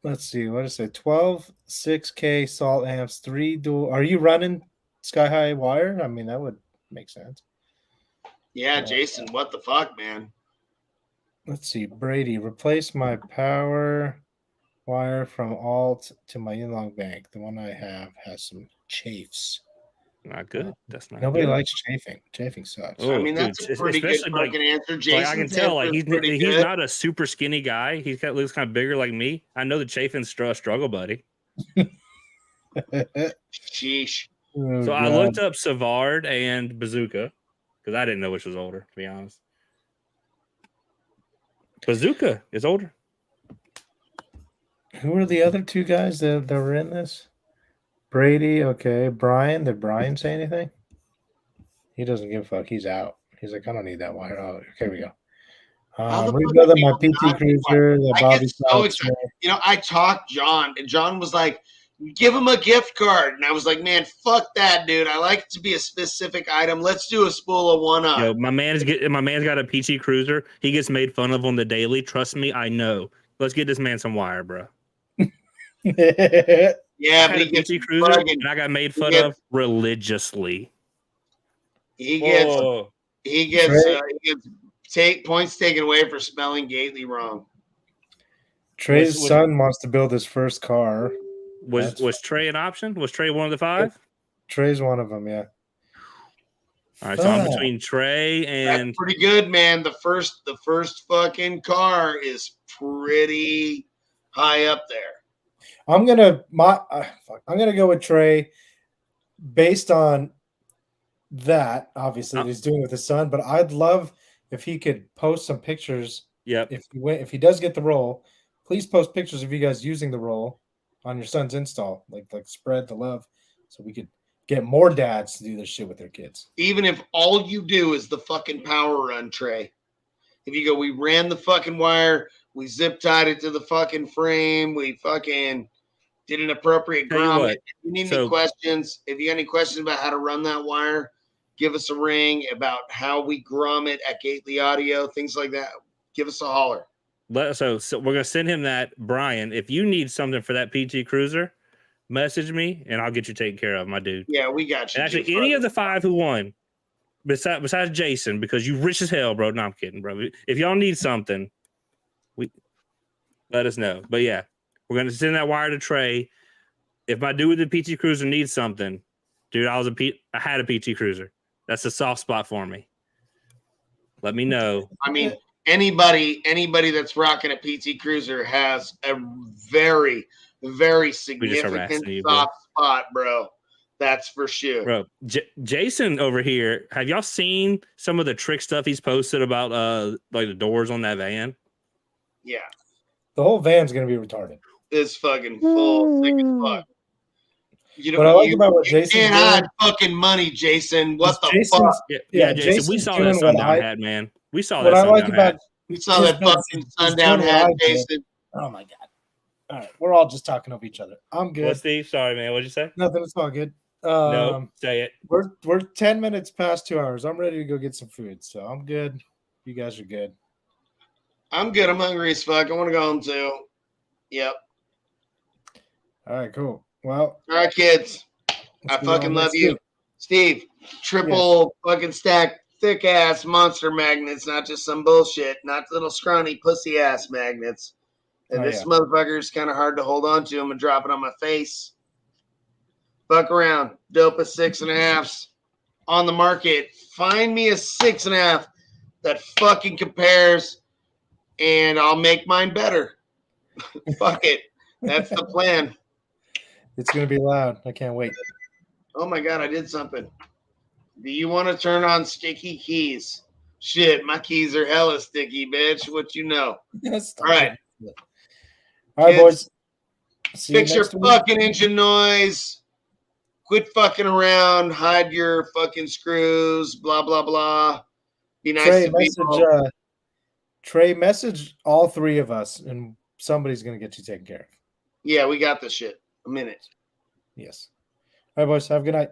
Speaker 2: Let's see. What is it? 12 6K salt amps, 3 dual. Are you running Sky High wire? I mean, that would make sense.
Speaker 1: Yeah, Jason, what the fuck, man?
Speaker 2: Let's see. Brady, replace my power wire from alt to my in-log bank. The one I have has some chafes.
Speaker 3: Not good. That's not
Speaker 2: Nobody
Speaker 3: good.
Speaker 2: likes chafing. Chafing sucks.
Speaker 3: Oh,
Speaker 1: I mean, that's a pretty good fucking answer, Jason.
Speaker 3: I can tell, he's not a super skinny guy. Looks kind of bigger like me. I know the chafing's struggle, buddy.
Speaker 1: Sheesh.
Speaker 3: So I looked up Savard and Bazooka because I didn't know which was older, to be honest. Bazooka is older.
Speaker 2: Who are the other two guys that were in this? Brady, okay. Brian, did Brian say anything? He doesn't give a fuck. He's out. He's like, I don't need that wire. Oh, here we go. We've got my PT Cruiser, the Bobby
Speaker 1: so excited. I talked John, and John was like, give him a gift card. And I was like, man, fuck that, dude. I like it to be a specific item. Let's do a spool of 1-up.
Speaker 3: Yo, my man's got a PT Cruiser. He gets made fun of on the daily. Trust me, I know. Let's get this man some wire, bro.
Speaker 1: Yeah, but he gets
Speaker 3: PT Cruiser, and I got made fun of religiously.
Speaker 1: He gets points taken away for spelling Gately wrong.
Speaker 2: Trey's son wants to build his first car.
Speaker 3: Was Trey an option? Was Trey one of the 5?
Speaker 2: Trey's one of them, yeah.
Speaker 3: All right, so I'm between Trey and.
Speaker 1: That's pretty good, man. The first fucking car is pretty high up there.
Speaker 2: I'm gonna go with Trey based on that. Obviously, that he's doing with his son, but I'd love if he could post some pictures.
Speaker 3: Yep.
Speaker 2: If he does get the role, please post pictures of you guys using the role on your son's install. Like spread the love, so we could get more dads to do this shit with their kids.
Speaker 1: Even if all you do is the fucking power run, Trey. If you go, we ran the fucking wire, we zip tied it to the fucking frame, we fucking did an appropriate grommet. If you need any questions, if you got any questions about how to run that wire, give us a ring about how we grommet at Gately Audio, things like that. Give us a holler.
Speaker 3: So we're gonna send him that, Brian. If you need something for that PT Cruiser, message me and I'll get you taken care of, my dude.
Speaker 1: Yeah, we got you.
Speaker 3: And actually, any of the 5 who won, besides Jason, because you rich as hell, bro. No, I'm kidding, bro. If y'all need something, let us know. But yeah, we're gonna send that wire to Trey. If my dude with the PT Cruiser needs something, dude, I had a PT Cruiser. That's a soft spot for me. Let me know.
Speaker 1: I mean, anybody that's rocking a PT Cruiser has a very, very significant soft spot, bro. That's for sure.
Speaker 3: Bro, Jason over here, have y'all seen some of the trick stuff he's posted about like the doors on that van?
Speaker 1: Yeah.
Speaker 2: The whole van's gonna be retarded.
Speaker 1: It's fucking full, thick as fuck. You know
Speaker 2: what I like about what Jason
Speaker 1: can't hide fucking money, Jason. What the fuck?
Speaker 3: Yeah, Jason, we saw that sundown hat, man. We saw that sundown hat.
Speaker 1: We saw that fucking sundown hat, Jason.
Speaker 2: Oh my god. All right, we're all just talking over each other. I'm good.
Speaker 3: What, Steve? Sorry, man. What'd you say?
Speaker 2: Nothing. It's all good.
Speaker 3: No, say it.
Speaker 2: We're 10 minutes past 2 hours. I'm ready to go get some food, so I'm good. You guys are good.
Speaker 1: I'm good. I'm hungry as fuck. I want to go home too. Yep.
Speaker 2: All right, cool. Well,
Speaker 1: all right, kids. I fucking love you, Steve. Triple fucking stack, thick ass monster magnets, not just some bullshit, not little scrawny pussy ass magnets. And this motherfucker's kind of hard to hold on to. I'm gonna drop it on my face. Fuck around. Dope 6.5s on the market. Find me a 6.5 that fucking compares, and I'll make mine better. Fuck it. That's the plan.
Speaker 2: It's gonna be loud. I can't wait.
Speaker 1: Oh my god, I did something. Do you want to turn on sticky keys? Shit, my keys are hella sticky, bitch. What you know?
Speaker 2: Yes.
Speaker 1: All right.
Speaker 2: All right, boys.
Speaker 1: Fix your fucking engine noise. Quit fucking around. Hide your fucking screws. Blah, blah, blah. Be nice to people.
Speaker 2: Trey, message all three of us, and somebody's going to get you taken care of.
Speaker 1: Yeah, we got this shit. A minute.
Speaker 2: Yes. All right, boys. Have a good night.